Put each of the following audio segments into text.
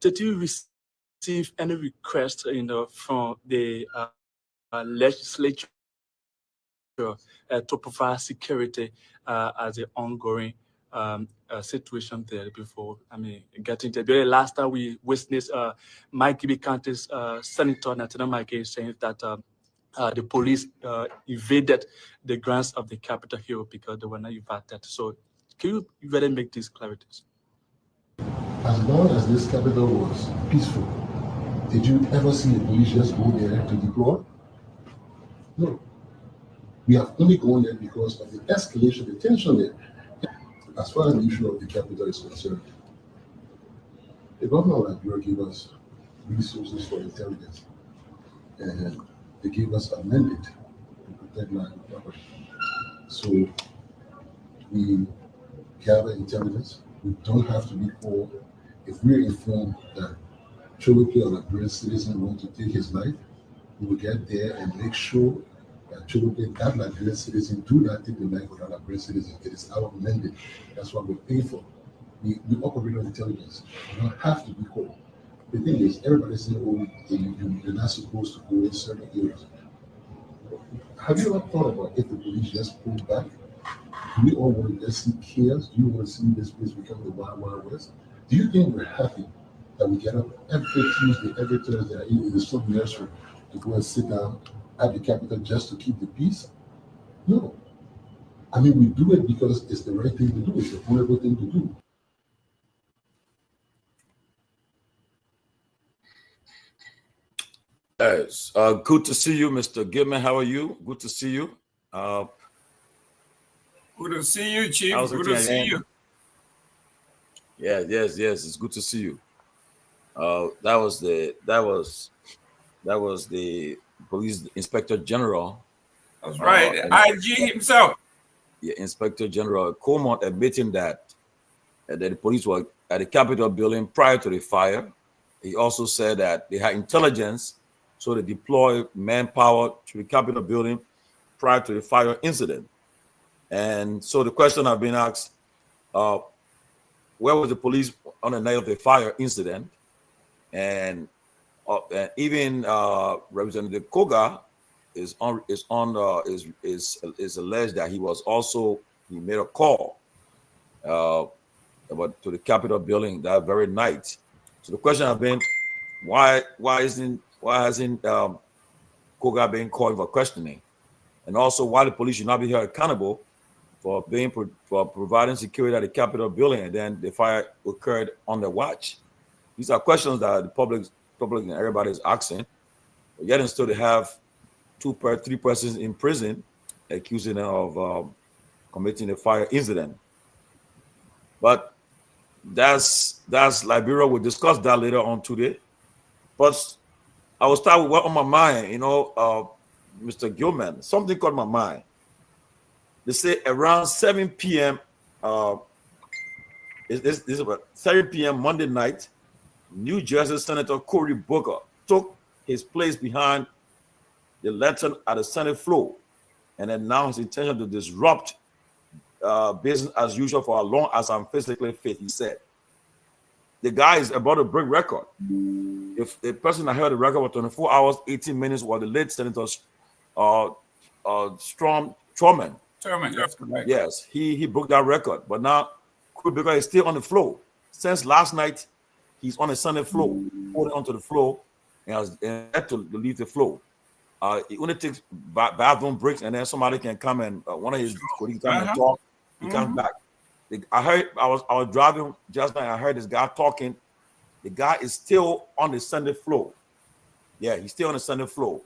Did you receive any request, from the legislature to provide security as an ongoing situation there before? Getting there. The last time we witnessed Mike County's Senator Nathaniel Mike saying that the police invaded the grounds of the Capitol Hill because they were not invited. So, can you really make these clarities? As long as this capital was peaceful, did you ever see the police just go there to deploy? No. We have only gone there because of the escalation, the tension there. As far as the issue of the capital is concerned, the government of Liberia gave us resources for intelligence, and they gave us a mandate to protect land and property. So we gather intelligence. We don't have to be called. If we're informed that Torgbean, a Liberian citizen, wants to take his life, we will get there and make sure that Torgbean, that Liberian citizen, do not take the life of that Liberian citizen. It is our mandate. That's what we're paying for. We operate on intelligence. We don't have to be called. The thing is, everybody saying, oh, you're not supposed to go in certain areas. Have you ever thought about if the police just pulled back? Do we all want to just see chaos? Do you want to see this place become the Wild Wild West? Do you think we're happy that we get up every Tuesday, every Thursday in the Soup Nursery to go and sit down at the Capitol just to keep the peace? No. We do it because it's the right thing to do. It's the honorable thing to do. Yes. Good to see you, Mr. Gilman. How are you? Good to see you. Good to see you, Chief. Good to see you. Yes. It's good to see you. That was the police inspector general. That's right, IG himself. Yeah, Inspector General Coleman admitting that the police were at the Capitol building prior to the fire. He also said that they had intelligence, so they deployed manpower to the Capitol building prior to the fire incident. And so the question I've been asked, where was the police on the night of the fire incident? And even Representative Koga is alleged that he made a call to the Capitol building that very night. So the question has been, why hasn't Koga been called for questioning? And also why the police should not be held accountable for providing security at the Capitol building, and then the fire occurred on their watch. These are questions that the public and everybody is asking. But yet and still they have 3 persons in prison accusing them of committing a fire incident. But that's Liberia. We'll discuss that later on today. But I will start with what on my mind, Mr. Gilman. Something caught my mind. They say around 7 p.m. This is about 7 p.m. Monday night, New Jersey Senator Cory Booker took his place behind the lantern at the Senate floor and announced his intention to disrupt business as usual for as long as I'm physically fit, he said. The guy is about to break record. If the person that held the record for 24 hours, 18 minutes was the late Senator Tomalin. That's correct. Yes, he broke that record. But now, because he's still on the floor. Since last night, he's on the Senate floor, holding onto the floor. and I was had to leave the floor. It only takes bathroom breaks, and then somebody can come and one of his colleagues come and talk. He comes back. I was driving just now. I heard this guy talking. The guy is still on the Sunday floor. Yeah, he's still on the Sunday floor.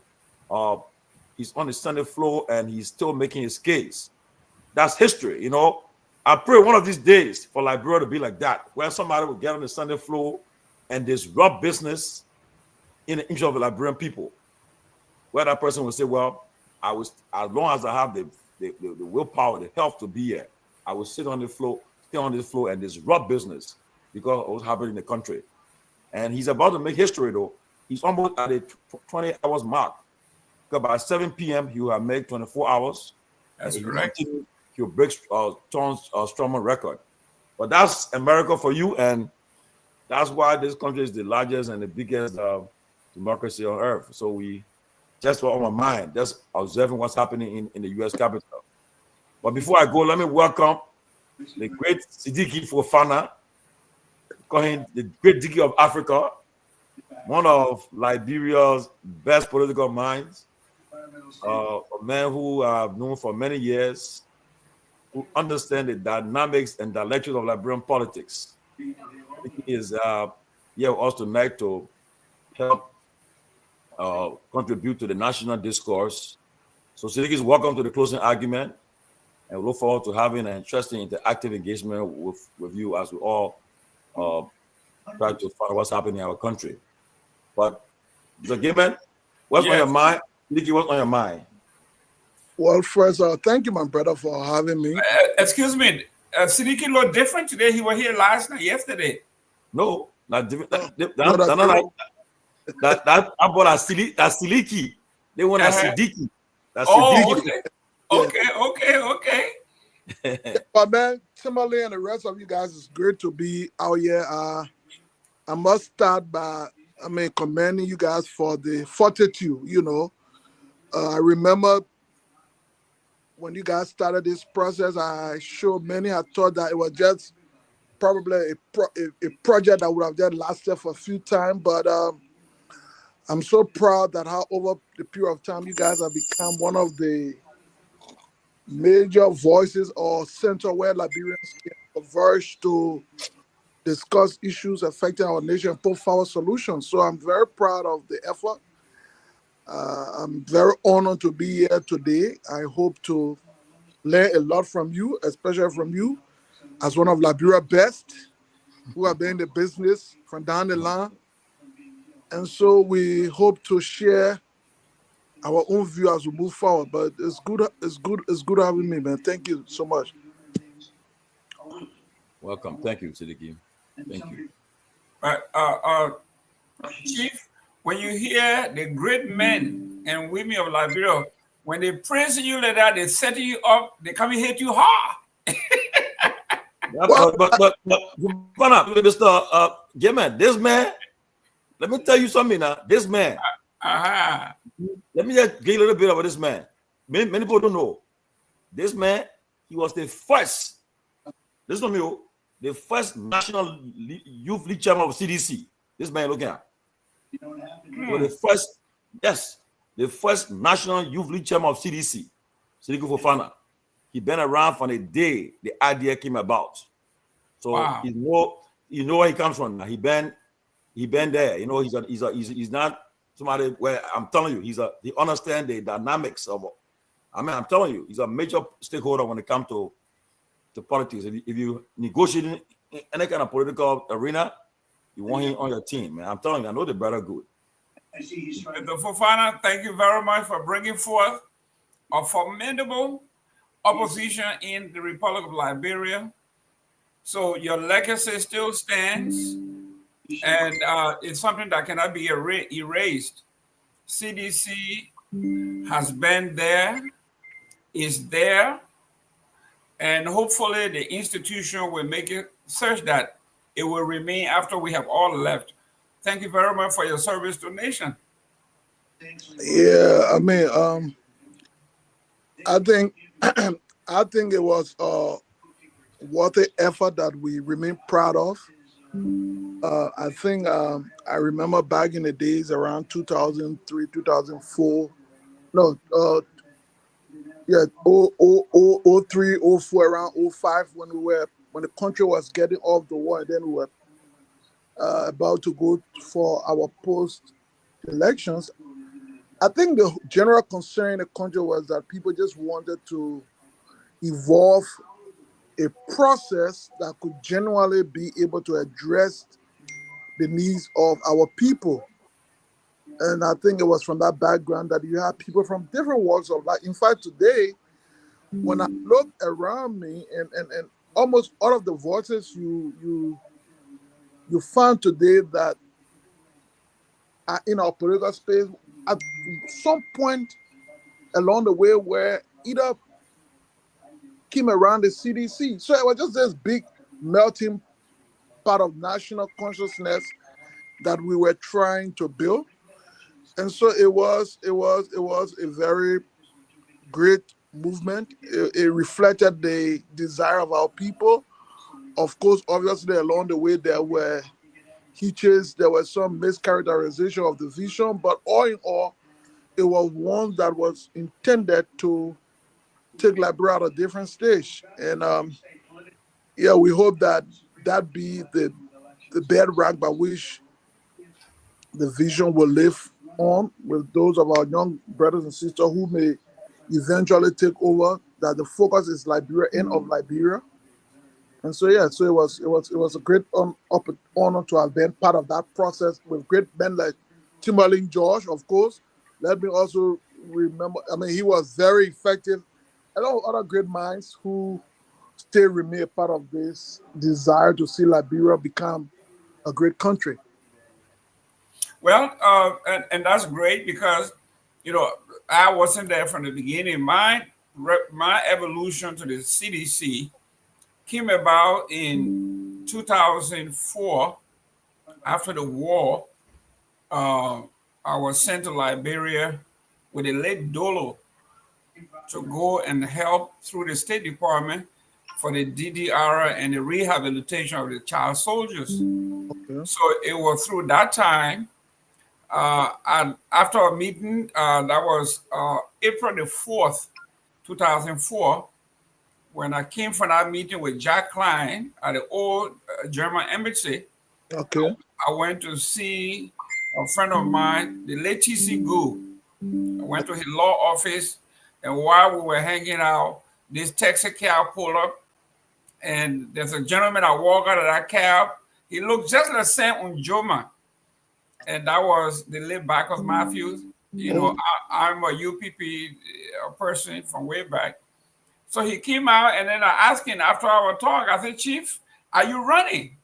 He's on the Sunday floor, and he's still making his case. That's history, you know. I pray one of these days for Liberia to be like that, where somebody will get on the Sunday floor and disrupt business in the interest of the Liberian people. Where that person will say, well, as long as I have the willpower, the health to be here, I will sit on the floor, stay on this floor and disrupt business because of what's happening in the country. And he's about to make history, though. He's almost at a 20 hours mark. Because by 7 p.m., he will have made 24 hours. That's correct. He'll break Tom's Strongman record. But that's America for you, and that's why this country is the largest and the biggest democracy on earth. So we just on my mind, just observing what's happening in the U.S. Capitol. But before I go, let me welcome the great Sidiki Fofana, call him the great Diki of Africa, one of Liberia's best political minds, a man who I've known for many years, who understand the dynamics and dialectics of Liberian politics. He is here with us tonight to help contribute to the national discourse. So Sidiki is welcome to the closing argument, and we look forward to having an interesting interactive engagement with you as we all try to find what's happening in our country. But the argument, what's on your mind? Sidiki, what's on your mind? Well, first, thank you, my brother, for having me. Excuse me, Sidiki looked different today. He was here yesterday. No, not different. That about Siliki. They want a Sidiki. That's Sidiki. Okay. But man, Tomalin and the rest of you guys, it's great to be out here. I must start by, commending you guys for the fortitude. You know, I remember when you guys started this process, I sure many had thought that it was just probably a project that would have just lasted for a few time, but I'm so proud that how over the period of time you guys have become one of the major voices or center where Liberians can converge to discuss issues affecting our nation and put forward solutions. So I'm very proud of the effort. I'm very honored to be here today. I hope to learn a lot from you, especially from you, as one of Liberia's best, who have been in the business from down the line. And so we hope to share our own view as we move forward. But it's good having me, man. Thank you so much. Welcome. Thank you, Sidiki. Thank you. Chief, when you hear the great men and women of Liberia, when they praise you like that, they set you up, they come and hit you hard. But Mr. Geman, this man, let me tell you something now. This man, let me just give you a little bit about this man. Many people don't know. This man, he was the first, listen to me, the first national youth league chairman of CDC. This man looking at. The first national youth league chairman of CDC, Sidiki Fofana. He been around from the day the idea came about. So wow. you know where he comes from now. He been there. You know, he's not somebody where I'm telling you, he understands the dynamics of. I'm telling you, he's a major stakeholder when it comes to politics. If you negotiate in any kind of political arena, you want him on your team, man. I'm telling you, I know the brother good. Mr. Fofana, thank you very much for bringing forth a formidable opposition in the Republic of Liberia. So your legacy still stands, and it's something that cannot be erased. CDC has been there, is there, and hopefully the institution will make it such that it will remain after we have all left. Thank you very much for your service to the nation. Yeah, I think it was worth the effort that we remain proud of. I think I remember back in the days around 2003, 2004. No, yeah, 03, 04, around 05 when the country was getting off the war, and then we were about to go for our post elections. I think the general concern in the country was that people just wanted to evolve a process that could genuinely be able to address the needs of our people. And I think it was from that background that you have people from different walks of life. In fact, today, when I look around me and almost all of the voices you find today that are in our political space, at some point along the way where either came around the CDC. So it was just this big melting pot of national consciousness that we were trying to build. And so it was a very great movement. It reflected the desire of our people. Of course, obviously along the way there were hitches, there was some mischaracterization of the vision, but all in all, it was one that was intended to take Liberia at a different stage. And yeah, we hope that be the bedrock by which the vision will live on with those of our young brothers and sisters who may eventually take over, that the focus is Liberia and of Liberia. And so yeah, so it was a great honor to have been part of that process with great men like Tomalin George, of course. Let me also remember, I mean, he was very effective. A lot of other great minds who still remain part of this desire to see Liberia become a great country. Well, and that's great because, you know, I wasn't there from the beginning. My evolution to the CDC came about in 2004 after the war. I was sent to Liberia with a late Dolo to go and help through the State Department for the DDR and the rehabilitation of the child soldiers. Okay. So it was through that time. And after a meeting, that was April the 4th, 2004, when I came from that meeting with Jack Klein at the old German embassy. Okay. I went to see a friend of mine, the late T.C. Gu. I went to his law office, and while we were hanging out, this taxi cab pulled up, and there's a gentleman that walked out of that cab. He looked just like Sam Unjoma. And that was the late Bacchus Matthews. You know, I'm a UPP person from way back. So he came out, and then I asked him after our talk, I said, Chief, are you running?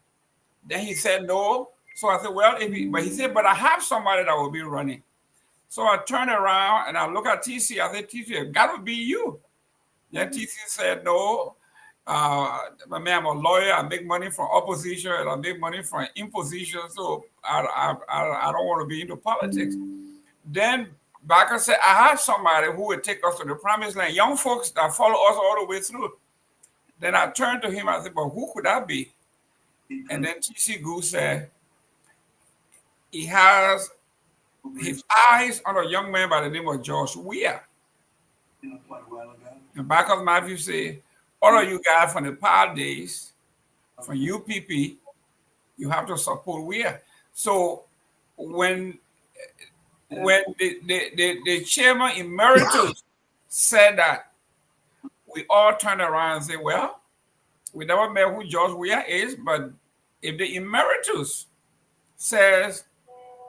Then he said, no. So I said, well, but he said, but I have somebody that will be running. So I turned around and I look at TC. I said, TC, it got to be you. Then TC said, no. I mean, I'm a lawyer. I make money from opposition and I make money from imposition. So I don't want to be into politics. Then Baker said, I have somebody who would take us to the promised land. Young folks that follow us all the way through. Then I turned to him. I said, but who could that be? And then T.C. Goose said, he has his eyes on a young man by the name of George Weah. And Bacchus Matthews said, all of you guys from the power days, from UPP, you have to support Weah. So when the chairman emeritus said that, we all turned around and said, well, we never met who George Weah is, but if the emeritus says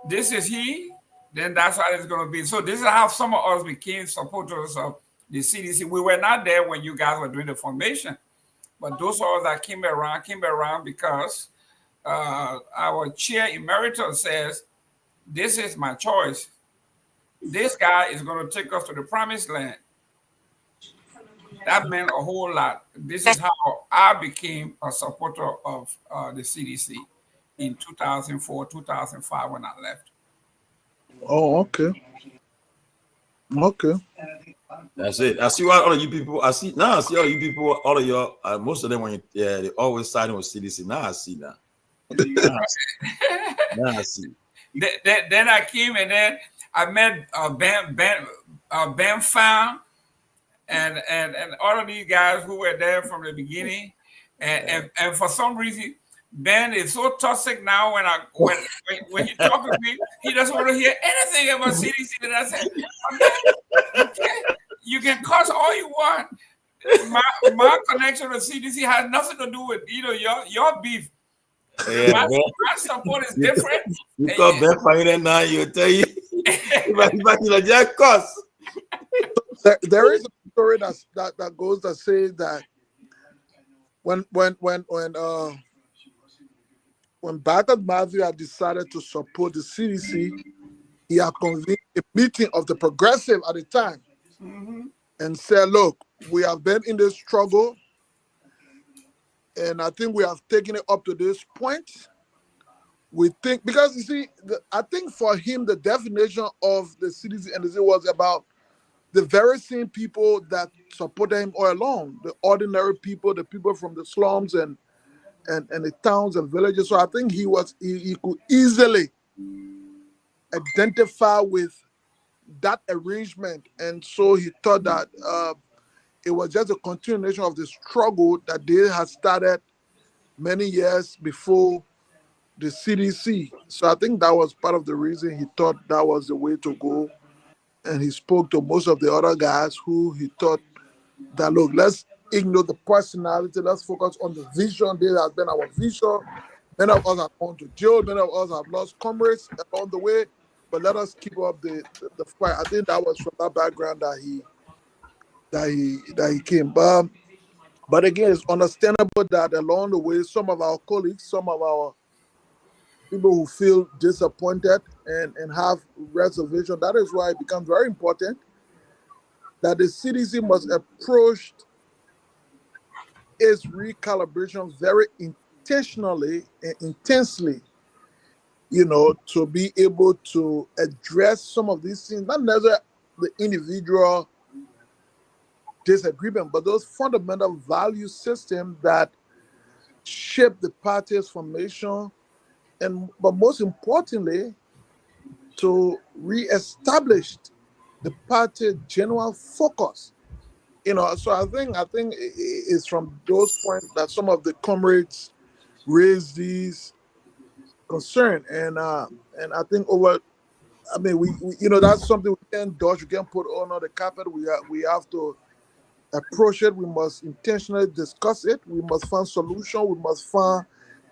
this is he, then that's how it's going to be. So this is how some of us became supporters of the CDC. We were not there when you guys were doing the formation, but those of us that came around because our chair emeritus says, this is my choice. This guy is going to take us to the promised land. That meant a whole lot. This is how I became a supporter of the CDC in 2004, 2005 when I left. Oh, okay. Okay. That's it. I see what all of you people. I see all of you people. All of y'all. Most of them, when they always siding with CDC. Now I see that. Nasty. Then I came and then I met Ben Pham and all of these guys who were there from the beginning. And for some reason, Ben is so toxic now. When he talks to me, he doesn't want to hear anything about CDC. And I said, you can cuss all you want. My connection with CDC has nothing to do with your beef. Yeah, my support is different. You call Ben Pham now, you'll tell you. There is a story that goes to say that when Barker Matthew had decided to support the CDC, he had convened a meeting of the progressive at the time and said, look, we have been in this struggle and I think we have taken it up to this point. We think, because you see, I think for him, the definition of the CDC and the was about the very same people that supported him all along, the ordinary people, the people from the slums and the towns and villages. So I think he could easily identify with that arrangement. And so he thought that it was just a continuation of the struggle that they had started many years before the CDC. So I think that was part of the reason he thought that was the way to go. And he spoke to most of the other guys who he thought that, look, let's ignore the personality, let's focus on the vision. There has been our vision. Many of us have gone to jail, many of us have lost comrades along the way, but let us keep up the fight. I think that was from that background that he came. But again, it's understandable that along the way, some of our colleagues, some of our people who feel disappointed and have reservation. That is why it becomes very important that the CDC must approach its recalibration very intentionally and intensely, to be able to address some of these things, not necessarily the individual disagreement, but those fundamental value systems that shape the party's formation, but most importantly, to reestablish the party's general focus. So I think it's from those points that some of the comrades raised these concerns, and I think we that's something we can't dodge. We can't put on the carpet. We have to approach it. We must intentionally discuss it. We must find solution. We must find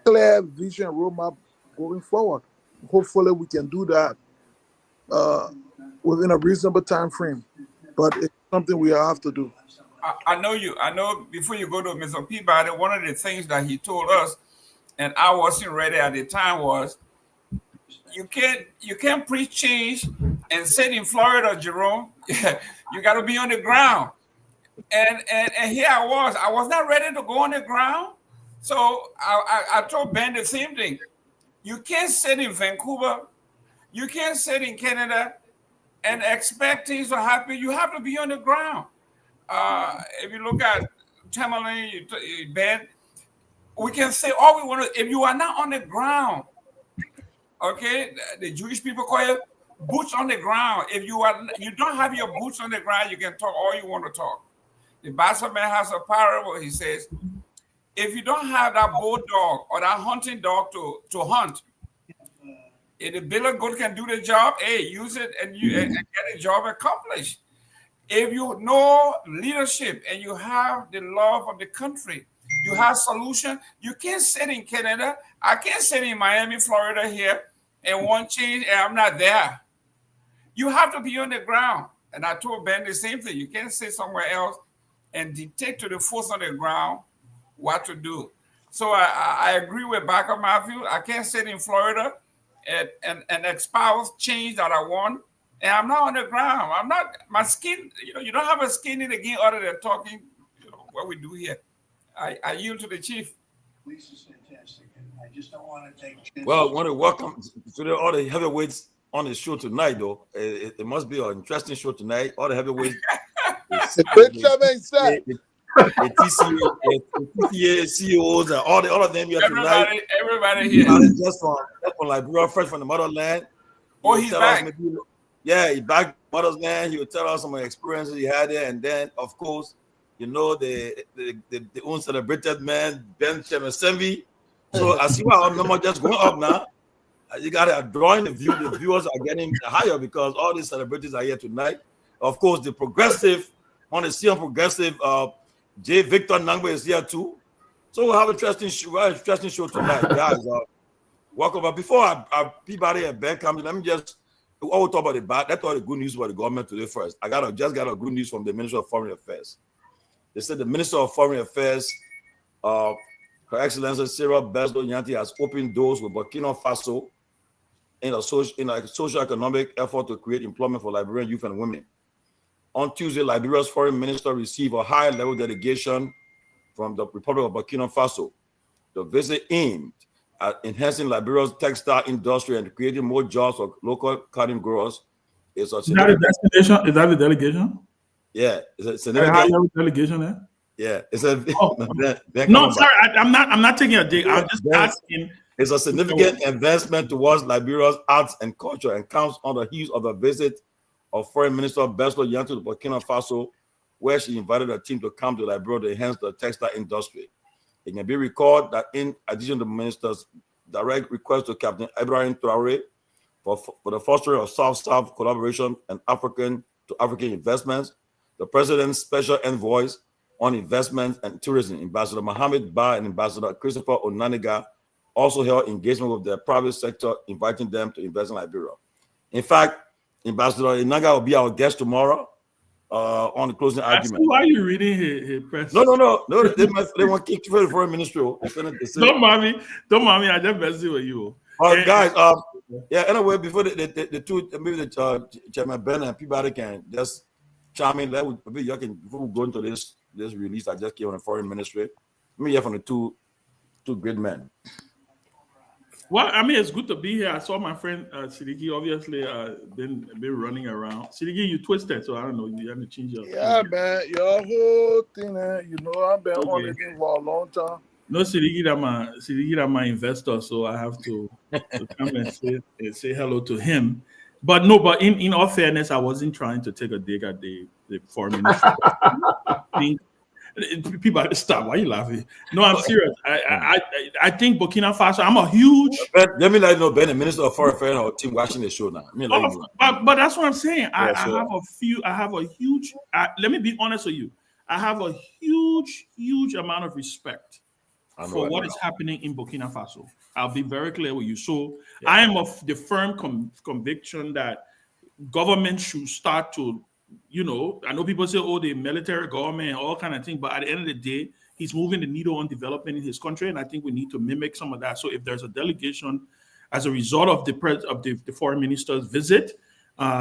clear vision roadmap going forward. Hopefully, we can do that within a reasonable time frame. But it's something we have to do. I know before you go to Mr. Peabody, one of the things that he told us, and I wasn't ready at the time, was you can't preach change and sit in Florida, Jerome. You got to be on the ground. And here I was not ready to go on the ground. So I told Ben the same thing. You can't sit in Vancouver, you can't sit in Canada and expect things to happen. You have to be on the ground. If you look at Tomalin, Ben, we can say all we want to. If you are not on the ground, okay, the Jewish people call it boots on the ground. If you don't have your boots on the ground, you can talk all you want to talk. The Basserman has a parable. He says, if you don't have that bull dog or that hunting dog to hunt, if the billy goat can do the job, use it and get the job accomplished. If you know leadership and you have the love of the country, you have solution. You can't sit in Canada. I can't sit in Miami, Florida here and want change and I'm not there. You have to be on the ground. And I told Ben the same thing. You can't sit somewhere else and dictate to the force on the ground what to do. So I agree with Barker Matthew. I can't sit in Florida and espouse change that I want. And I'm not on the ground. I'm not, my skin, you don't have a skin in the game other than talking what we do here. I yield to the chief. Lisa's fantastic. And I just don't want to take chances. Well, I want to welcome to all the heavyweights on the show tonight, though. It must be an interesting show tonight. All the heavyweights. TCA CEOs, and all of them here tonight. Everybody here. Just from Liberia, fresh from the motherland. Oh, he's back. He's back motherland. He would tell us some of the experiences he had there, and then of course, you know, the uncelebrated man, Ben Sanvee. So I see why our number just going up now. You got to drawing the viewers are getting higher because all these celebrities are here tonight. Of course, the progressive, on the CM progressive, J. Victor Nangwe is here too. So we'll have an interesting show tonight, guys. Welcome. But before I Peabody and Ben comes, let me just we'll talk about the bad. That's all the good news about the government today first. I just got a good news from the Minister of Foreign Affairs. They said the Minister of Foreign Affairs, Her Excellency Sarah Besdo Nyanti, has opened doors with Burkina Faso in a socio-economic effort to create employment for Liberian youth and women. On Tuesday, Liberia's foreign minister received a high-level delegation from the Republic of Burkina Faso. The visit aimed at enhancing Liberia's textile industry and creating more jobs for local cotton growers. Is that a destination? Is that the delegation? Yeah, it's a delegation there. Yeah, it's a. No, sorry, I'm not taking a dig. I'm just asking. It's a significant advancement towards Liberia's arts and culture and comes on the heels of the visit of Foreign Minister Besdo Nyanti to Burkina Faso, where she invited her team to come to Liberia to enhance the textile industry. It can be recalled that in addition to the minister's direct request to Captain Ibrahim Traore for the fostering of South-South collaboration and African-to-African investments, the president's special envoys on investment and tourism, Ambassador Mohamed Ba and Ambassador Christopher Onaniga, also held engagement with the private sector, inviting them to invest in Liberia. In fact, Ambassador Onaniga will be our guest tomorrow on the closing argument. Why are you reading his press? No. They want to kick for the foreign ministry. Don't mind me. I just busy with you. Guys. Anyway, before the two, maybe the Chairman Ben and Peabody can just chime in. Maybe you can before we go into this release. I just came on the foreign ministry. Let me hear from the two great men. Well, I mean, it's good to be here. I saw my friend Sidiki, obviously, been running around. Sidiki, you twisted, so I don't know. You have to change your. Yeah, man, your whole thing, you know, I've been on this thing for a long time. No, Sidiki, that's my investor, so I have to come and say hello to him. But in all fairness, I wasn't trying to take a dig at the foreign ministry. People stop. Why are you laughing? No, I'm serious. I think Burkina Faso. I'm a huge. Let me let you know, Ben, the Minister of Foreign Affairs, our team watching the show now. But that's what I'm saying. I have a huge. Let me be honest with you. I have a huge amount of respect for what is happening in Burkina Faso. I'll be very clear with you. So I am of the firm conviction that government should start to. You know, I know people say, oh, the military government, all kind of things, but at the end of the day, he's moving the needle on development in his country, and I think we need to mimic some of that. So if there's a delegation as a result of the foreign minister's visit,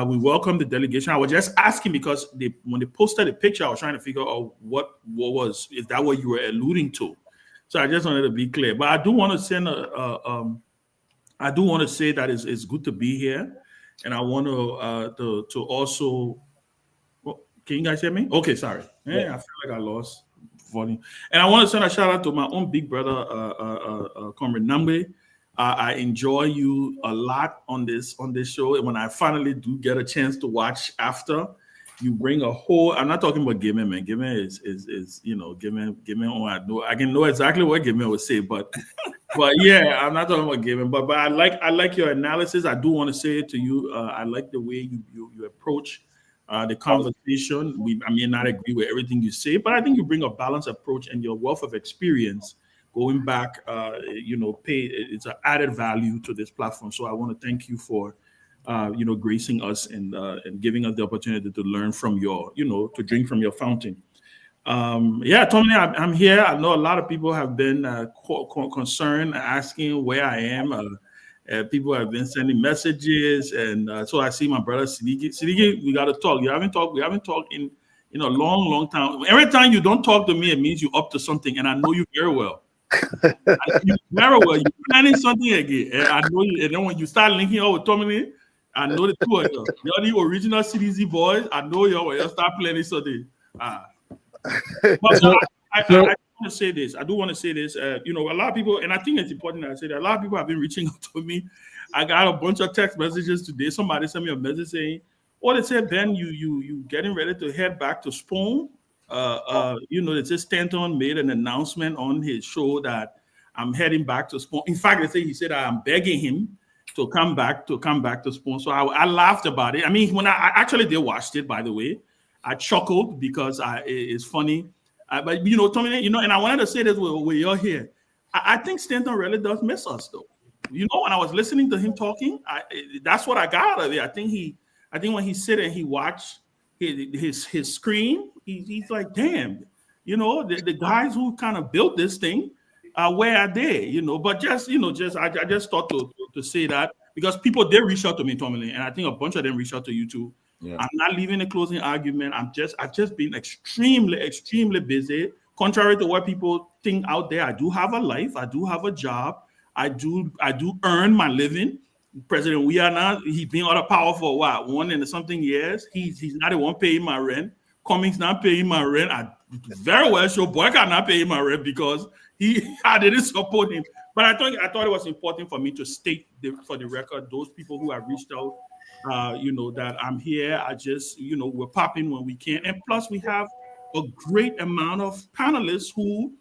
we welcome the delegation. I was just asking because when they posted the picture, I was trying to figure out what is that what you were alluding to? So I just wanted to be clear. But I do want to send I do want to say that it's good to be here, and I want to also. Can you guys hear me? Okay, sorry. Yeah. I feel like I lost volume. And I want to send a shout out to my own big brother, Comrade Nambe. I enjoy you a lot on this show. And when I finally do get a chance to watch after, you bring a whole. I'm not talking about Gimme, man. Gimme is Gimme. Oh, I can know exactly what Gimme would say, but yeah, I'm not talking about Gimme. But I like your analysis. I do want to say it to you. I like the way you approach. The conversation. I may not agree with everything you say, but I think you bring a balanced approach, and your wealth of experience going back, it's an added value to this platform. So I want to thank you for, gracing us and giving us the opportunity to learn from to drink from your fountain. Tomalin, I'm here. I know a lot of people have been concerned, asking where I am. People have been sending messages, and so I see my brother Sidiki. Sidiki, we got to talk. We haven't talked in a long time. Every time you don't talk to me, it means you're up to something, and I know you very well. You're planning something again, and I know you. And then when you start linking up with Tomalin, I know the two of you. You're the original CDZ boys. I know you'll start planning something. But I want to say this. I do want to say this. You know, a lot of people, and I think it's important that I say that a lot of people have been reaching out to me. I got a bunch of text messages today. Somebody sent me a message saying, "Oh, they said, Ben, you getting ready to head back to Spoon." You know, they said Stanton made an announcement on his show that I'm heading back to Spoon. In fact, he said I'm begging him to come back to Spoon. So I laughed about it. I mean, when I actually did watch it, by the way, I chuckled because it's funny. But you know, Tommy, you know, and I wanted to say this when you're here. I think Stanton really does miss us, though. You know, when I was listening to him talking, that's what I got out of it. I think when he sit and he watched his screen, he's like, damn, you know, the guys who kind of built this thing, where are they? You know, but I just thought to say that because people did reach out to me, Tomalin, and I think a bunch of them reached out to you too. Yeah. I'm not leaving a closing argument. I've just been extremely busy. Contrary to what people think out there, I do have a life. I do have a job. I do earn my living. President Myean, he's been out of power for what, 1 and something years. He's not the one paying my rent. Cummings not paying my rent. I very well sure Boyka not paying my rent because I didn't support him. But I thought it was important for me to state for the record those people who have reached out. You know, that I'm here. I just, you know, we're popping when we can. And plus we have a great amount of panelists who,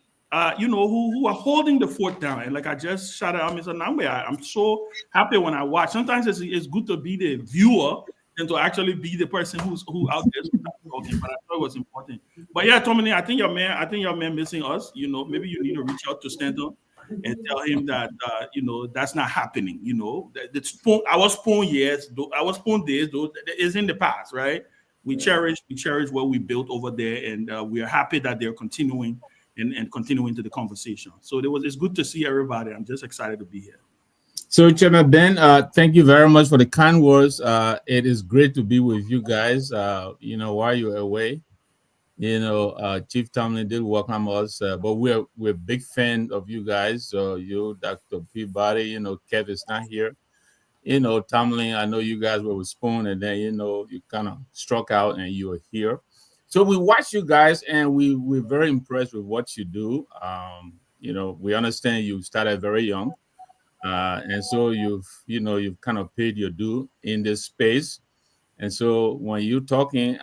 you know, who are holding the fort down. And like I just shouted out Mr. Namwe, I'm so happy when I watch. Sometimes it's good to be the viewer than to actually be the person who out there talking. But I thought it was important. But yeah, Tommy, I think your man missing us. You know, maybe you need to reach out to Stanton and tell him that you know, that's not happening. You know, our Spoon years, our Spoon days, though, is in the past, right? We cherish what we built over there, and we are happy that they're continuing and continuing to the conversation. So it's good to see everybody. I'm just excited to be here. So, Chairman Ben, thank you very much for the kind words. It is great to be with you guys. You know, while you're away. You know, Chief Tomalin did welcome us, but we're big fan of you guys. So you, Dr. Peabody, you know, Kev is not here. You know, Tomalin, I know you guys were with Spoon, and then, you know, you kind of struck out and you were here. So we watch you guys, and we're very impressed with what you do. You know, we understand you started very young, and so you've kind of paid your due in this space. And so when you're talking,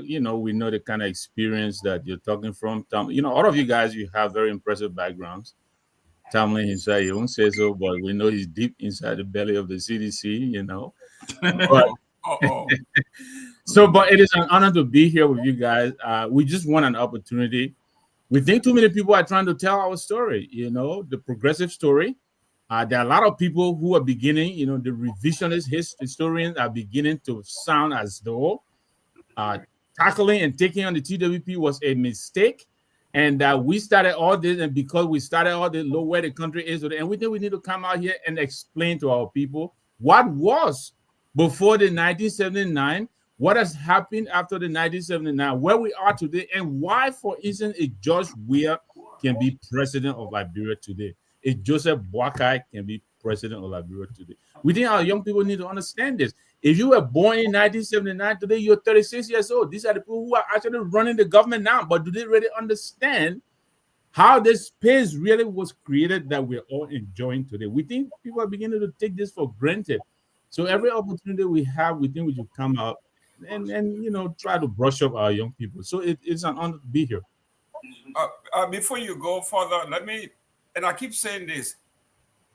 you know, we know the kind of experience that you're talking from. You know, all of you guys, you have very impressive backgrounds. Tomalin himself, he won't say so, but we know he's deep inside the belly of the CDC, you know. But, but it is an honor to be here with you guys. We just want an opportunity. We think too many people are trying to tell our story, you know, the progressive story. There are a lot of people who are beginning, you know, the revisionist historians are beginning to sound as though tackling and taking on the TWP was a mistake, and that we started all this, and because we started all this, look where the country is, and we think we need to come out here and explain to our people what was before the 1979, what has happened after the 1979, where we are today, and why, for instance, a George Weah can be president of Liberia today. If Joseph Boakai can be president of Liberia today. We think our young people need to understand this. If you were born in 1979, today you're 36 years old. These are the people who are actually running the government now. But do they really understand how this space really was created that we're all enjoying today? We think people are beginning to take this for granted. So every opportunity we have, we think we should come out and you know, try to brush up our young people. So it's an honor to be here. Before you go further, let me. And I keep saying this,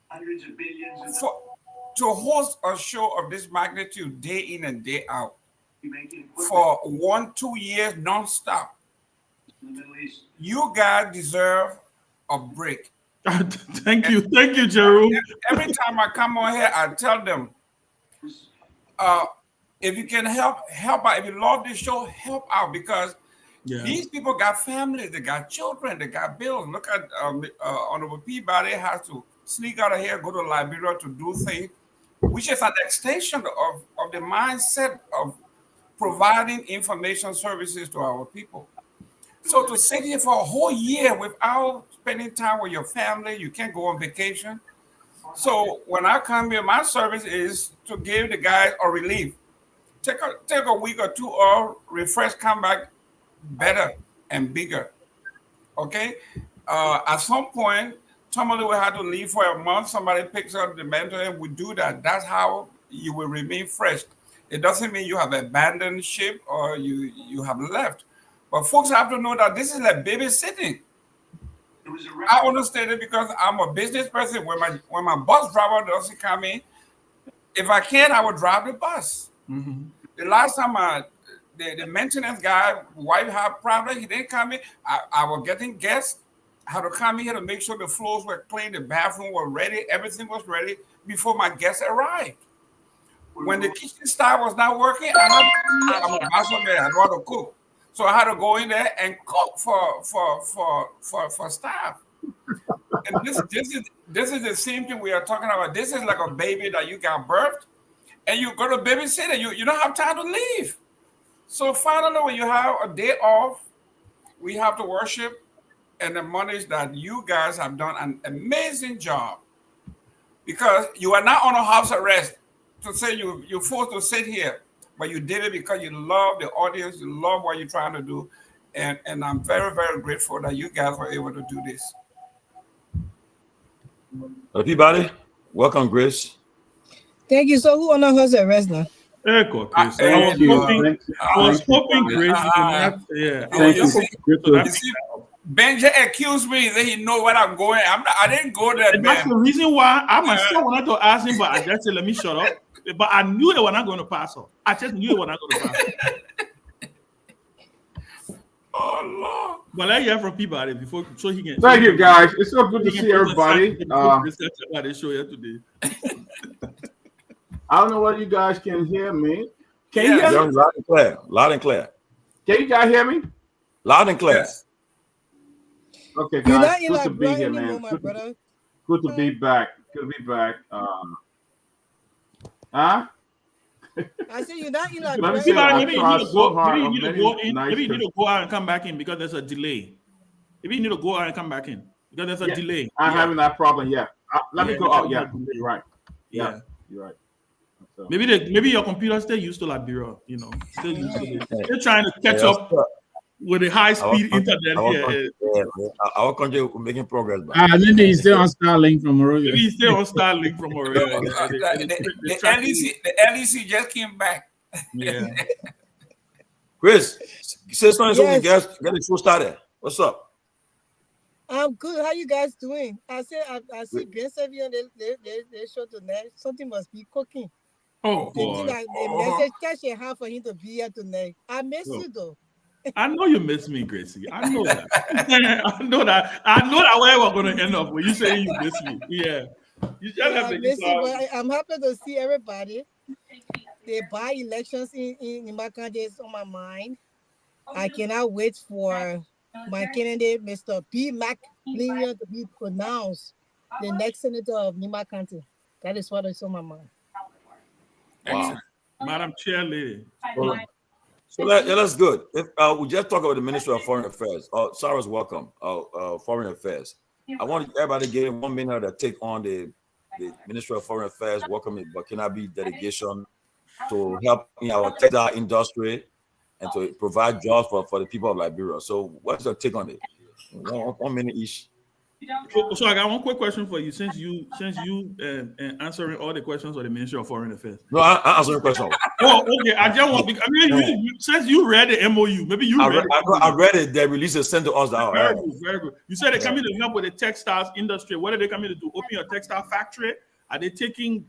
hundreds of billions to host a show of this magnitude day in and day out for 1-2 years nonstop, you guys deserve a break. Thank you, Jerome. Every time I come on here, I tell them, if you can help out. If you love this show, help out, because these people got families, they got children, they got bills. Look at Honorable Peabody has to sneak out of here, go to Liberia to do things, which is an extension of the mindset of providing information services to our people. So to sit here for a whole year without spending time with your family, you can't go on vacation. So when I come here, my service is to give the guys a relief. Take a week or two or refresh, come back better and bigger. Okay? At some point, Tomalin will have to leave for a month. Somebody picks up the mantle and we do that. That's how you will remain fresh. It doesn't mean you have abandoned ship or you have left. But folks have to know that this is like babysitting. I understand it because I'm a business person. When my bus driver doesn't come in, if I can, I will drive the bus. Mm-hmm. The last time the maintenance guy, wife had a problem, he didn't come in. I was getting guests. I had to come in here to make sure the floors were clean, the bathroom was ready, everything was ready before my guests arrived. When the kitchen staff was not working, I'm a master man. I know how to cook. So I had to go in there and cook for staff. And this is the same thing we are talking about. This is like a baby that you got birthed, and you go to babysit, and you don't have time to leave. So finally, when you have a day off, we have to worship, and the monies that you guys have done an amazing job, because you are not on a house arrest to say you're forced to sit here. But you did it because you love the audience, you love what you're trying to do. And I'm very, very grateful that you guys were able to do this. Peabody, welcome, Grace. Thank you. So who on the house arrest now? I was hoping Grace did not. Yeah. You see, Benji accused me that he know where I'm going. I didn't go there. And that's the reason why I myself wanted to ask him, but I just said, let me shut up. But I knew they were not going to pass off. I just knew they were not going to pass off. Oh, Lord. But let's hear from Peabody before, so he can. Thank you, guys. It's so good to see everybody. I don't know whether you guys can hear me. Can you hear me? Loud and clear. Loud and clear. Can you guys hear me? Loud and clear. Yes. Okay, guys. Good to be here, man. Good to be back. Good to be back. I said you're not in maybe you need to go out and come back in because there's a delay. Maybe you need to go out and come back in because there's a delay. I'm having that problem. Yeah. Let me go out. Yeah, you're right. Yeah, you're right. So. Maybe your computer still used to Liberia. Still used to it. They're trying to catch up with the high speed internet here. Our country making progress. Maybe he's still on Starlink from Morovia. Maybe he's still on Starlink from Morovia. The LEC just came back. Yeah. Chris, say something so we can get the show started. What's up? I'm good. How you guys doing? I see Ben Sanvee on the show tonight. Something must be cooking. Oh, boy. The message catch a hand for him to be here tonight. I miss you though. I know you miss me, Gracie. I know that. I know that where we're going to end up when you say you miss me. Yeah. You just have to miss you, but I'm happy to see everybody. The by-elections in Nimakande is on my mind. I cannot wait for my candidate, Mr. P. McLean, to be pronounced the next senator of Nimakande. That is what is on my mind. Wow. Madam Chair Lady. So that's good. If we just talk about the Ministry of Foreign Affairs. Sarah's welcome. Foreign Affairs. I want everybody to get 1 minute to take on the Ministry of Foreign Affairs, welcoming Burkinabe delegation to help in our textile industry and to provide jobs for the people of Liberia. So what's your take on it? 1 minute each. So I got one quick question for you. Since you answering all the questions of the Ministry of Foreign Affairs. No, I answering the question. Oh, okay. I just want since you read the MOU, maybe you read it. I read it. They released it, sent to us. Very good, very good. You said they're coming to help with the textiles industry. What are they coming to do? Open your textile factory? Are they taking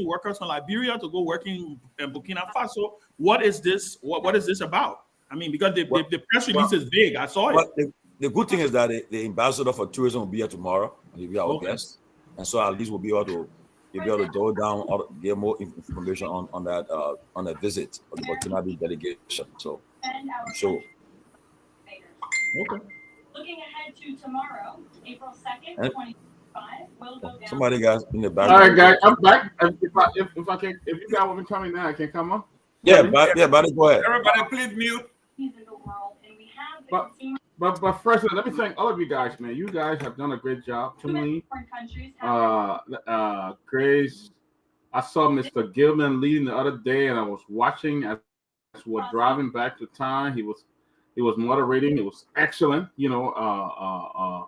workers from Liberia to go working in Burkina Faso? What is this? What is this about? I mean, because the press release is vague. I saw it. The good thing is that the ambassador for tourism will be here tomorrow. He'll be our guest, and so at least we'll be able to go down or get more information on that visit of the Burkinabe delegation. So I'm sure. Okay. Looking ahead to tomorrow, April 2nd, 2025, we'll go down. Somebody guys in the background. All right, guys, I'm back. If you guys want me coming now, I can come on. Yeah, buddy, go ahead. Everybody, please mute. But first, let me thank all of you guys, man. You guys have done a great job. To me, Grace, I saw Mr. Gilman leading the other day, and I was watching as we were driving back to town. He was It was moderating. It was excellent. I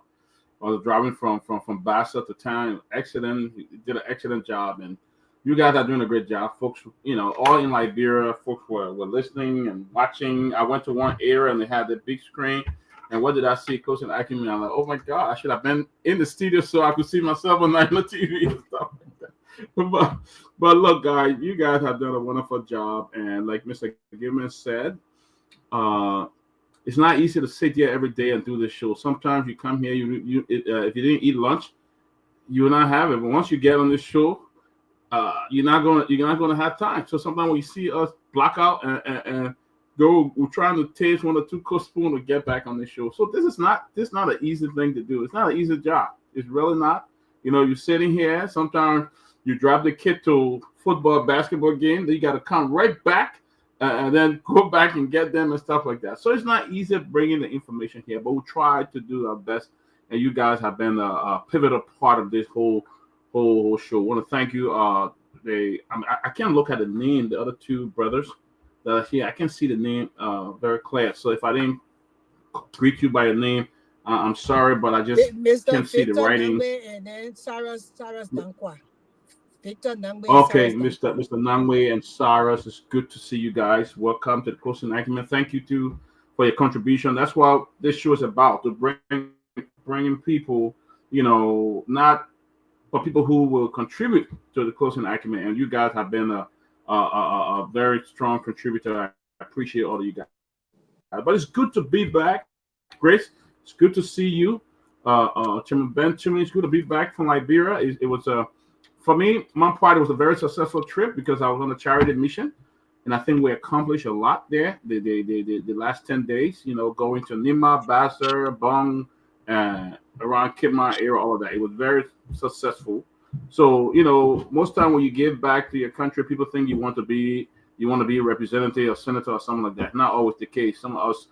was driving from Bassa to town. Excellent. He did an excellent job, and you guys are doing a great job, folks. All in Liberia, folks were listening and watching. I went to one area and they had the big screen. And what did I see? Coach and Ackman. I'm like, oh my God, I should have been in the studio so I could see myself on the TV and stuff like that. But look, guys, you guys have done a wonderful job. And like Mr. Gilman said, it's not easy to sit here every day and do this show. Sometimes you come here, if you didn't eat lunch, you will not have it. But once you get on this show, you're not gonna have time. So sometimes when you see us block out and go, we're trying to taste 1 or 2 spoons to get back on the show. So this is not an easy thing to do. It's not an easy job. It's really not. You're sitting here. Sometimes you drive the kid to football, basketball game. Then you got to come right back and then go back and get them and stuff like that. So it's not easy bringing the information here, but we try to do our best. And you guys have been a pivotal part of this whole show. I want to thank you. I can't look at the name. The other 2 brothers that are here, I can see the name very clear. So if I didn't greet you by your name, I'm sorry, but I just can't see the writing. And then Sarah's Dankwa. Victor Nangwe. Okay, Mr. Nangwe and Saras, it's good to see you guys. Welcome to the Closing Argument. Thank you too for your contribution. That's what this show is about, to bringing people, not for people who will contribute to the Closing Argument. And you guys have been a very strong contributor. I appreciate all of you guys. But it's good to be back, Grace. It's good to see you. Chairman Ben, it's good to be back from Liberia. It was for me, my part, it was a very successful trip because I was on a charity mission, and I think we accomplished a lot there. The last 10 days, going to Nima, Bassar, Bong, around Kidman area, all of that. It was very successful. So, most time when you give back to your country, people think you want to be a representative or senator or something like that. Not always the case. Some of us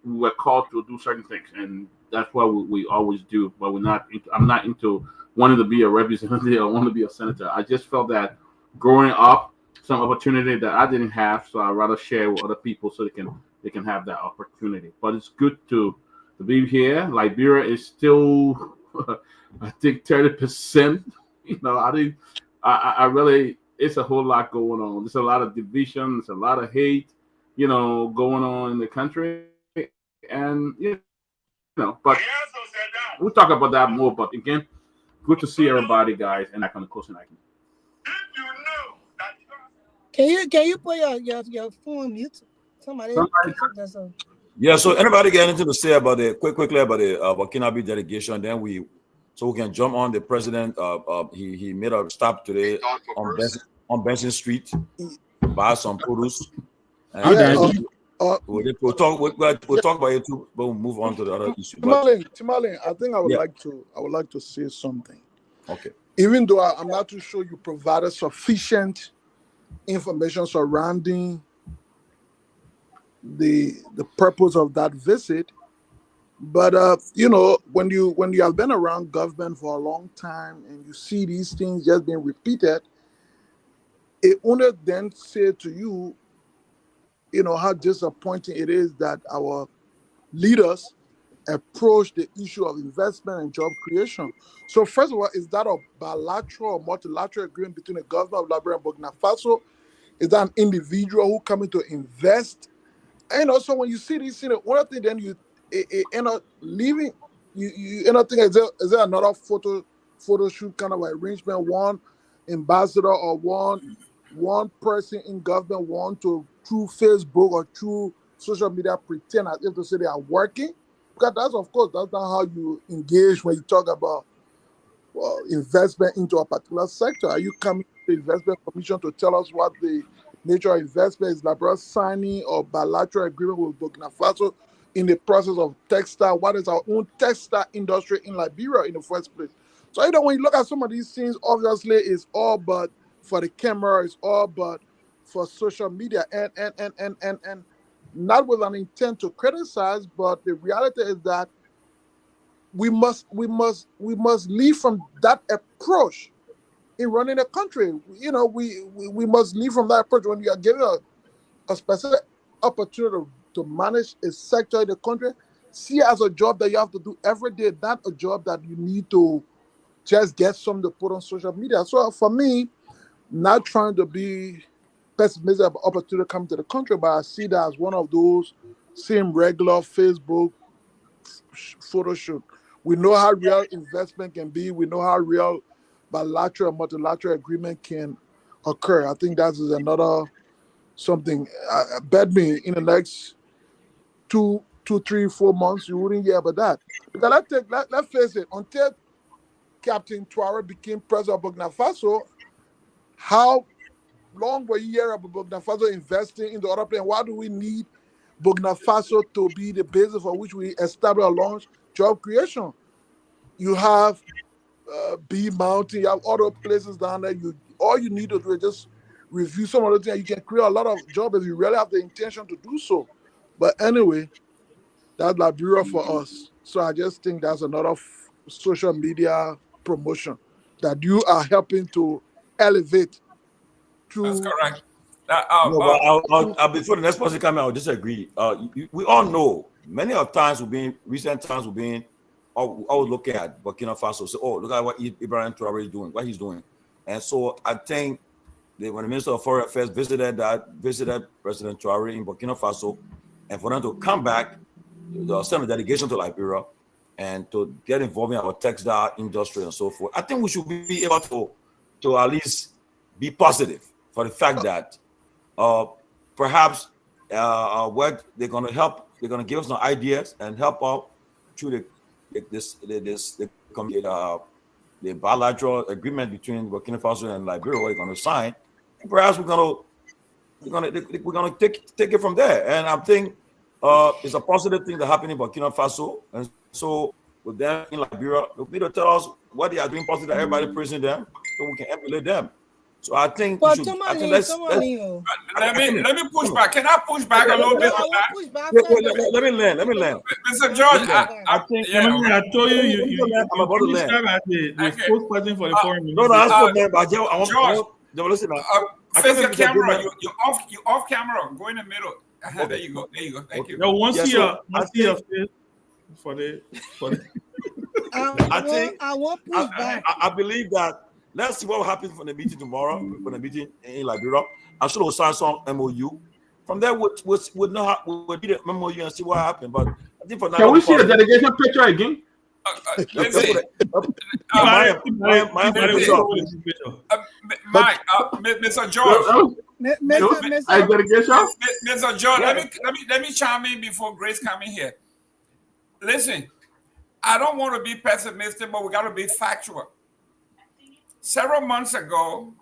were called to do certain things, and that's what we always do. But I'm not into wanting to be a representative or want to be a senator. I just felt that growing up, some opportunity that I didn't have, so I'd rather share with other people so they can have that opportunity. But it's good to be here. Liberia is still, I think, 30%. I really, it's a whole lot going on. There's a lot of division. There's a lot of hate, going on in the country. And, but we'll talk about that more. But again, good to see everybody, guys. And I can close and I can. Can you put your phone on mute? Somebody. Yeah. So anybody got anything to say about quickly about the Burkinabe delegation? Then we can jump on the president. He made a stop today on Benson Street, buy some produce. We'll talk about it too, but we'll move on to the other issue. Tomalin, I think I would like to say something. Okay. Even though I'm not too sure you provided sufficient information surrounding the purpose of that visit, but when you have been around government for a long time and you see these things just being repeated, it only then say to you, how disappointing it is that our leaders approach the issue of investment and job creation. So first of all, is that a bilateral or multilateral agreement between the government of Liberia and Burkina Faso? Is that an individual who coming to invest? And also when you see these things, one thing then you end up leaving, you end up thinking, is there another photo shoot kind of arrangement, one ambassador or one person in government want to, through Facebook or through social media, pretend as if to say they are working? Because that's not how you engage when you talk about investment into a particular sector. Are you coming to the investment commission to tell us what the nature of investment is? Liberia signing or bilateral agreement with Burkina Faso in the process of textile? What is our own textile industry in Liberia in the first place? So when you look at some of these things, obviously it's all but for the camera, it's all but for social media, and not with an intent to criticize, but the reality is that we must leave from that approach in running a country. We must leave from that approach when you are given a specific opportunity to to manage a sector in the country, see it as a job that you have to do every day, not a job that you need to just get something to put on social media. So for me, not trying to be pessimistic about opportunity coming to the country, but I see that as one of those same regular Facebook photo shoot. We know how real investment can be. We know how real bilateral and multilateral agreement can occur. I think that is another something. Bet me in the next 2, 3, 4 months, you wouldn't hear about that. Because let's face it, until Captain Traore became president of Burkina Faso, how long were you hearing about Burkina Faso investing in the other place? Why do we need Burkina Faso to be the basis for which we establish or launch job creation? You have B Mountain, you have other places down there. All you need to do is just review some of the things. You can create a lot of jobs if you really have the intention to do so. But anyway, that's Liberia for us. So I just think that's another social media promotion that you are helping to elevate. That's correct. No, but I'll before the next person come out, I'll disagree. We all know many of times recent times we've been always looking at Burkina Faso, say, oh, look at what Ibrahim Traore is doing, what he's doing. And so I think that when the Minister of Foreign Affairs visited President Traore in Burkina Faso, and for them to come back, send a delegation to Liberia and to get involved in our textile industry and so forth, I think we should be able to at least be positive for the fact that perhaps what they're going to help, they're going to give us some ideas and help out through the bilateral agreement between Burkina Faso and Liberia, what they're going to sign. And perhaps we're going to take it from there. And I think it's a positive thing that happened in Burkina Faso. And so with them in Liberia, they need to tell us what they are doing positive, that everybody praising them, so we can emulate them. So I think But let me push back. Can I push back a little bit on that? Let me land. Mr. George, I think I told you I'm about to land. The spokesperson for the foreign ministry. No, I spoke, man, but I want listen. Face your camera. You're off camera. Go in the middle. Okay. There you go. Thank you. No, once your face for the. I won't push back. I believe that. Let's see what happens for the meeting tomorrow, for the meeting in Liberia. I'm sure we'll sign some MOU. From there, we'll read the MOU and see what happened. But I think for now, can we see the delegation picture again? Mr. George. Mr. George, let me chime in before Grace comes in here. Listen, I don't want to be pessimistic, but we got to be factual. Several months ago,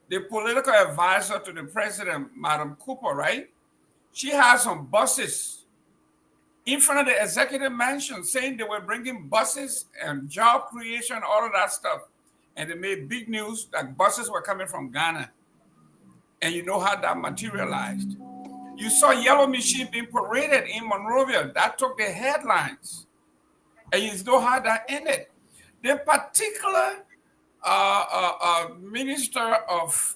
the political advisor to the president, Madam Cooper, right? She had some buses in front of the executive mansion saying they were bringing buses and job creation, all of that stuff. And they made big news that buses were coming from Ghana. And you know how that materialized. You saw yellow machine being paraded in Monrovia. That took the headlines. And you know how that ended. The particular Minister of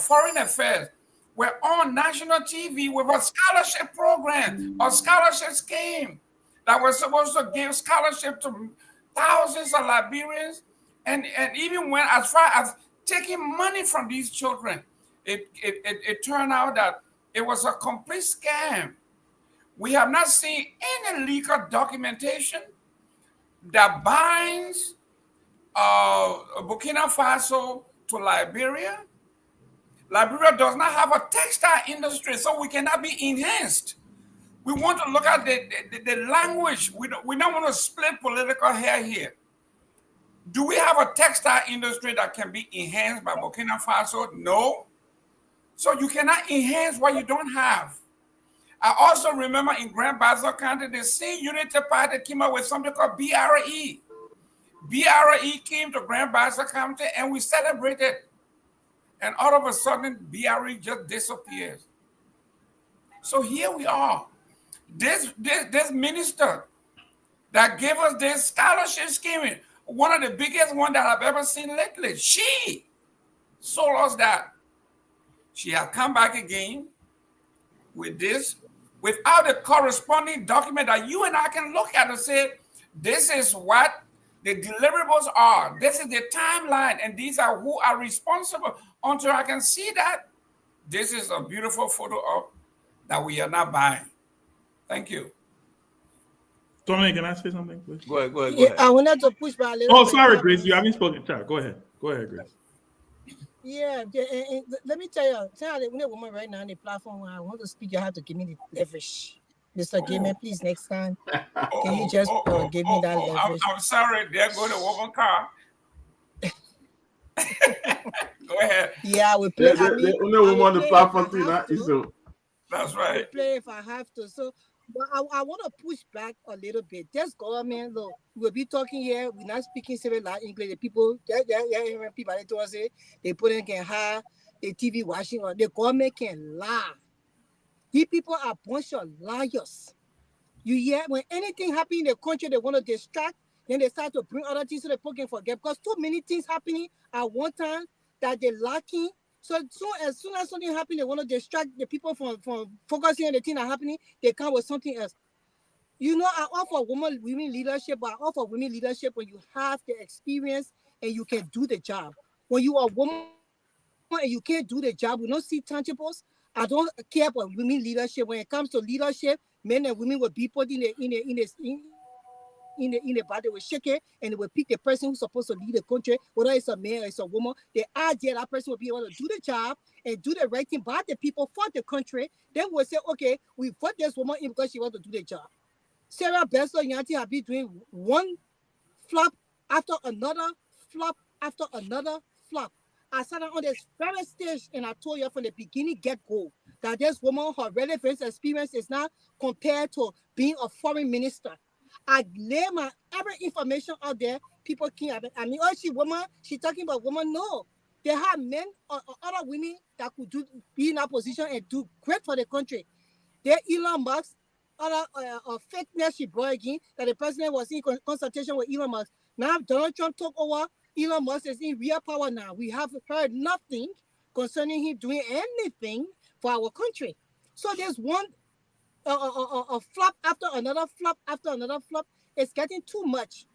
Foreign Affairs were on national TV with a scholarship program, a scholarship scheme that was supposed to give scholarship to thousands of Liberians, and even went as far as taking money from these children. It turned out that it was a complete scam. We have not seen any legal documentation that binds Burkina Faso to Liberia. Liberia does not have a textile industry, so we cannot be enhanced. We want to look at the language. We don't want to split political hair here. Do we have a textile industry that can be enhanced by Burkina Faso? No. So you cannot enhance what you don't have. I also remember in Grand Bassa County, the same Unity Party came up with something called BRE. BRE came to Grand Bassa County and we celebrated. And all of a sudden, BRE just disappears. So here we are. This minister that gave us this scholarship scheme, one of the biggest one that I've ever seen lately, she sold us that. She has come back again with this without a corresponding document that you and I can look at and say, this is what the deliverables are. This is the timeline, and these are who are responsible. Until I can see that, this is a beautiful photo op that we are not buying. Thank you. Tony, can I say something, please? Go ahead. Yeah, I wanted to push back a little. Oh, sorry, Grace. You haven't spoken. Sorry, go ahead. Go ahead, Grace. Yeah, and let me tell you, when a woman right now on the platform, when I want to speak, you have to give me the leverage. Mr. Gayman, please, next time, can you just give me that leverage? I'm sorry, there go the woman car. Go ahead. Yeah, we play. The only woman on the platform too. That's right. Play if I have to. So, but I want to push back a little bit. This government, look, we'll be talking here. We're not speaking civilized English. The people, people to us say they put in can have the TV watching on. The government can lie. These people are a bunch of liars. You hear when anything happens in the country, they want to distract. Then they start to bring other things so the people can forget because too many things happening at one time that they're lacking. So as soon as something happens, they want to distract the people from focusing on the thing that's happening. They come with something else. You know, I offer women leadership, but I offer women leadership when you have the experience and you can do the job. When you are a woman and you can't do the job, we don't see tangibles. I don't care about women leadership. When it comes to leadership, men and women will be put in the body, will shake it, and they will pick the person who's supposed to lead the country, whether it's a man or it's a woman. The idea that person will be able to do the job and do the right thing by the people for the country. Then we'll say, okay, we put this woman in because she wants to do the job. Sarah Bessler Yanti have been doing one flop after another flop after another flop. I sat on this very stage and I told you from the beginning get-go that this woman, her relevance experience is not compared to being a foreign minister. I lay my every information out there. People can't. I mean, oh, she woman. She talking about woman. No, they have men or other women that could be in that position and do great for the country. There, Elon Musk, other fake news she brought again that the president was in consultation with Elon Musk. Now Donald Trump took over. Elon Musk is in real power now. We have heard nothing concerning him doing anything for our country. So there's one. A flop after another flop after another flop. It's getting too much.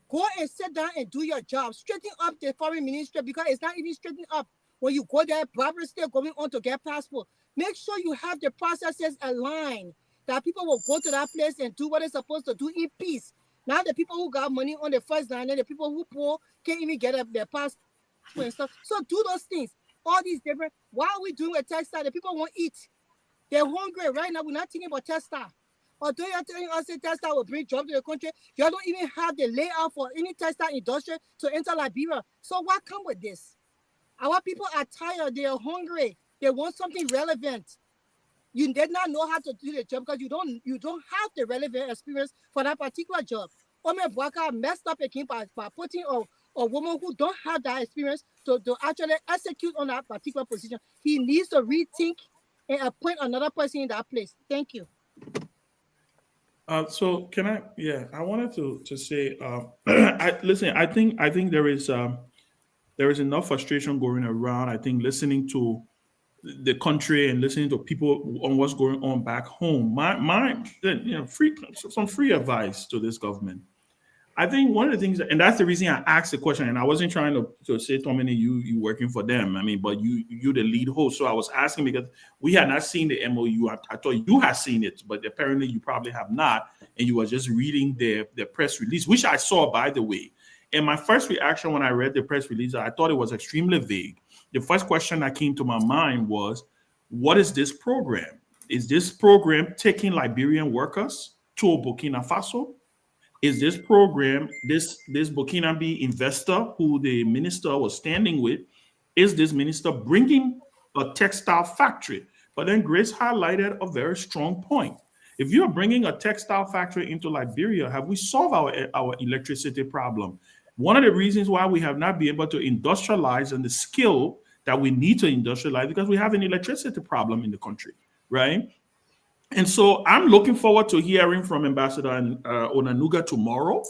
Go and sit down and do your job. Straighten up the foreign ministry because it's not even straightened up. When you go there, Barbara still going on to get passport. Make sure you have the processes aligned, that people will go to that place and do what they're supposed to do in peace. Now the people who got money on the first line and the people who poor can't even get their passport and stuff. So do those things. All these different. Why are we doing a textile? The people won't eat. They're hungry right now. We're not thinking about textile. Although you're telling us that textile will bring jobs to the country, you don't even have the layout for any textile industry to enter Liberia. So what come with this? Our people are tired. They are hungry. They want something relevant. You did not know how to do the job because you don't have the relevant experience for that particular job. Ome Bwaka messed up again by putting a woman who don't have that experience to actually execute on that particular position. He needs to rethink and appoint another person in that place. Thank you. So can I? Yeah, I wanted to say. Listen, I think there is enough frustration going around. I think listening to the country and listening to people on what's going on back home. Some free advice to this government. I think one of the things, and that's the reason I asked the question, and I wasn't trying to say, Tomalin, you working for them. I mean, but you the lead host. So I was asking because we had not seen the MOU. I thought you had seen it, but apparently you probably have not. And you were just reading the press release, which I saw, by the way. And my first reaction when I read the press release, I thought it was extremely vague. The first question that came to my mind was, what is this program? Is this program taking Liberian workers to Burkina Faso? Is this program, this Burkinabe investor who the minister was standing with, is this minister bringing a textile factory? But then Grace highlighted a very strong point. If you're bringing a textile factory into Liberia, have we solved our electricity problem? One of the reasons why we have not been able to industrialize and the skill that we need to industrialize because we have an electricity problem in the country, right? And so I'm looking forward to hearing from Ambassador Onanuga tomorrow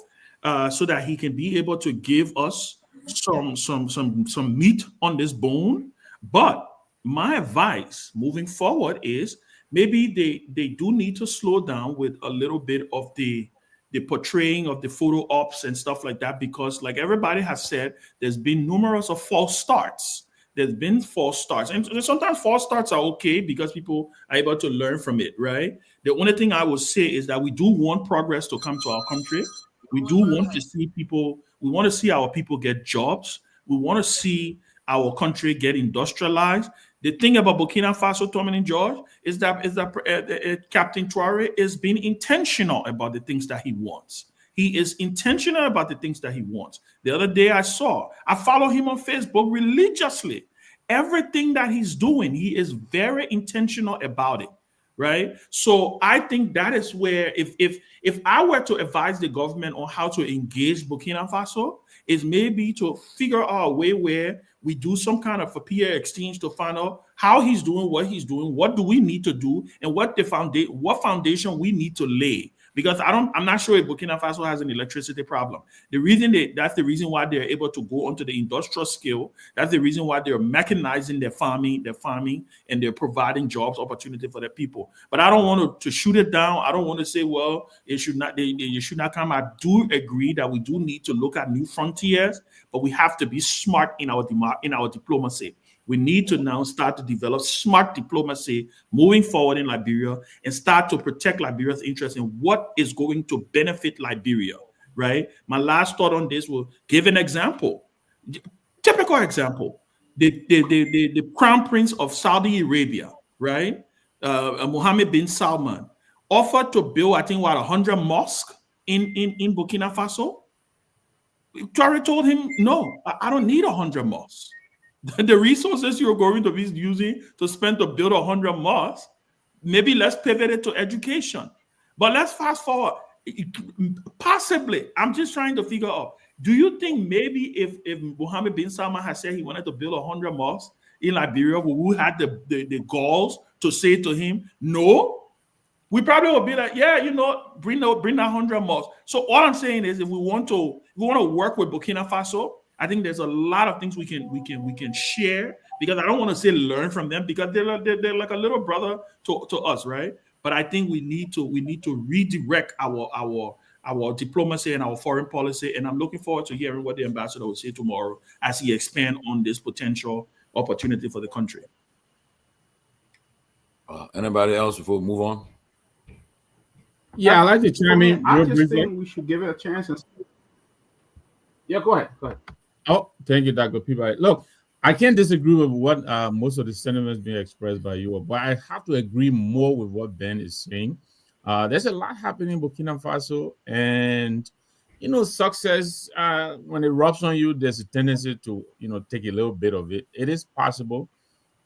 so that he can be able to give us some meat on this bone. But my advice moving forward is maybe they do need to slow down with a little bit of the portraying of the photo ops and stuff like that, because like everybody has said, there's been numerous of false starts. There's been false starts, and sometimes false starts are okay because people are able to learn from it, right? The only thing I would say is that we do want progress to come to our country. We do want to see people, we want to see our people get jobs. We want to see our country get industrialized. The thing about Burkina Faso, Tomalin George, is that Captain Traore is being intentional about the things that he wants. He is intentional about the things that he wants. The other day I follow him on Facebook religiously. Everything that he's doing, he is very intentional about it, right? So I think that is where, if I were to advise the government on how to engage Burkina Faso, is maybe to figure out a way where we do some kind of a peer exchange to find out how he's doing, what do we need to do, and what foundation we need to lay. Because I'm not sure if Burkina Faso has an electricity problem. That's the reason why they're able to go onto the industrial scale. That's the reason why they're mechanizing their farming, and they're providing jobs opportunity for their people. But I don't want to shoot it down. I don't want to say, well, it should not come. I do agree that we do need to look at new frontiers, but we have to be smart in our diplomacy. We need to now start to develop smart diplomacy moving forward in Liberia and start to protect Liberia's interests and what is going to benefit Liberia, right? My last thought on this will give an example. Typical example. The Crown Prince of Saudi Arabia, right? Mohammed bin Salman, offered to build, I think, 100 mosques in Burkina Faso. Traore told him, no, I don't need 100 mosques. The resources you're going to be using to spend to build 100 mosques, maybe let's pivot it to education. But let's fast forward. Possibly, I'm just trying to figure out, do you think maybe if Mohammed bin Salman had said he wanted to build 100 mosques in Liberia, we would have the goals to say to him, no? We probably would be like, yeah, bring that 100 mosques. So all I'm saying is, if we want to work with Burkina Faso, I think there's a lot of things we can share, because I don't want to say learn from them, because they're like a little brother to us, right? But I think we need to redirect our diplomacy and our foreign policy. And I'm looking forward to hearing what the ambassador will say tomorrow as he expands on this potential opportunity for the country. Anybody else before we move on? Yeah, I like to chime in. I just think we should give it a chance. Yeah, go ahead. Oh, thank you, Dr. Peabody. Look, I can't disagree with what most of the sentiments being expressed by you, but I have to agree more with what Ben is saying. There's a lot happening in Burkina Faso, and success, when it rubs on you, there's a tendency to take a little bit of it. It is possible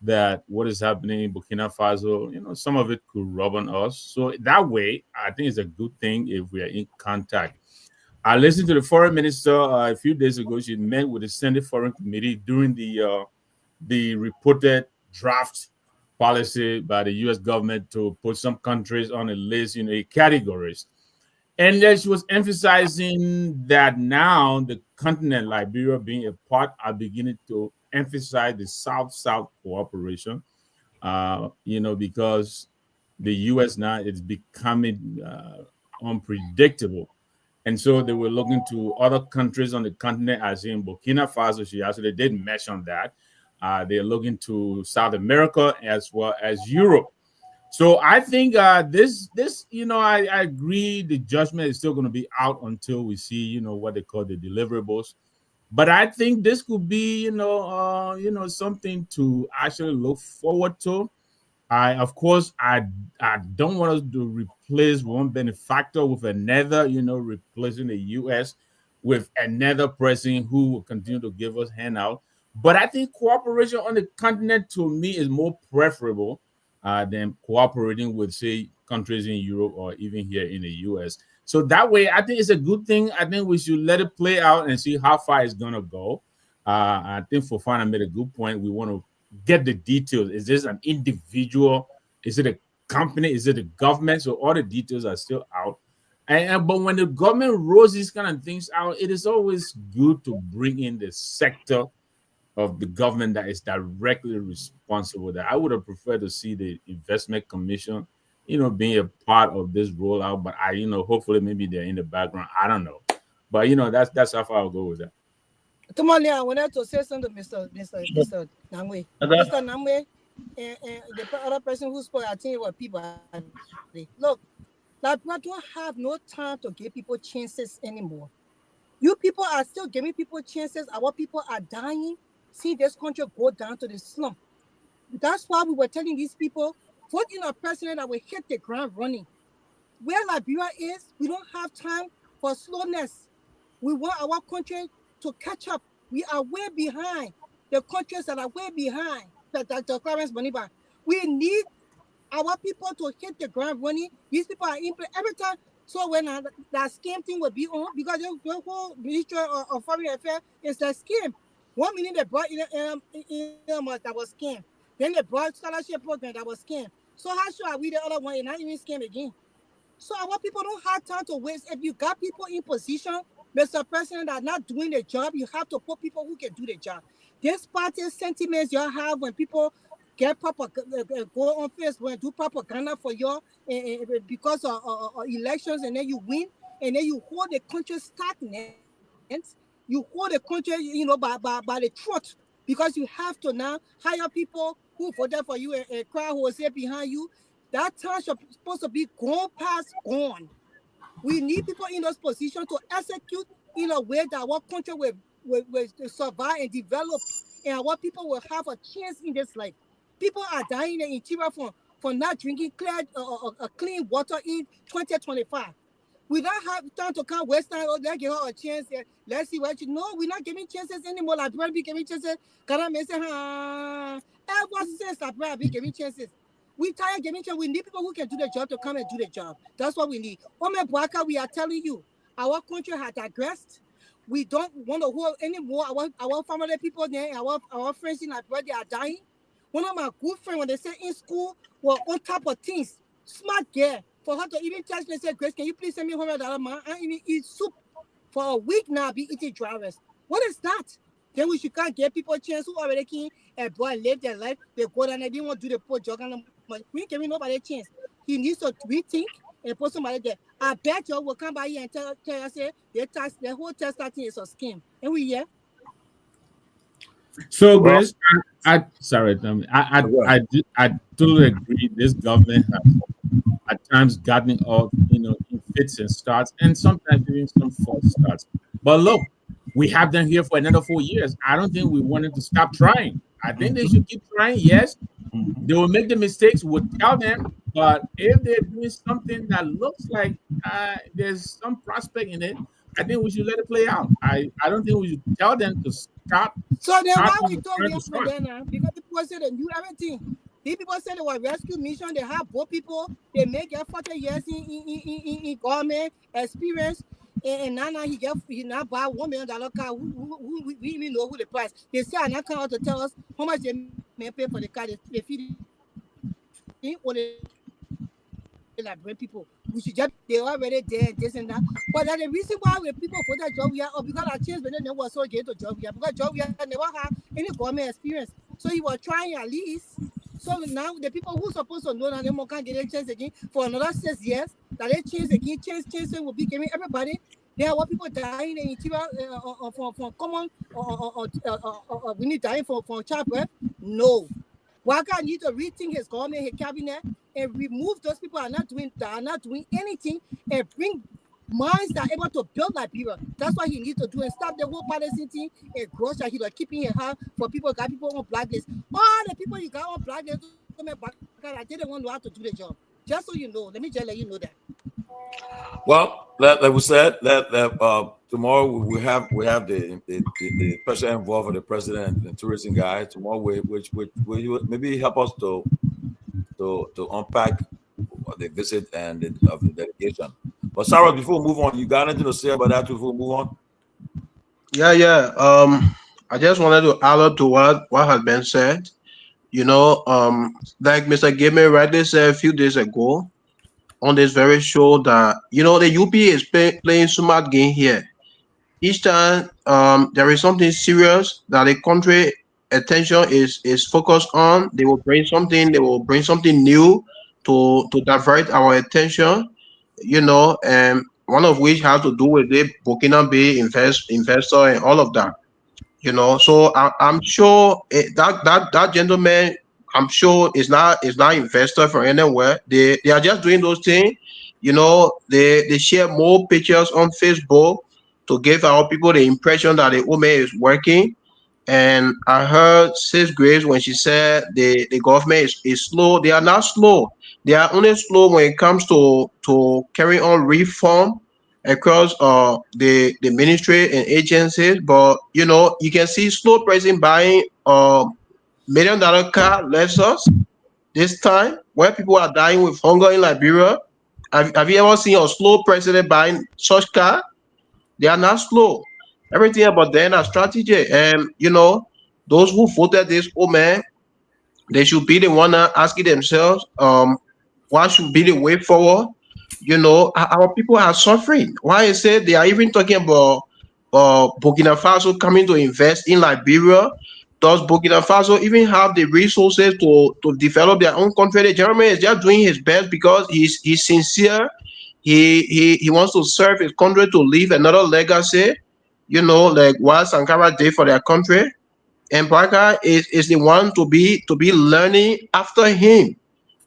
that what is happening in Burkina Faso, some of it could rub on us. So that way, I think it's a good thing if we are in contact. I listened to the foreign minister a few days ago. She met with the Senate Foreign Committee during the reported draft policy by the U.S. government to put some countries on a list, categories. And then she was emphasizing that now the continent, Liberia being a part, are beginning to emphasize the South-South cooperation, because the U.S. now is becoming unpredictable. And so they were looking to other countries on the continent, as in Burkina Faso. She actually did mention that. They're looking to South America as well as Europe. So I think this, I agree the judgment is still going to be out until we see, what they call the deliverables. But I think this could be, something to actually look forward to. Of course, I don't want us to replace one benefactor with another, replacing the U.S. with another president who will continue to give us handout. But I think cooperation on the continent, to me, is more preferable than cooperating with, say, countries in Europe or even here in the U.S. So that way, I think it's a good thing. I think we should let it play out and see how far it's going to go. I think Fofana made a good point. We want to get the details. Is this an individual? Is it a company? Is it a government? So all the details are still out. But when the government rolls these kind of things out, it is always good to bring in the sector of the government that is directly responsible. That I would have preferred to see the investment commission, being a part of this rollout. But hopefully maybe they're in the background. I don't know. But that's how far I'll go with that. Tomalin, I wanted to say something to Mr. Namwe. Mr. Namwe, and the other person who spoke, I think it was Peabody. Look, Liberia don't have no time to give people chances anymore. You people are still giving people chances. Our people are dying. See this country go down to the slump. That's why we were telling these people, vote in a president that will hit the ground running. Where Liberia is, we don't have time for slowness. We want our country to catch up. We are way behind the countries that are way behind. Dr. Clarence Boniba. We need our people to hit the ground running. These people are every time. So when that scam thing will be on, because the whole Ministry of Foreign Affairs is a scam. 1 million they brought in that was scam. Then they brought scholarship program that was scam. So how sure are we the other one and not even scam again? So our people don't have time to waste. If you got people in position, Mr. President, that are not doing the job, you have to put people who can do the job. This party sentiments you have when people get go on Facebook and do propaganda for you because of elections, and then you win, and then you hold the country stagnant. You hold the country, by the throat, because you have to now hire people who voted for you, a crowd who was there behind you. That time is supposed to be gone. We need people in those positions to execute in a way that our country will survive and develop, and our people will have a chance in this life. People are dying in the interior for not drinking clean water in 2025. We don't have time to come West Time, let's give her a chance. Let's see what No, we're not giving chances anymore. Like, we're giving chances. Ever since I've been giving chances. We tired giving chances. We need people who can do the job to come and do the job. That's what we need. Ome Bwaka, we are telling you, our country has digressed. We don't want to hold anymore. Our family people there, our friends in Liberia, they are dying. One of my good friends, when they say in school, were on top of things. Smart girl. For her to even text me and say, Grace, can you please send me $100, man? I even eat soup for a week now, be eating dry rice. What is that? Then we should can't give people a chance who already came and boy live their life. They go down and they didn't want to do the poor job. We ain't giving nobody a chance. He needs to rethink and put somebody there. I bet you will come by here and tell us the whole test thing is a scam. And we here. So, Grace, I totally agree. This government has at times gotten off, in fits and starts, and sometimes even some false starts. But look, we have them here for another 4 years. I don't think we wanted to stop trying. I think they should keep trying. Yes, they will make the mistakes. We'll tell them, but if they're doing something that looks like there's some prospect in it, I think we should let it play out. I don't think we should tell them to stop. So then why we told we have now? Because people said they knew everything. These people said they were rescue mission. They have both people. They make their 40 years in government experience. And now he now buy $1 million car. We even know who the price. They say I not come out to tell us how much they may pay for the car. They feed it. Like bring people, we should just they already there, this and that. But that's the reason why when people for that job we are, because our chance when they was so get to job we are, because job we are never have any government experience. So he was trying at least. So now the people who supposed to know that they can't get a chance again for another 6 years, that they change again, change will be giving everybody. There are people dying in interior from common or we need dying from childbirth. No. Waka need to rethink his government, his cabinet, and remove those people that are not doing anything, and bring minds that are able to build Liberia. That's what he needs to do, and stop the whole policy thing and gross that he was keeping in hand for people got people on blacklist. All the people you got on blacklist, I didn't want to know how to do the job. Just so you know, let me just let you know that. Well, like we said, tomorrow we have the special envoy for the president and tourism guy tomorrow, which will maybe help us to unpack the visit and of the delegation. But Sarah, before we move on, you got anything to say about that before we move on? Yeah. I just wanted to add up to what has been said. Like Mr. Gaiman rightly said a few days ago on this very show that the UP is playing smart game here. Each time there is something serious that the country attention is focused on. They will bring something. They will bring something new to divert our attention. And one of which has to do with the Burkina Bay investor and all of that. So I'm sure that gentleman, I'm sure is not investor from anywhere. They are just doing those things. They share more pictures on Facebook to give our people the impression that the woman is working. And I heard Sis Grace when she said the government is slow. They are not slow. They are only slow when it comes to carry on reform across the ministry and agencies. But you can see slow person buying $1 million car Lexus this time where people are dying with hunger in Liberia. Have you ever seen a slow president buying such car? They are not slow. Everything about them are strategy. And those who voted this woman, they should be the one asking themselves, what should be the way forward? Our people are suffering. Why is it they are even talking about Burkina Faso coming to invest in Liberia? Does Burkina Faso even have the resources to develop their own country? The gentleman is just doing his best because he's sincere. He wants to serve his country, to leave another legacy, like what Sankara did for their country. And Barker is the one to be learning after him.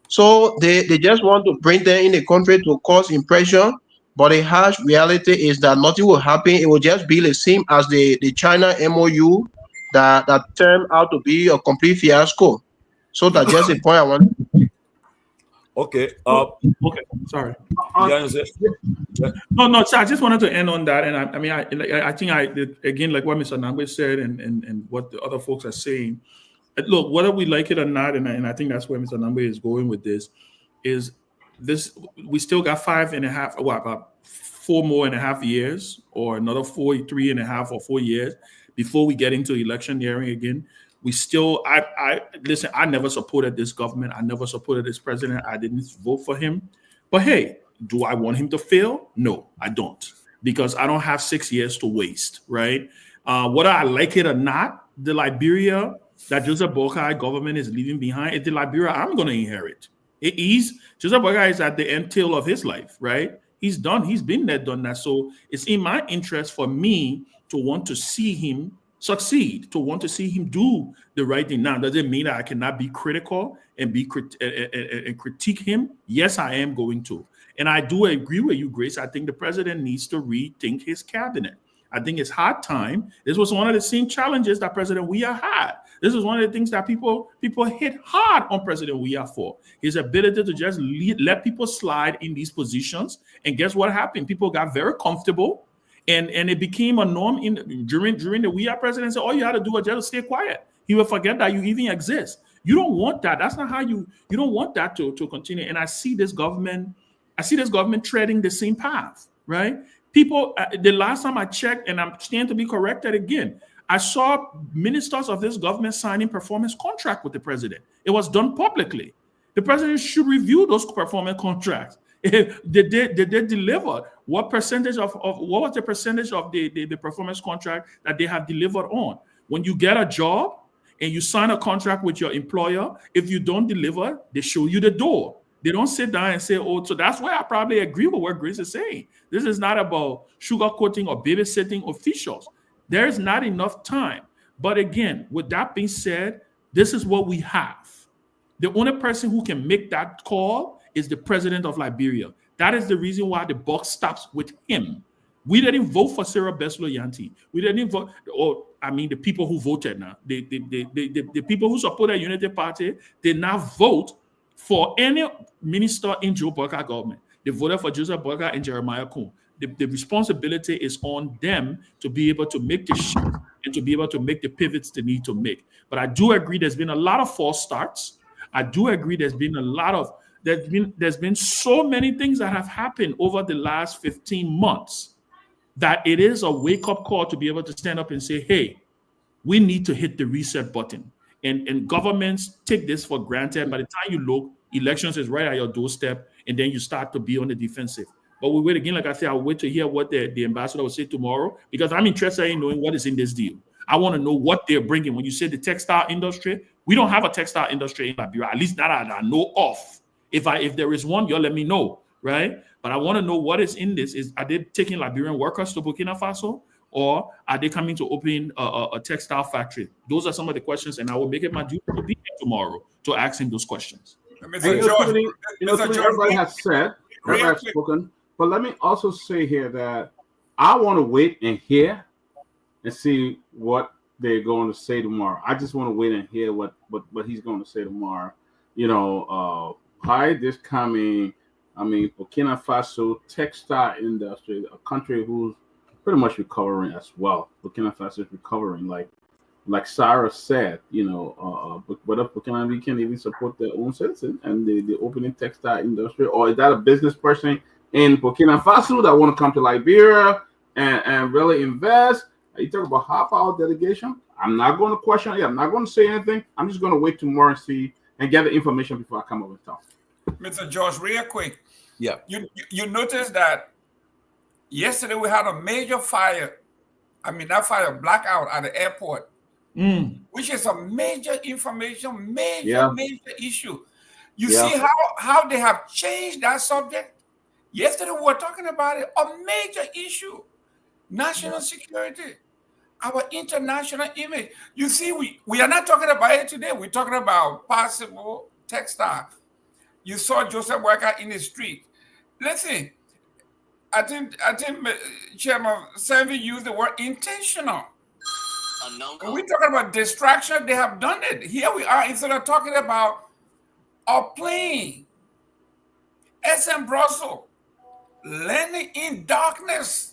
So they just want to bring them in the country to cause impression, but the harsh reality is that nothing will happen. It will just be the same as the China MOU that turned out to be a complete fiasco. So that's just a point I want. Okay. Okay. Sorry. No. So I just wanted to end on that, and I think again, like what Mr. Nangwe said, and what the other folks are saying. Look, whether we like it or not, and I think that's where Mr. Nangwe is going with this, is this we still got 4.5 years, or another 3.5 or 4 years before we get into electioneering again. We still, listen, I never supported this government. I never supported this president. I didn't vote for him. But hey, do I want him to fail? No, I don't. Because I don't have 6 years to waste, right? Whether I like it or not, the Liberia that Joseph Boakai government is leaving behind is the Liberia I'm going to inherit. Joseph Boakai is at the end tail of his life, right? He's done. He's been there, done that. So it's in my interest for me to want to see him succeed, to want to see him do the right thing. Now, does it mean that I cannot be critical and critique him? Yes, I am going to. And I do agree with you, Grace. I think the president needs to rethink his cabinet. I think it's hard time. This was one of the same challenges that President Weah had. This is one of the things that people hit hard on President Weah for. His ability to just let people slide in these positions. And guess what happened? People got very comfortable. And it became a norm during the Weah presidency. All you had to do was just stay quiet. He will forget that you even exist. You don't want that. That's not how you don't want that to continue. And I see this government treading the same path, right? People, the last time I checked, and I'm standing to be corrected again, I saw ministers of this government signing performance contract with the president. It was done publicly. The president should review those performance contracts. Did they deliver? What percentage of what was the percentage of the performance contract that they have delivered on? When you get a job and you sign a contract with your employer, if you don't deliver, they show you the door. They don't sit down and say, oh, so that's why I probably agree with what Grace is saying. This is not about sugarcoating or babysitting officials. There is not enough time. But again, with that being said, this is what we have. The only person who can make that call is the president of Liberia. That is the reason why the buck stops with him. We didn't vote for Sarah Beslo-Yanti. We didn't vote, the people who voted now. The people who supported the Unity Party did not vote for any minister in Joe Boakai government. They voted for Joseph Boakai and Jeremiah Kuhn. The responsibility is on them to be able to make the shift and to be able to make the pivots they need to make. But I do agree there's been a lot of false starts. I do agree there's been so many things that have happened over the last 15 months that it is a wake-up call to be able to stand up and say, hey, we need to hit the reset button. And governments take this for granted. By the time you look, elections is right at your doorstep, and then you start to be on the defensive. But we wait again, like I said, I'll wait to hear what the ambassador will say tomorrow, because I'm interested in knowing what is in this deal. I want to know what they're bringing. When you say the textile industry, we don't have a textile industry in Liberia, at least that I know of. If there is one, you'll let me know, right? But I want to know what is in this. Are they taking Liberian workers to Burkina Faso, or are they coming to open a textile factory? Those are some of the questions, and I will make it my duty to be here tomorrow to ask him those questions. Everybody has said, everybody has spoken, but let me also say here that I want to wait and hear and see what they're going to say tomorrow. I just want to wait and hear what he's going to say tomorrow. Hi, this coming, Burkina Faso textile industry, a country who's pretty much recovering as well. Burkina Faso is recovering, like Sarah said, but if Burkina Faso can even support their own citizens and the opening textile industry, or is that a business person in Burkina Faso that want to come to Liberia and really invest? You talk about half-hour delegation. I'm not going to question it. I'm not going to say anything. I'm just going to wait tomorrow and see and get the information before I come over and talk. Mr. George, real quick. Yeah. You noticed that yesterday we had a major fire. That fire blackout at the airport, which is a major information, major issue. You see how they have changed that subject? Yesterday we were talking about it, a major issue. National security, our international image. You see, we are not talking about it today. We're talking about possible textile. You saw Joseph Walker in the street. Listen, I think Chairman Sanvee used the word intentional. When we're talking about distraction, they have done it. Here we are, instead of talking about a plane, SM Brussels, landing in darkness,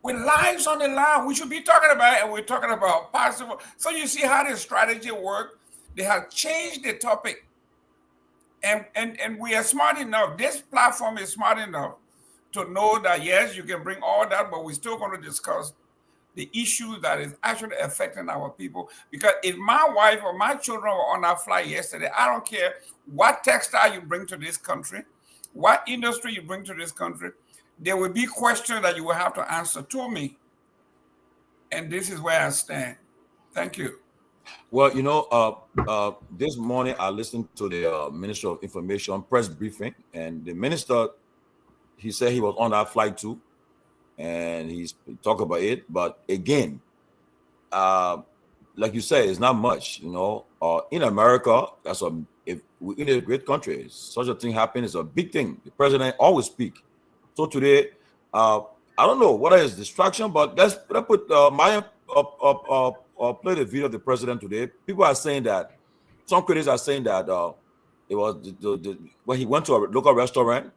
with lives on the line, we should be talking about it, and we're talking about possible. So you see how the strategy works. They have changed the topic. And we are smart enough. This platform is smart enough to know that, yes, you can bring all that, but we're still going to discuss the issue that is actually affecting our people. Because if my wife or my children were on that flight yesterday, I don't care what textile you bring to this country, what industry you bring to this country, there will be questions that you will have to answer to me. And this is where I stand. Thank you. Well, this morning I listened to the Minister of Information press briefing, and the minister, he said he was on that flight too, and he talked about it. But again, like you say, it's not much. In America, if we're in a great country, such a thing happens, it's a big thing. The president always speak. So today, I don't know what is distraction, but let's put Myean play the video of the president today. People are saying that, some critics are saying that it was when he went to a local restaurant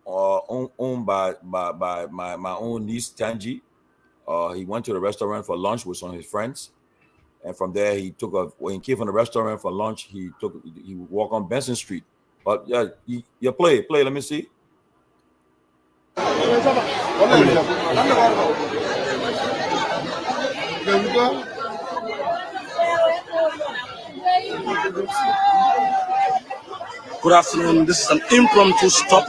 owned by my own niece Tangi. He went to the restaurant for lunch with some of his friends, and from there when he came from the restaurant for lunch, he walked on Benson Street. But yeah, you play. Let me see. Good afternoon. This is an impromptu stop.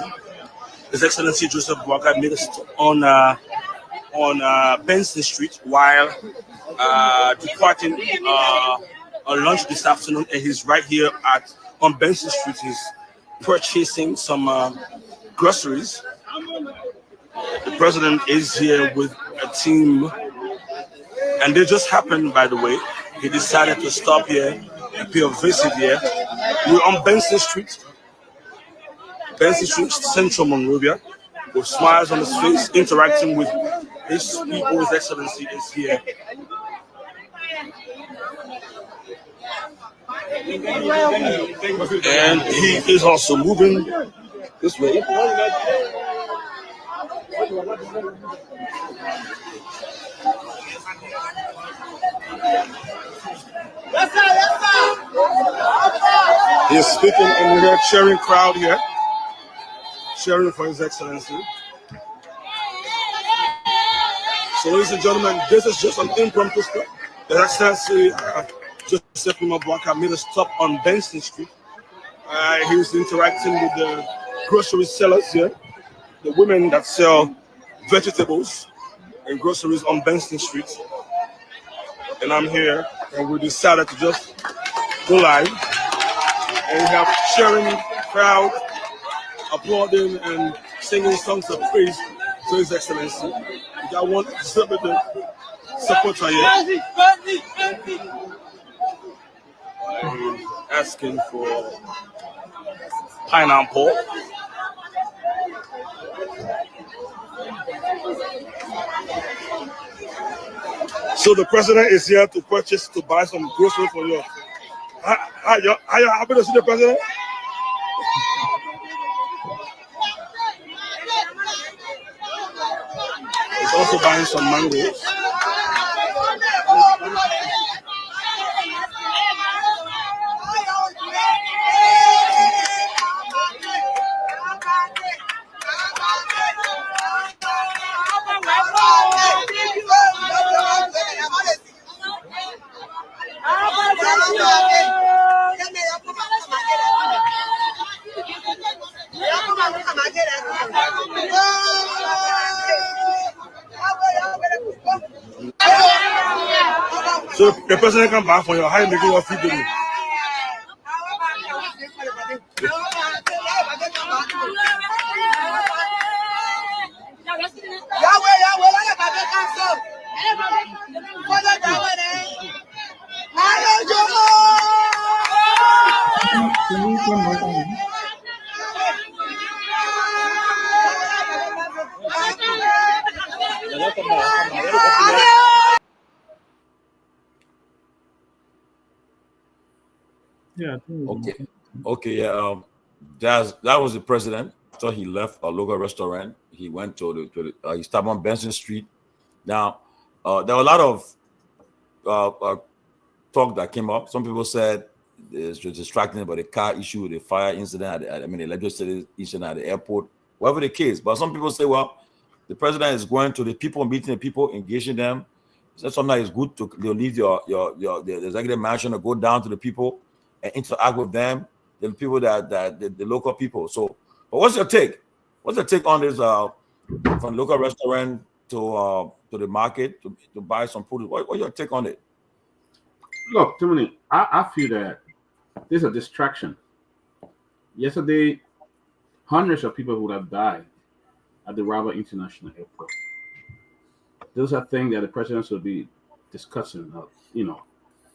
His Excellency Joseph Boakai made a stop on Benson Street while departing on lunch this afternoon, and he's right here on Benson Street. He's purchasing some groceries. The president is here with a team, and they just happened, by the way. He decided to stop here and pay a visit here. We're on Benson Street, Central Monrovia, with smiles on his face, interacting with his people. His Excellency is here. And he is also moving this way. He's speaking, and we're cheering crowd here, cheering for His Excellency. So, ladies and gentlemen, this is just an impromptu stop. His Excellency Joseph Boakai made a stop on Benson Street. He's interacting with the grocery sellers here, the women that sell vegetables and groceries on Benson Street. and I'm here, and we decided to just go live, and we have cheering crowd, applauding and singing songs of praise to His Excellency. We got one celebrity supporter here asking for pineapple. So the president is here to buy some groceries for you. Are you happy to see the president? He's also buying some mangoes. So the president can buy for you. How you making your feed today? Yeah. Okay. Yeah. That was the president. After he left a local restaurant, he went to he stopped on Benson Street. Now, there were a lot of talk that came up. Some people said it's distracting about the car issue, the fire incident, the legislative incident at the airport, whatever the case. But some people say, well, the president is going to the people, meeting the people, engaging them. So sometimes it's good to leave the executive mansion to go down to the people and interact with them, the people the local people. So, but what's your take? What's your take on this from local restaurant to the market to buy some food? What's your take on it? Look, Tony, I feel that there's a distraction. Yesterday, hundreds of people would have died at the Rabat International Airport. Those are things that the president should be discussing.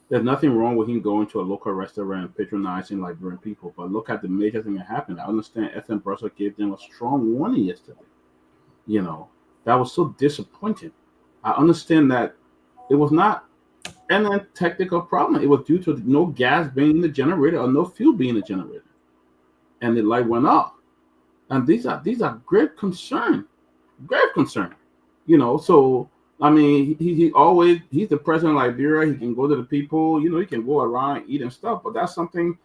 There's nothing wrong with him going to a local restaurant and patronizing Liberian people, but look at the major thing that happened. I understand FM Brussels gave them a strong warning yesterday. That was so disappointing. I understand that it was not any technical problem. It was due to no gas being in the generator or no fuel being in the generator, and the light went off. And these are great concern. So I mean, he's the president of Liberia. He can go to the people, he can go around, eat and stuff, but that's something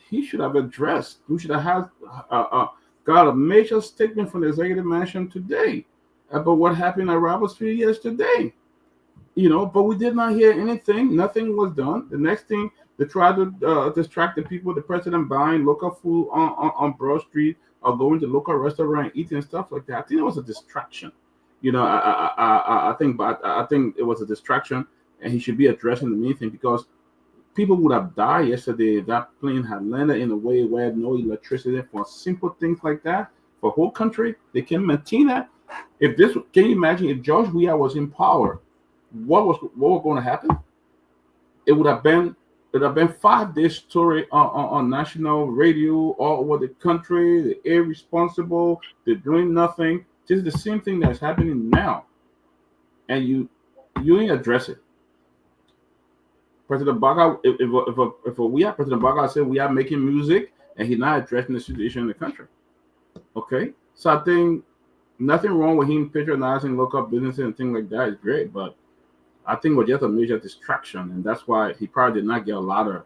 he should have addressed. We should have got a major statement from the executive mansion today about what happened at Roberts Field yesterday. But we did not hear anything. Nothing was done. The next thing, they tried to distract the people, the president buying local food on Broad Street or going to local restaurant, eating and stuff like that. I think it was a distraction. I think it was a distraction, and he should be addressing the main thing, because people would have died yesterday if that plane had landed in a way where no electricity for simple things like that. For a whole country, they can maintain that. Can you imagine if George Weah was in power, what was going to happen? It would have been 5-day story on national radio all over the country. The irresponsible, they're doing nothing. This is the same thing that's happening now, and you ain't address it. President Baga, if we are President Baga said we are making music, and he's not addressing the situation in the country. Okay, so I think nothing wrong with him patronizing local businesses and things like that is great, but I think it was just a major distraction, and that's why he probably did not get a lot of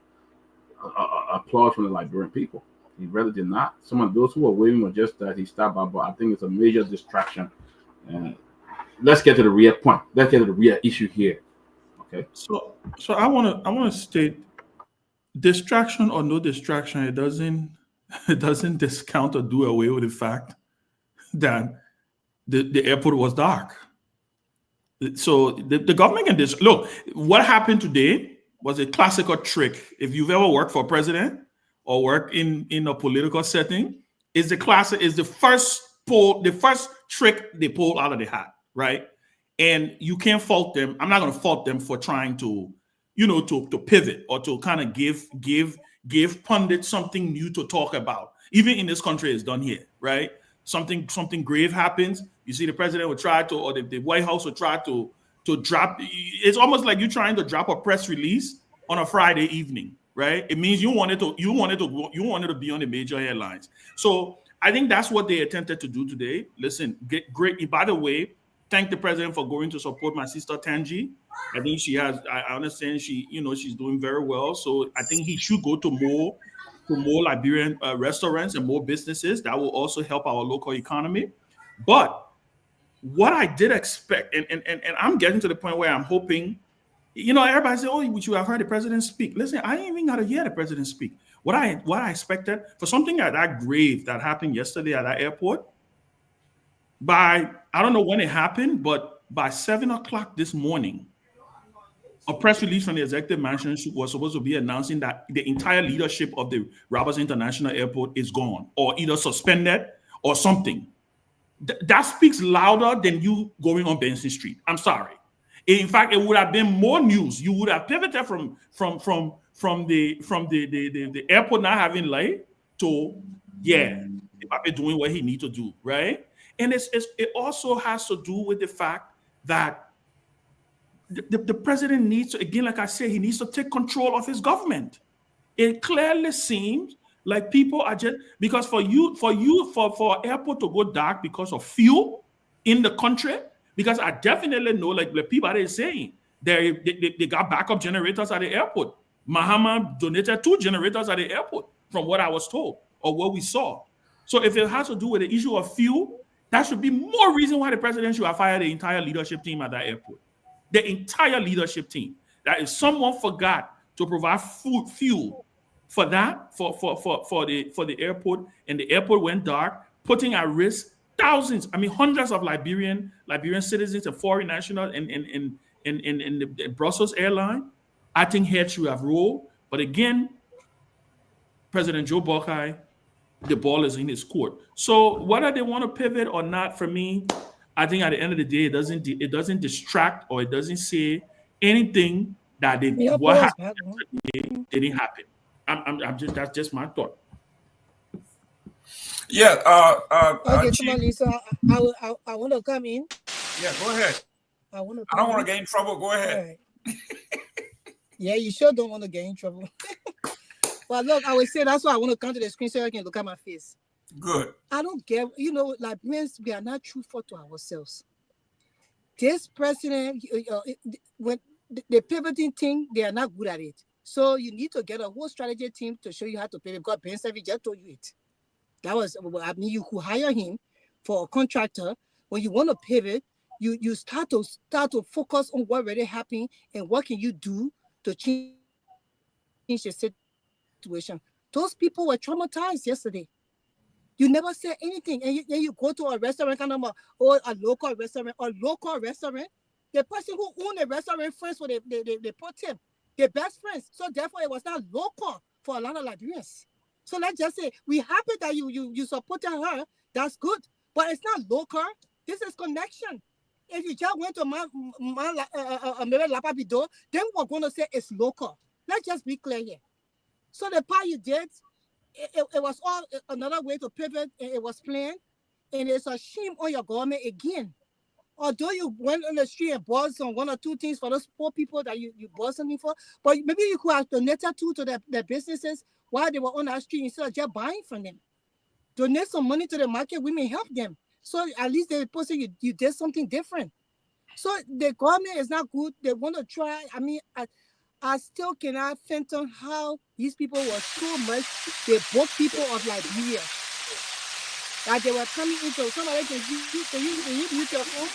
applause from the Liberian people. He really did not. Some of those who were waving were just that he stopped by, but I think it's a major distraction. And let's get to the real point. Let's get to the real issue here. Okay. So I want to state, distraction or no distraction, it doesn't discount or do away with the fact that the airport was dark. So the government can look. What happened today was a classical trick. If you've ever worked for a president or worked in a political setting, is the first trick they pulled out of the hat, right? And you can't fault them. I'm not going to fault them for trying to, to pivot or to kind of give pundits something new to talk about. Even in this country, it's done here, right? Something grave happens. You see, the president would try to, or the White House would try to drop. It's almost like you're trying to drop a press release on a Friday evening, right? It means you wanted to be on the major headlines. So I think that's what they attempted to do today. Listen, great. By the way, thank the president for going to support my sister Tangi. I think I understand she's doing very well. So I think he should go to more Liberian restaurants and more businesses. That will also help our local economy. But what I did expect, and I'm getting to the point where I'm hoping, everybody say, "Oh, would you have heard the president speak?" Listen, I didn't even got to hear the president speak. What I expected for something like that grave that happened yesterday at that airport, I don't know when it happened, but by 7:00 this morning, a press release from the executive mansion was supposed to be announcing that the entire leadership of the Roberts International Airport is gone, or either suspended or something. That speaks louder than you going on Benson Street. I'm sorry. In fact, it would have been more news. You would have pivoted from the airport not having light to doing what he needs to do, right? And it also has to do with the fact that the president needs to, again, like I said, he needs to take control of his government. It clearly seems like people are just, because for airport to go dark because of fuel in the country, because I definitely know, like Peabody is saying, they got backup generators at the airport. Mahama donated 2 generators at the airport, from what I was told or what we saw. So if it has to do with the issue of fuel, that should be more reason why the president should have fired the entire leadership team at that airport. The entire leadership team. That if someone forgot to provide fuel for that, for the airport, and the airport went dark, putting at risk thousands, hundreds of Liberian citizens and foreign nationals in the Brussels airline, I think heads should have rolled. But again, President Joe Boakai, the ball is in his court. So whether they want to pivot or not, for me, I think at the end of the day, it doesn't distract, or it doesn't say anything that what happened didn't happen. That's just my thought. Yeah. Okay, Tomalin, so I want to come in. Yeah, go ahead. I don't want to get in trouble. Go ahead. Right. Yeah, you sure don't want to get in trouble. But look, I would say that's why I want to come to the screen so I can look at my face. Good. I don't get, Liberians, we are not truthful to ourselves. This president, when the pivoting thing, they are not good at it. So you need to get a whole strategy team to show you how to pivot. Because Ben Sanvee just told you it. That was, you could hire him for a contractor. When you want to pivot, you start to focus on what really happened and what can you do to change the situation. Those people were traumatized yesterday. You never said anything, and you go to a restaurant, or a local restaurant. The person who owned the restaurant friends, so they put him, their best friends. So therefore, it was not local for a lot of Liberians. So let's just say we happy that you supported her. That's good, but it's not local. This is connection. If you just went to Lapabido, then we're going to say it's local. Let's just be clear here. So the part you did, it was all another way to pivot, and it was planned, and it's a shame on your government again. Although you went on the street and bought some 1 or 2 things for those poor people that you bought something for, but maybe you could have donated to their businesses while they were on that street instead of just buying from them. Donate some money to the market, we may help them. So at least they say you did something different. So the government is not good. They want to try. I still cannot fathom how these people were so much. They broke people of Liberia. That they were coming into. Somebody can you mute your phone?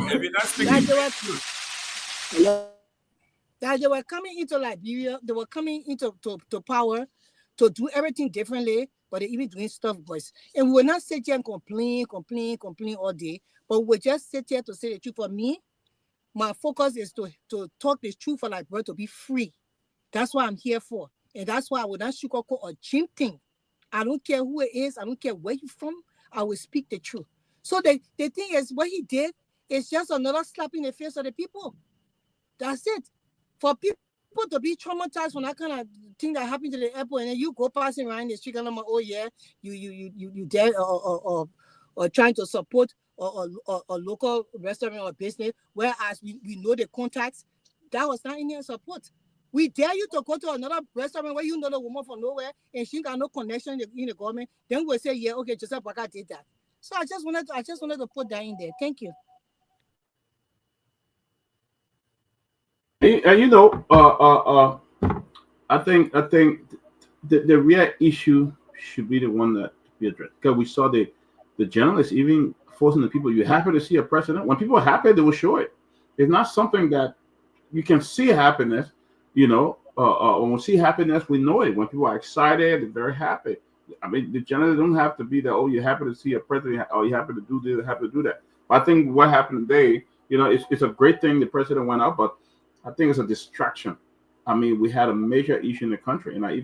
If you're not speaking, that they were coming into Liberia. They were coming into power to do everything differently, but they're even doing stuff worse. And we will not sit here and complain all day, but we'll just sit here to say the truth. For me, my focus is to talk the truth for Liberia to be free. That's what I'm here for. And that's why I would not sugarcoat or gym thing. I don't care who it is. I don't care where you're from. I will speak the truth. So the thing is, what he did is just another slap in the face of the people. That's it. For people to be traumatized from that kind of thing that happened to the airport, and then you go passing around the street and I'm like, oh yeah, you there or trying to support a local restaurant or business, whereas we know the contacts. That was not in their support. We dare you to go to another restaurant where you know the woman from nowhere and she got no connection in the government. Then we'll say, yeah, okay, Joseph Baka did that. So I just wanted to put that in there. Thank you. And I think the real issue should be the one that be addressed, because we saw the journalists even forcing the people. You're happy to see a president. When people are happy, they will show it. It's not something that you can see happiness. When we see happiness, we know it. When people are excited, they're very happy. I mean, the journalists don't have to be that. Oh, you're happy to see a president. Oh, you're happy to do this, happy to do that. But I think what happened today, it's a great thing the president went out, but I think it's a distraction. I mean, we had a major issue in the country, and I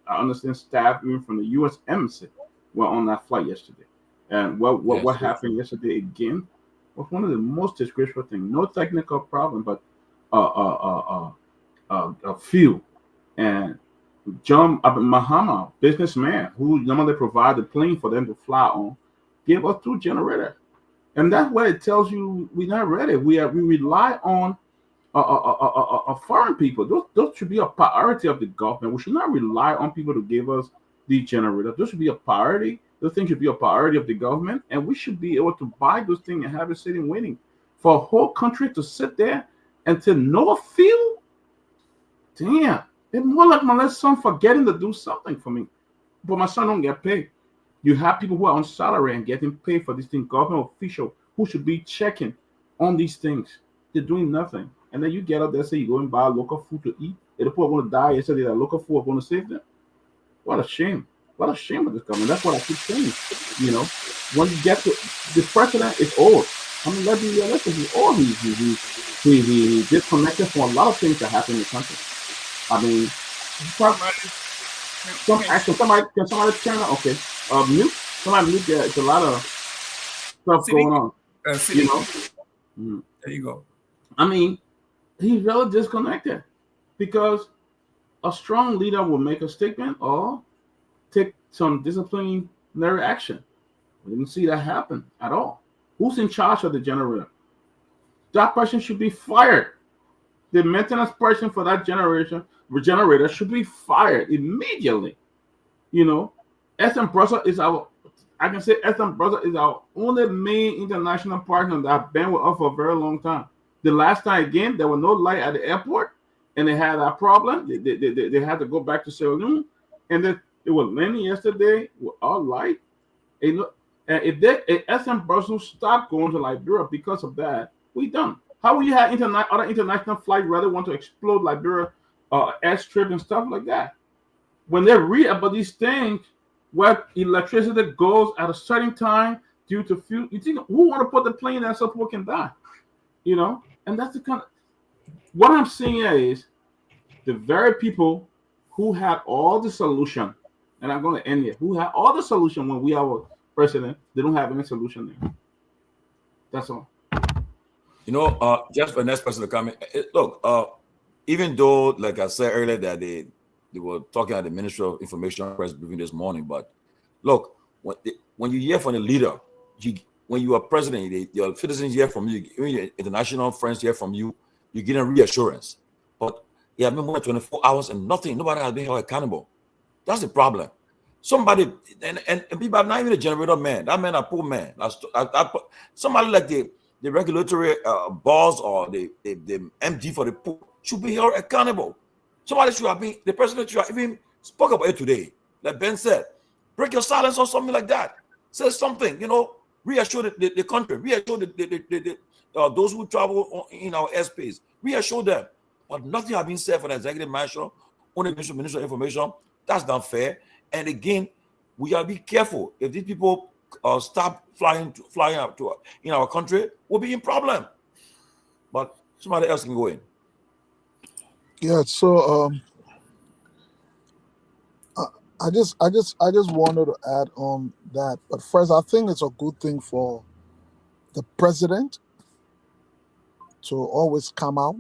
understand staff even from the U.S. Embassy were on that flight yesterday. And what happened yesterday again was one of the most disgraceful things. No technical problem, but a few. And John Mahama, businessman, who normally provide the plane for them to fly on, gave us 2 generators. And that's why it tells you we're not ready. We rely on foreign people. Those should be a priority of the government. We should not rely on people to give us the generators. Those should be a priority. Those things should be a priority of the government, and we should be able to buy those things and have it sitting waiting. For a whole country to sit there and to no feel, damn, it's more like my little son forgetting to do something for me. But my son don't get paid. You have people who are on salary and getting paid for this thing, government official who should be checking on these things. They're doing nothing. And then you get up there and say you go and buy local food to eat. And the people are going to die yesterday that local food are going to save them. What a shame. What a shame of this government. That's what I keep saying. When you get to the president is old. I mean, let's be realistic. He's old. He disconnected from a lot of things that happen in the country. I mean, can somebody turn on? Okay. Mute. Somebody mute. Yeah, it's a lot of stuff going on. There you go. I mean, he's really disconnected, because a strong leader will make a statement or take some disciplinary action. We didn't see that happen at all. Who's in charge of the generator? That person should be fired. The maintenance person for that generator should be fired immediately. SM Brussels is our only main international partner that have been with us for a very long time. The last time, again, there was no light at the airport, and they had that problem. They had to go back to Sierra Leone, and then it was raining yesterday with all light. And if SM Brussels stopped going to Liberia because of that, we done. How will you have other international flights rather want to explode Liberia airstrip and stuff like that? When they read about these things, where electricity goes at a certain time due to fuel, you think who want to put the plane there so people can die? And that's the kind of what I'm seeing is the very people who had all the solution, and I'm going to end here, who had all the solution when we are a president, they don't have any solution there. That's all. Just for the next person to come in, look, even though, like I said earlier, that they were talking at the Ministry of Information press briefing this morning, but look, when you hear from the leader, when you are president, your citizens hear from you, your international friends hear from you, you're getting reassurance. But it has been more than 24 hours and nobody has been held accountable. That's the problem. Somebody, and people are not even a generator man. That man a poor man. Somebody like the regulatory boss or the MD for the poor should be held accountable. Somebody should have been, the president should have even spoke about it today. Like Ben said, break your silence or something like that. Say something, reassure the country, reassure those who travel in our airspace, reassure them. But nothing has been said for the executive marshal, only Minister of Information, That's not fair. And again, we gotta be careful. If these people stop flying up to in our country, we'll be in problem. But somebody else can go in. Yeah. So I just wanted to add on that. But first, I think it's a good thing for the president to always come out.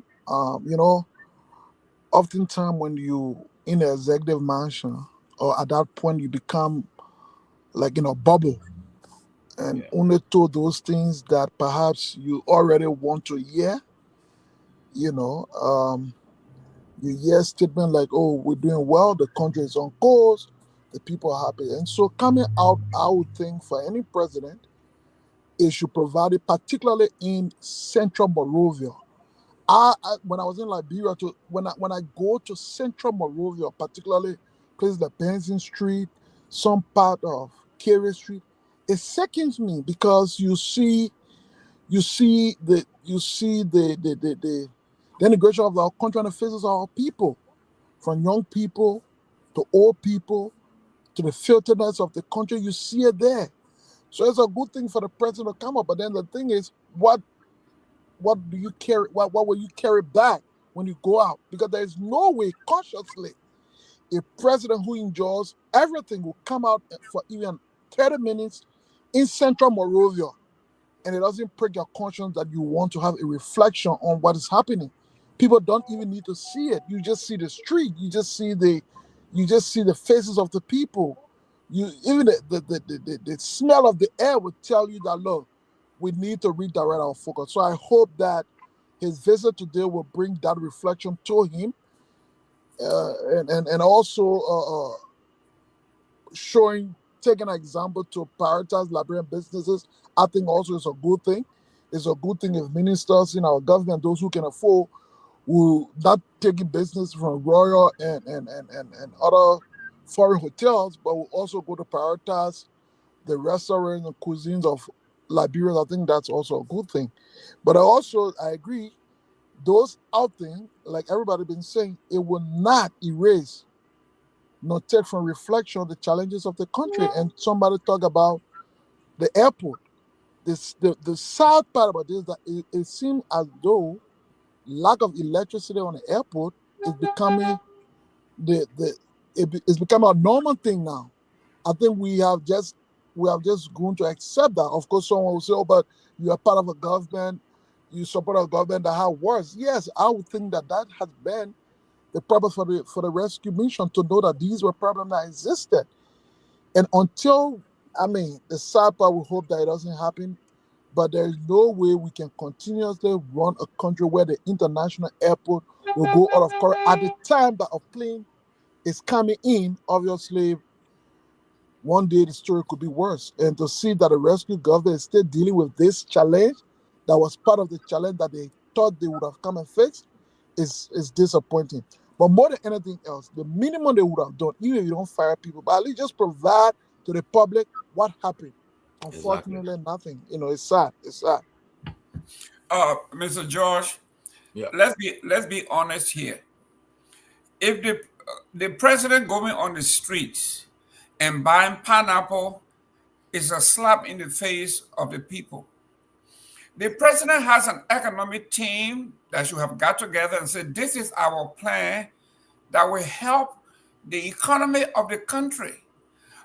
Oftentimes when you in the executive mansion, or at that point you become like in a bubble, and only to those things that perhaps you already want to hear. You hear statement like, "Oh, we're doing well. The country is on course. The people are happy." And so coming out, I would think for any president, it should provide it, particularly in Central Monrovia. When I was in Liberia, when I go to Central Monrovia, particularly places like Benson Street, some part of Carey Street, it seconds me because you see the integration of our country on the faces of our people, from young people to old people to the filthiness of the country. You see it there. So it's a good thing for the president to come up. But then the thing is, what do you carry? What will you carry back when you go out? Because there is no way, consciously, a president who enjoys everything will come out for even 30 minutes in Central Monrovia, and it doesn't prick your conscience that you want to have a reflection on what is happening. People don't even need to see it. You just see the street. You just see the faces of the people. Even the smell of the air would tell you that, look, we need to redirect our focus. So I hope that his visit today will bring that reflection to him, and also taking an example to prioritize Liberian businesses. I think also is a good thing. It's a good thing if ministers in our government, those who can afford, will not take business from Royal and other foreign hotels, but will also go to prioritize the restaurants and cuisines of Liberia. I think that's also a good thing. But I agree, those outings, like everybody been saying, it will not erase nor take from reflection of the challenges of the country. And somebody talk about the airport. The sad part about this is that it seems as though lack of electricity on the airport is becoming it's becoming a normal thing now. I think we have just grown to accept that. Of course, someone will say, "Oh, but you are part of a government, you support a government that has worse." Yes, I would think that has been the purpose for the rescue mission, to know that these were problems that existed. And until, the sad part, we hope that it doesn't happen, but there is no way we can continuously run a country where the international airport will go out of course at the time that a plane is coming in. Obviously, one day the story could be worse. And to see that the rescue government is still dealing with this challenge that was part of the challenge that they thought they would have come and fixed is disappointing. But more than anything else, the minimum they would have done, even if you don't fire people, but at least just provide to the public what happened. Unfortunately, nothing. It's sad. It's sad. Mr. George, let's be honest here. If the president going on the streets and buying pineapple is a slap in the face of the people. The president has an economic team that should have got together and said, this is our plan that will help the economy of the country.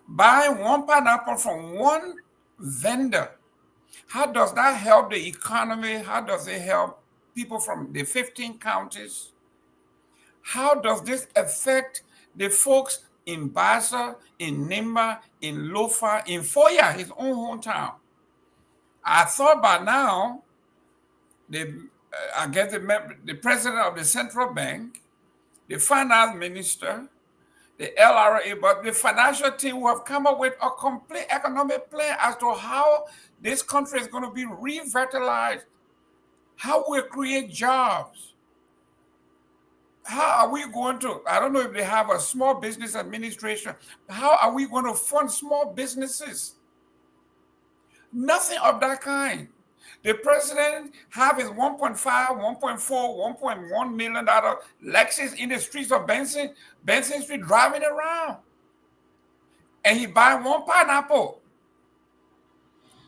Buying one pineapple from one vendor, how does that help the economy? How does it help people from the 15 counties? How does this affect the folks in Bassa, in Nimba, in Lofa, in Foya, his own hometown? I thought by now, the president of the central bank, the finance minister, the LRA, but the financial team will have come up with a complete economic plan as to how this country is going to be revitalized, how we'll create jobs. How are we going to, I don't know if they have a small business administration, how are we going to fund small businesses? Nothing of that kind. The president have his $1.5, $1.4, $1.1 million Lexus in the streets of Benson Street driving around. And he buy one pineapple.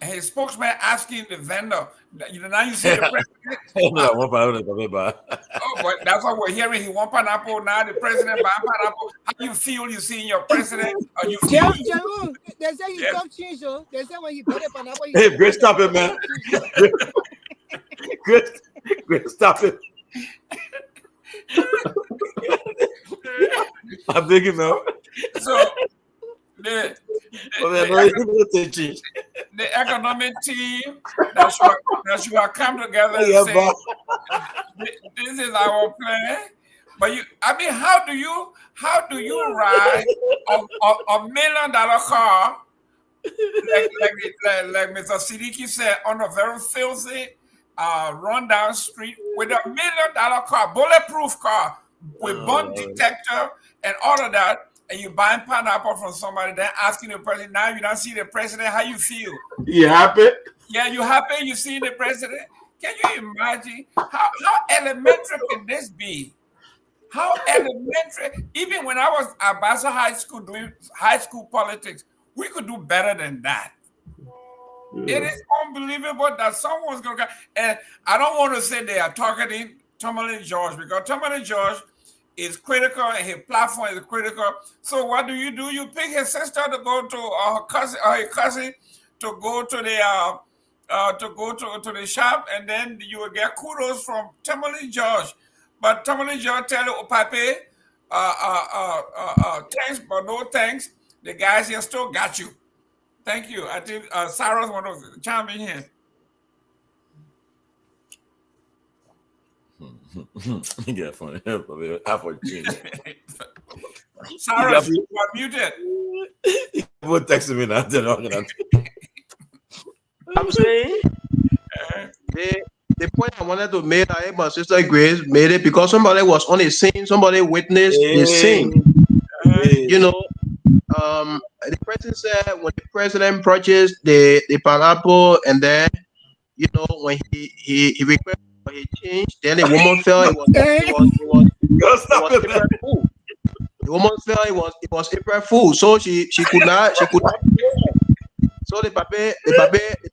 And his spokesman asking the vendor, now you see the president. Oh, but that's what we're hearing. He want pineapple. Now the president buy pineapple. How you feel you seeing your president? Or you feel they say he talk change, so they say when you buy the pineapple. Hey, great, stop it, man. Great, stop it. I'm thinking now. So the economic team that should come together and say, this is our plan. But how do you ride a $1 million car like Mr. Siddiqui said, on a very filthy rundown street with $1 million car, bulletproof car with bomb detector and all of that? And you buying pineapple from somebody, then asking the president, now you don't see the president, how you feel? You happy? Yeah, you happy you see the president? Can you imagine how elementary can this be? How elementary? Even when I was at Basso High School doing high school politics, we could do better than that. Yeah. It is unbelievable that someone's going to, and I don't want to say they are targeting Tomalin George, because Tomalin George is critical and his platform is critical. So what do? You pick his sister to go to her cousin to go to the shop, and then you will get kudos from Tomalin George. But Tomalin George tell you, Pape, thanks, but no thanks. The guys here still got you. Thank you. I think Sarah's one of the chime in here. Yeah, funny. Sarah, you are muted. What texting me now? I'm saying the point I wanted to make, my sister Grace made it because somebody was on the scene, somebody witnessed the scene. You know, the president said when the president purchased the pineapple, and then when he requested for a change, then the woman felt it was April Fool. The woman felt it was April Fool, so she could not. So the pape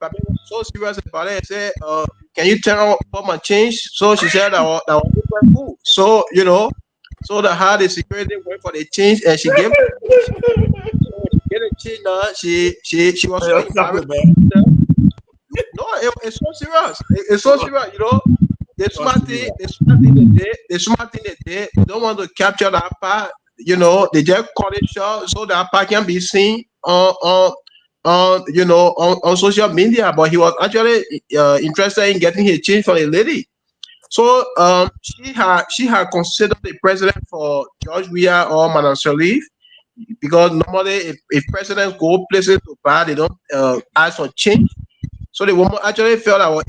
was so serious about it. Said, "Can you turn on my change?" So she said that was April Fool. So so the how the security went for the change, and she gave it. Get a change now. She was so embarrassed. No, it's so serious. It's so serious. The smart thing they did. They don't want to capture that part. They just cut it short so that part can be seen on social media. But he was actually interested in getting his change for a lady. So she had considered the president for George Weah or Madam Sirleaf, because normally if presidents go places to buy, they don't ask for change. So the woman actually felt that was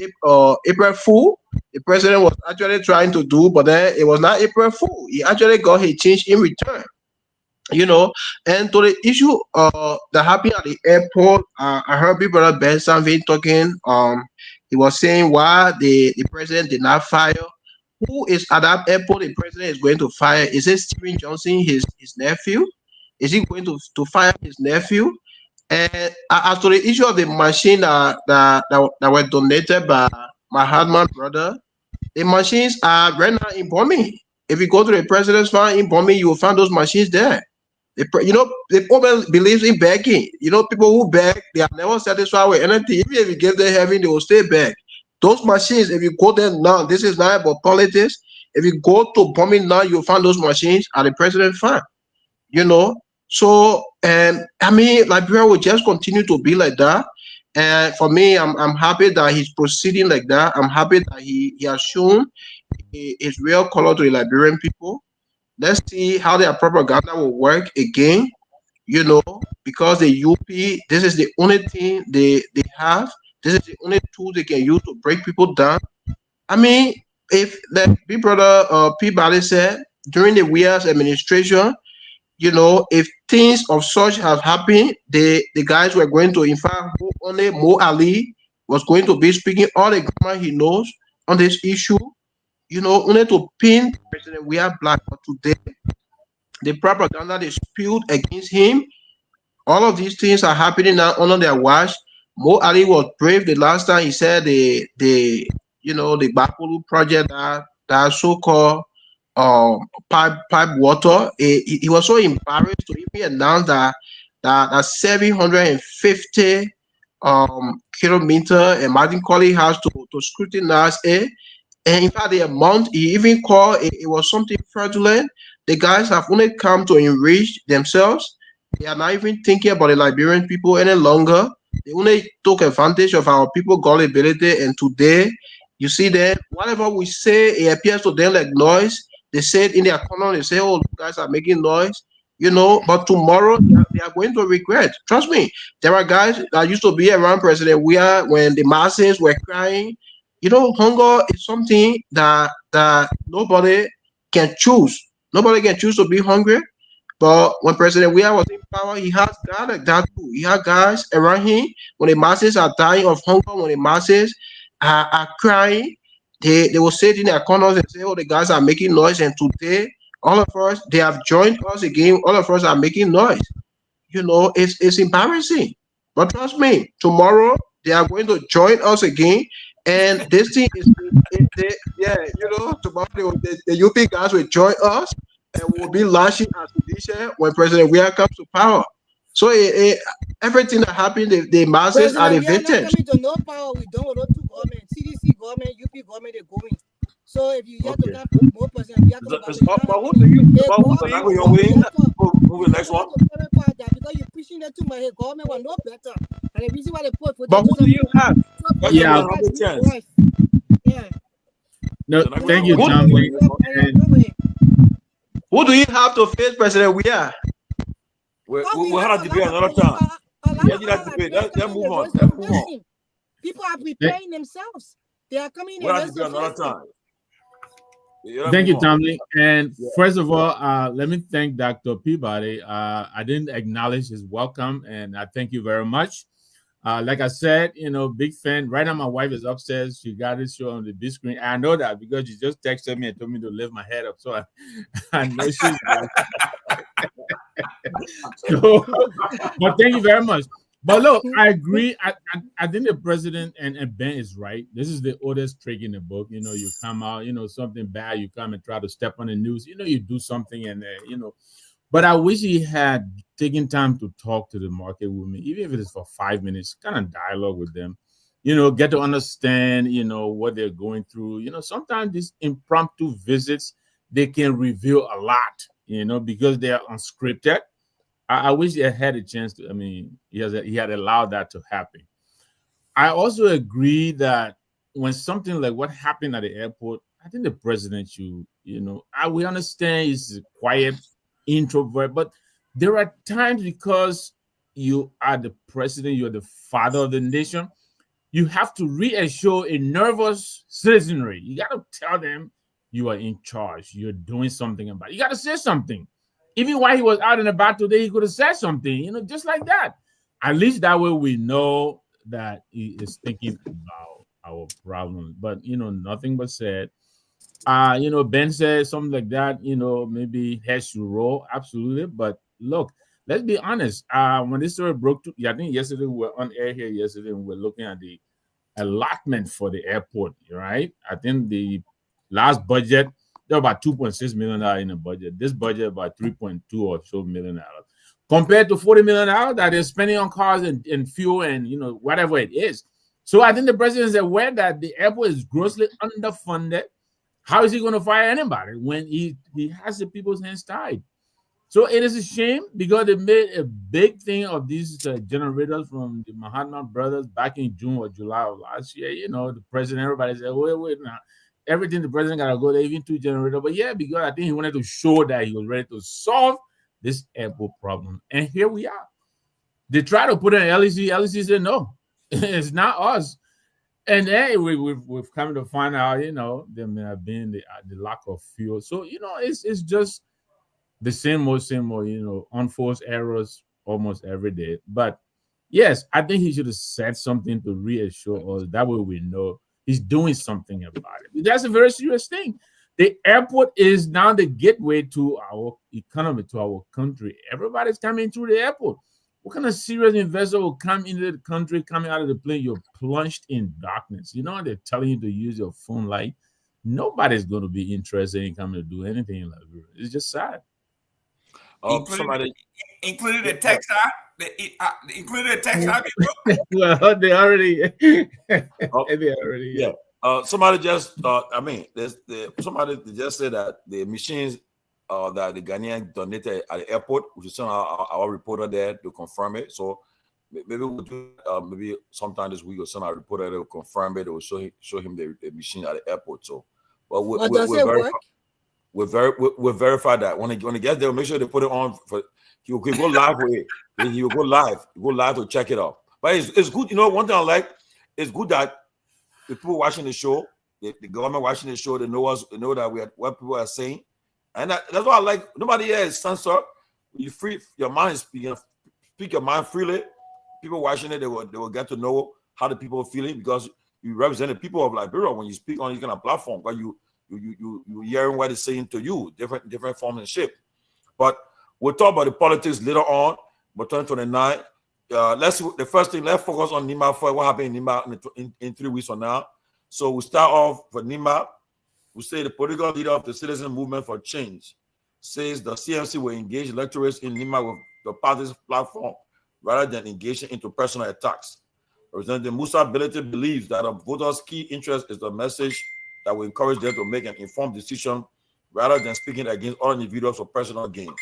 April Fool. The president was actually trying to do, but then it was not April Fool. He actually got his change in return. And to the issue that happened at the airport, I heard Big Brother Ben Sanvee talking. He was saying why the president did not fire. Who is at that airport the president is going to fire? Is it Stephen Johnson, his nephew? Is he going to fire his nephew? And as to the issue of the machine that were donated by my husband's brother, the machines are right now in Bombay. If you go to the president's farm in Bombay, you will find those machines there. The people believes in begging. People who beg, they are never satisfied with anything. Even if you give them heaven, they will stay beg. Those machines, if you go there now, this is not about politics. If you go to Bombay now, you'll find those machines at the president's farm. So, Liberia will just continue to be like that. And for me, I'm happy that he's proceeding like that. I'm happy that he has shown his real color to the Liberian people. Let's see how their propaganda will work again, because the UP, this is the only thing they have. This is the only tool they can use to break people down. If the big brother Peabody said during the Weah's administration, if things of such have happened, the guys were going to, in fact, only Mo Ali was going to be speaking all the grammar he knows on this issue, only to pin President We Are Black. But today, the propaganda they spewed against him, all of these things are happening now under their watch. Mo Ali was brave the last time he said the Bakulu project, that so-called pipe water. He was so embarrassed to even announce that 750 kilometer, and Martin Colley has to scrutinize it. And in fact, the amount he even called it was something fraudulent. The guys have only come to enrich themselves. They are not even thinking about the Liberian people any longer. They only took advantage of our people gullibility. And today, you see that whatever we say, it appears to them like noise. They say it in their corner. They say, "Oh, you guys are making noise," But tomorrow they are going to regret. Trust me. There are guys that used to be around President Weah when the masses were crying. Hunger is something that nobody can choose. Nobody can choose to be hungry. But when President Weah was in power, he has guys like that too. He had guys around him when the masses are dying of hunger, when the masses are crying, they will sit in their corners and say, "Oh, the guys are making noise." And today, all of us, they have joined us again. All of us are making noise. It's embarrassing. But trust me, tomorrow they are going to join us again. And this thing tomorrow the UP guys will join us and will be launching a sedition when President Weah comes to power. So everything that happened, the masses are the victims. We are not coming to no power. We don't want to government, CDC government, UP government, they're going. So if you have to have more percent, you have to who do you move the next one? Because you're pushing that too much. Government was no better. And the reason why they put for but who do you have? Yeah. Yeah. No, thank you, Tom. Who do you have to face President Weah? We'll have a debate another time. Let's move on. People are preparing themselves. They are coming in. We'll have a debate another time. Thank you, Tomalin. And first of all, let me thank Dr. Peabody. I didn't acknowledge his welcome, and I thank you very much. Like I said, big fan. Right now, my wife is upstairs. She got this show on the big screen. I know that because she just texted me and told me to lift my head up. So I know she's but thank you very much. But look, I agree. I think the president and Ben is right. This is the oldest trick in the book. You come out, something bad, you come and try to step on the news. You do something and, But I wish he had taken time to talk to the market women, even if it is for 5 minutes, kind of dialogue with them, get to understand, what they're going through. Sometimes these impromptu visits, they can reveal a lot, because they are unscripted. I wish he had a chance to, he had allowed that to happen. I also agree that when something like what happened at the airport, I think the president should, we understand he's a quiet introvert, but there are times because you are the president, you're the father of the nation, you have to reassure a nervous citizenry. You got to tell them you are in charge, you're doing something about it. You got to say something. Even while he was out and about today, he could have said something, just like that. At least that way we know that he is thinking about our problems. But, nothing but said. Ben said something like that, maybe heads should roll. Absolutely. But look, let's be honest. When this story broke, I think yesterday we were on air here yesterday and we were looking at the allotment for the airport, right? I think the last budget, there were about $2.6 million in the budget. This budget about $3.2 or so million, compared to $40 million that they're spending on cars and fuel and whatever it is. So I think the president is aware that the airport is grossly underfunded. How is he going to fire anybody when he has the people's hands tied? So it is a shame because they made a big thing of these generators from the Mahatma brothers back in June or July of last year. The president, everybody said, wait now. Everything the president got to go there, even 2 generators. But yeah, because I think he wanted to show that he was ready to solve this airport problem. And here we are. They tried to put in LEC. LEC said, no, it's not us. And then we've come to find out, there may have been the lack of fuel. So, it's just the same old, unforced errors almost every day. But yes, I think he should have said something to reassure us. That way we know he's doing something about it. That's a very serious thing. The airport is now the gateway to our economy, to our country. Everybody's coming through the airport. What kind of serious investor will come into the country, coming out of the plane? You're plunged in darkness. You know, they're telling you to use your phone light. Nobody's going to be interested in coming to do anything in Liberia. It's just sad. Including the text out, including the text out. Well, they already, yeah. Somebody just, somebody just said that the machines that the Ghanaian donated at the airport, we should send our reporter there to confirm it. So maybe we'll do maybe sometime this week or send our reporter there to confirm it or show him the machine at the airport. So, but we'll verify that when he gets there, make sure they put it on for. He will go live with it. He will go live to check it out. But it's good. You know, one thing I like, it's good that the people watching the show, the government watching the show, they know us, they know that what people are saying. And that's what I like. Nobody here is censored. You free your mind, speak your mind freely. People watching it, they will get to know how the people are feeling because you represent the people of Liberia when you speak on this kind of platform. But you hearing what it's saying to you, different forms and shape. But we'll talk about the politics later on, but 2029. The first thing, let's focus on Nima for what happened in Nima in 3 weeks from now. So we'll start off for Nima. We say the political leader of the Citizen Movement for Change says the CMC will engage electorates in Nima with the party's platform rather than engaging into personal attacks. Representative Musa Belete believes that a voter's key interest is the message that will encourage them to make an informed decision rather than speaking against all individuals for personal gain.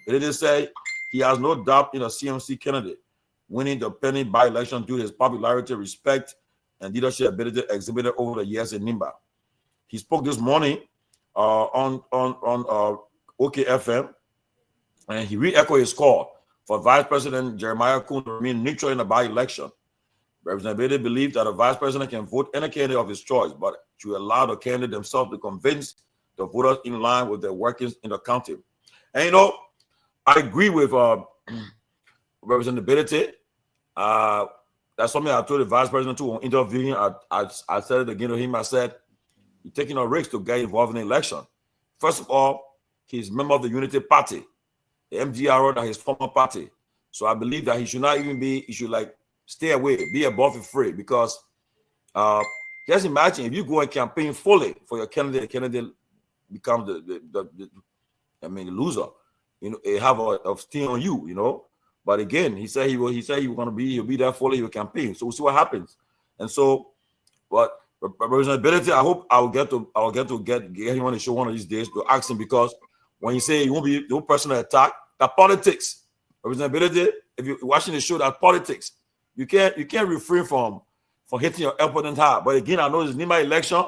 Belete said he has no doubt in a CMC candidate winning the pending by-election due to his popularity, respect, and leadership ability exhibited over the years in Nimba. He spoke this morning on OKFM, and he re-echoed his call for Vice President Jeremiah Kuhn to remain neutral in the by-election. Representative Belete believes that a vice president can vote any candidate of his choice, but to allow the candidate themselves to convince the voters in line with their workings in the county. And you know, I agree with Representative Belete. That's something I told the vice president too on interviewing. I said it again to him. I said, you're taking a risk to get involved in the election. First of all, he's a member of the Unity Party, the MDR, that his former party. So I believe that he should not even be, he should like stay away, be above and free, because just imagine if you go and campaign fully for your candidate, the candidate becomes the loser. You know, they have a sting on you, you know. But again, he said he'll be there fully, he will campaign. So we'll see what happens. And so, but representability, I hope I'll get to get him on the show one of these days to ask him, because when you say you won't be no personal attack, that politics. Representability, if you're watching the show, that politics. You can't refrain from hitting your opponent hard. But again, I know it's Nima election.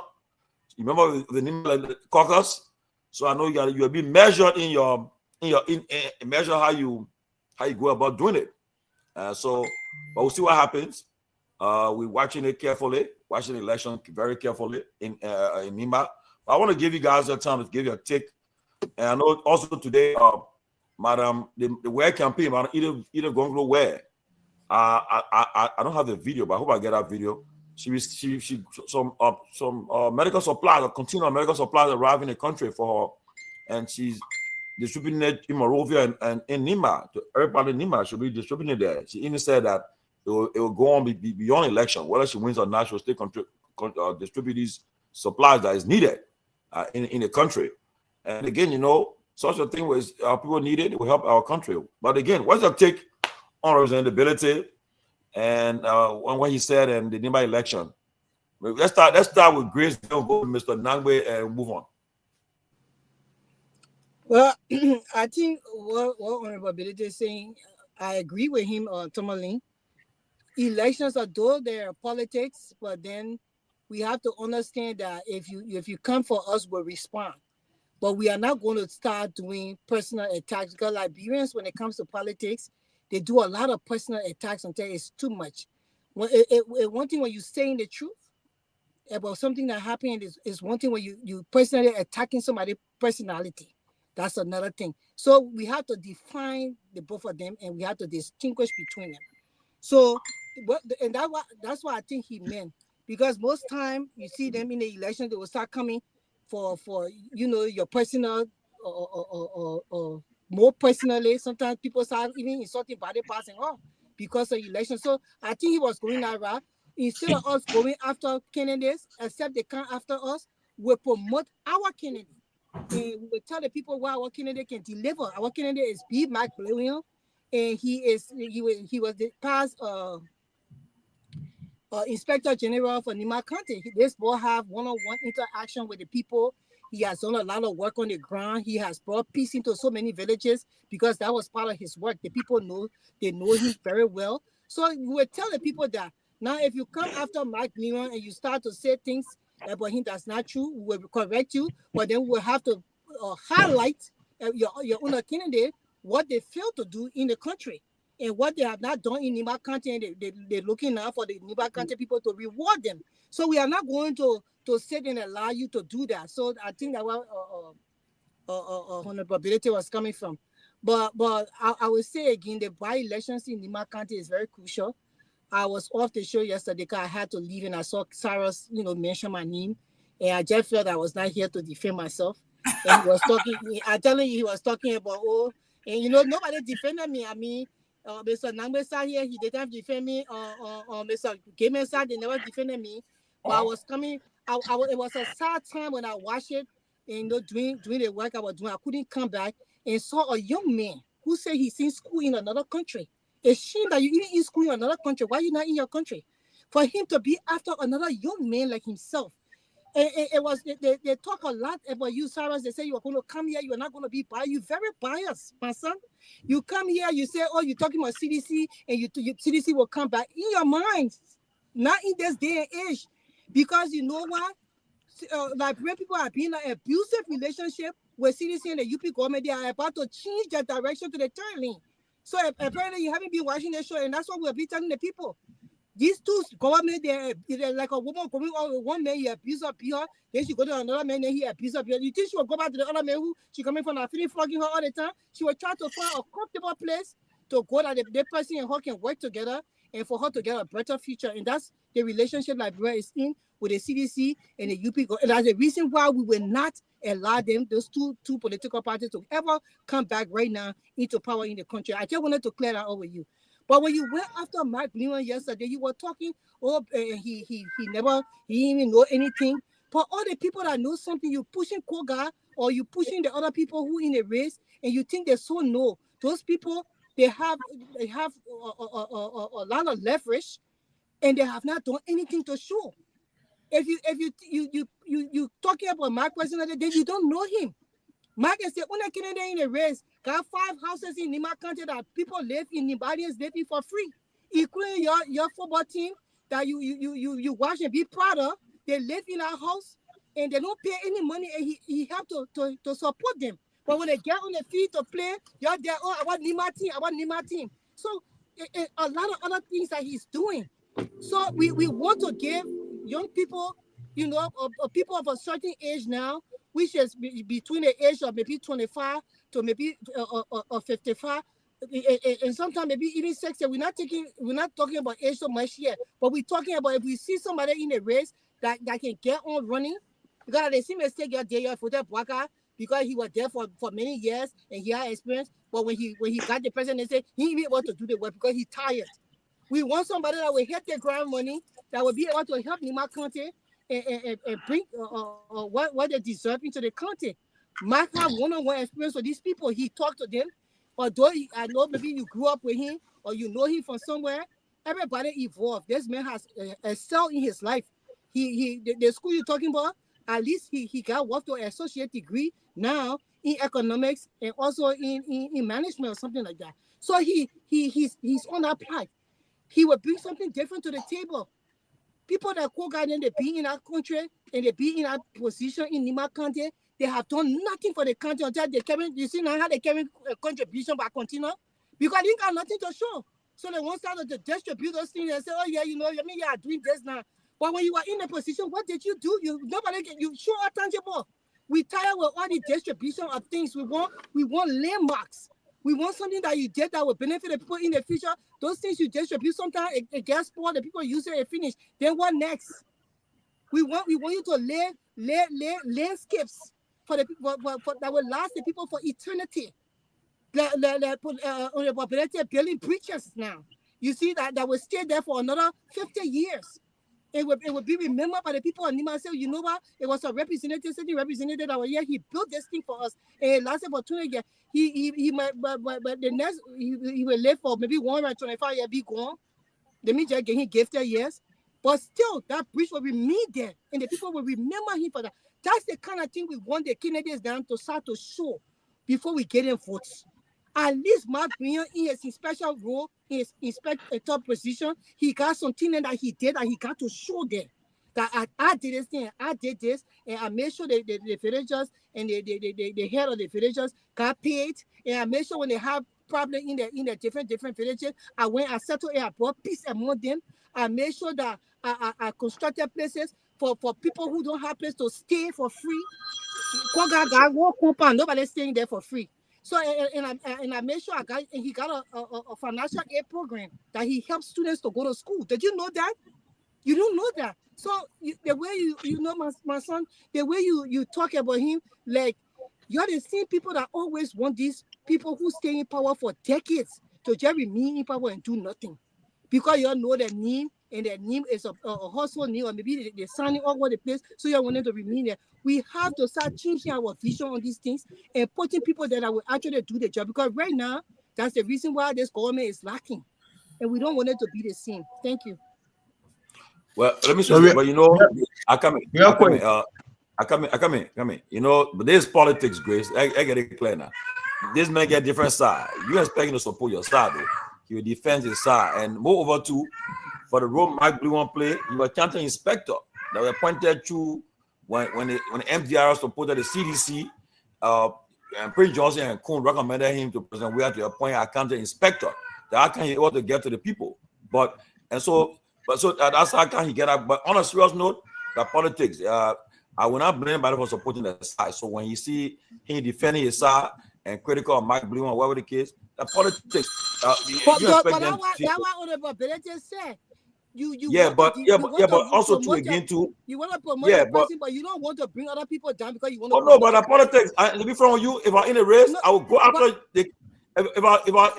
You remember the Nima caucus? So I know you'll be measured in measure how you go about doing it. But we'll see what happens. We're watching it carefully, watching the election very carefully in Nima. But I want to give you guys a time to give you a take. And I know also today, Madam, the Wear campaign, Madam Kehleboe Gongloe Wear. I don't have the video, but I hope I get that video. Some medical supplies, continual medical supplies arrive in the country for her, and she's distributing it in Monrovia and in Nima. To everybody in Nima should be distributing it there. She even said that it will go on beyond election. Whether she wins or not, she'll still distribute these supplies that is needed in the country. And again, you know, such a thing was people need it. It will help our country. But again, what's your take on representability and what he said in the Nima election? Let's start with Grace, then we'll go to Mr. Nangwe and move on. Well, I think what Honorable Belete is saying, I agree with him on Tomalin. Elections, although they're politics, but then we have to understand that if you come for us, we'll respond. But we are not going to start doing personal attacks, because Liberians, when it comes to politics, they do a lot of personal attacks until it's too much. One thing when you're saying the truth about something that happened is one thing when you personally attacking somebody's personality. That's another thing. So we have to define the both of them, and we have to distinguish between them. So, and that's what I think he meant. Because most time you see them in the election, they will start coming for your personal or more personally. Sometimes people start even insulting body parts and all because of election. So I think he was going that route. Instead of us going after candidates, except they come after us, we promote our candidate. And we will tell the people what our candidate can deliver. Our candidate is B. William, and he was the past Inspector General for Nima County. This boy have one-on-one interaction with the people. He has done a lot of work on the ground. He has brought peace into so many villages because that was part of his work. The people know him very well. So we will tell the people that now if you come after Mike Myean and you start to say things about him that's not true, we will correct you, but then we'll have to highlight your own candidate what they failed to do in the country. And what they have not done in Nima County, and they're looking now for the Nima County people to reward them. So we are not going to sit and allow you to do that. So I think that where honorability was coming from. But I will say again, the by-elections in Nima County is very crucial. I was off the show yesterday because I had to leave and I saw Cyrus, mention my name. And I just felt I was not here to defend myself. And he was talking, I'm telling you, he was talking about, and nobody defended me. I mean, Mr. Nambesa here, he didn't defend me. Mr. Gamesa, they never defended me. But I was coming, it was a sad time when I watched it, and doing the work I was doing. I couldn't come back and saw a young man who said he's in school in another country. It's shame that you even in school in another country. Why are you not in your country? For him to be after another young man like himself. They talk a lot about you, Cyrus. They say you are going to come here, you are not going to be biased. You're very biased, my son. You come here, you say, oh, you're talking about CDC, and you CDC will come back in your mind, not in this day and age, because you know what? Liberian people are being in an abusive relationship with CDC and the UP government. They are about to change their direction to the third lane. So apparently you haven't been watching the show, and that's what we'll be telling the people. These two government, they're like a woman coming on with one man, he abused her, then she go to another man, then he abused her. You think she will go back to the other man who she coming from, and feeling flogging her all the time? She will try to find a comfortable place to go that the person and her can work together and for her to get a better future. And that's the relationship Liberia is in with the CDC and the UP. And that's the reason why we will not allow those two political parties to ever come back right now into power in the country. I just wanted to clear that up with you. But when you went after Mike Myean yesterday, you were talking, he didn't even know anything. But all the people that know something, you pushing Koga or you pushing the other people who in the race, and you think they so know. Those people, they have a lot of leverage, and they have not done anything to show. If you talking about Mike personally, then you don't know him. Mike is the only Canadian in the race. Got 5 houses in Nima County that people live in, Nibadians live in for free, including your football team that you watch and be proud of. They live in our house and they don't pay any money, and he have to support them. But when they get on the field to play, you're there. Oh, I want Nima team. So a lot of other things that he's doing. So we want to give young people, people of a certain age now, which is between the age of maybe 25 to maybe 55, and sometimes maybe even 60. We're not talking about age so much here, but we're talking about if we see somebody in a race that can get on running, because they see mistake your day for that Bwaka, because he was there for many years and he had experience. But when he got the president, they say he didn't want to do the work because he's tired. We want somebody that will hit the ground money, that will be able to help Nima County and bring what they deserve into the county. Mike have one-on-one experience with these people. He talked to them. Although I know maybe you grew up with him or you know him from somewhere, everybody evolved. This man has excelled in his life. The school you're talking about, at least he got work to an associate degree now in economics and also in management or something like that. So he's on that path. He will bring something different to the table. People that go and they be in our country and they be in our position in Nima County, they have done nothing for the country until they carry. You see now how they carry a contribution by continue because they got nothing to show. So they want to distribute those things and say, oh yeah, you are doing this now. But when you are in a position, what did you do? You show are tangible. We tired with all the distribution of things. We want landmarks. We want something that you did that will benefit the people in the future. Those things you distribute, sometimes it gets spoiled, the people use it and finish. Then what next? We want you to lay landscapes for the people that will last the people for eternity. On the population building bridges now. You see that will stay there for another 50 years. It will be remembered by the people of Nima. Say, you know what? It was a representative that was here. He built this thing for us, and it lasted for 20 years. He might, but the next he will live for maybe 125 years. Be gone. They mean just he gifted years, but still that bridge will remain there, and the people will remember him for that. That's the kind of thing we want the candidates down to start to show before we get in votes. At least Mark Myean in his special role, in his inspector top position, he got something that he did that he got to show them that I did this thing, I did this, and I made sure the villagers and the head of the villagers got paid, and I made sure when they have problems in the different villages, I went, I settled it, I brought peace among them. I made sure that I constructed places for people who don't have place to stay for free. Nobody's staying there for free. So and I made sure he got a financial aid program that he helps students to go to school. Did you know that? You don't know that. So the way you know my son, the way you talk about him, like you're the same people that always want these people who stay in power for decades to just remain in power and do nothing, because you all know their name, and their name is a household name, or maybe they're signing all over the place, so you want them to remain there. We have to start changing our vision on these things and putting people that will actually do the job, because right now, that's the reason why this government is lacking, and we don't want it to be the same. Thank you. Well, let me say, but you know, I come in. You know, but this politics, Grace. I get it clear now. This man get different side. You expect him to support your side, though. He will defend his side, and moreover too, for the role Mike Blunt play, he was county inspector that was appointed to when MDR supported the CDC. And Prince Johnson and Kuhn recommended him to President Weah to appoint a county inspector. That can he able to get to the people, so that's how can he get up. But on a serious note, the politics. I will not blame anybody for supporting the side. So when you see him defending his side and critical of Mike Blunt, whatever the case, the politics. But that's what the ability said. But also to again too. You want to promote a person, but you don't want to bring other people down because you want to. Oh no, but the politics. To be frank with you, if I'm in a race, I will go after if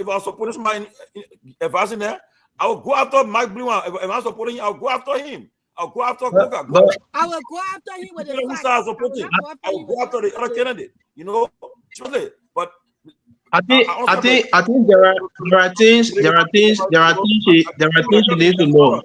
I support this man, if I was in there, I will go after Mike Blunt. If I'm supporting him, I'll go after him. I'll go after Coca. I will go after him with the facts. I will go after the other candidate. You know, but I think there are things you need to know.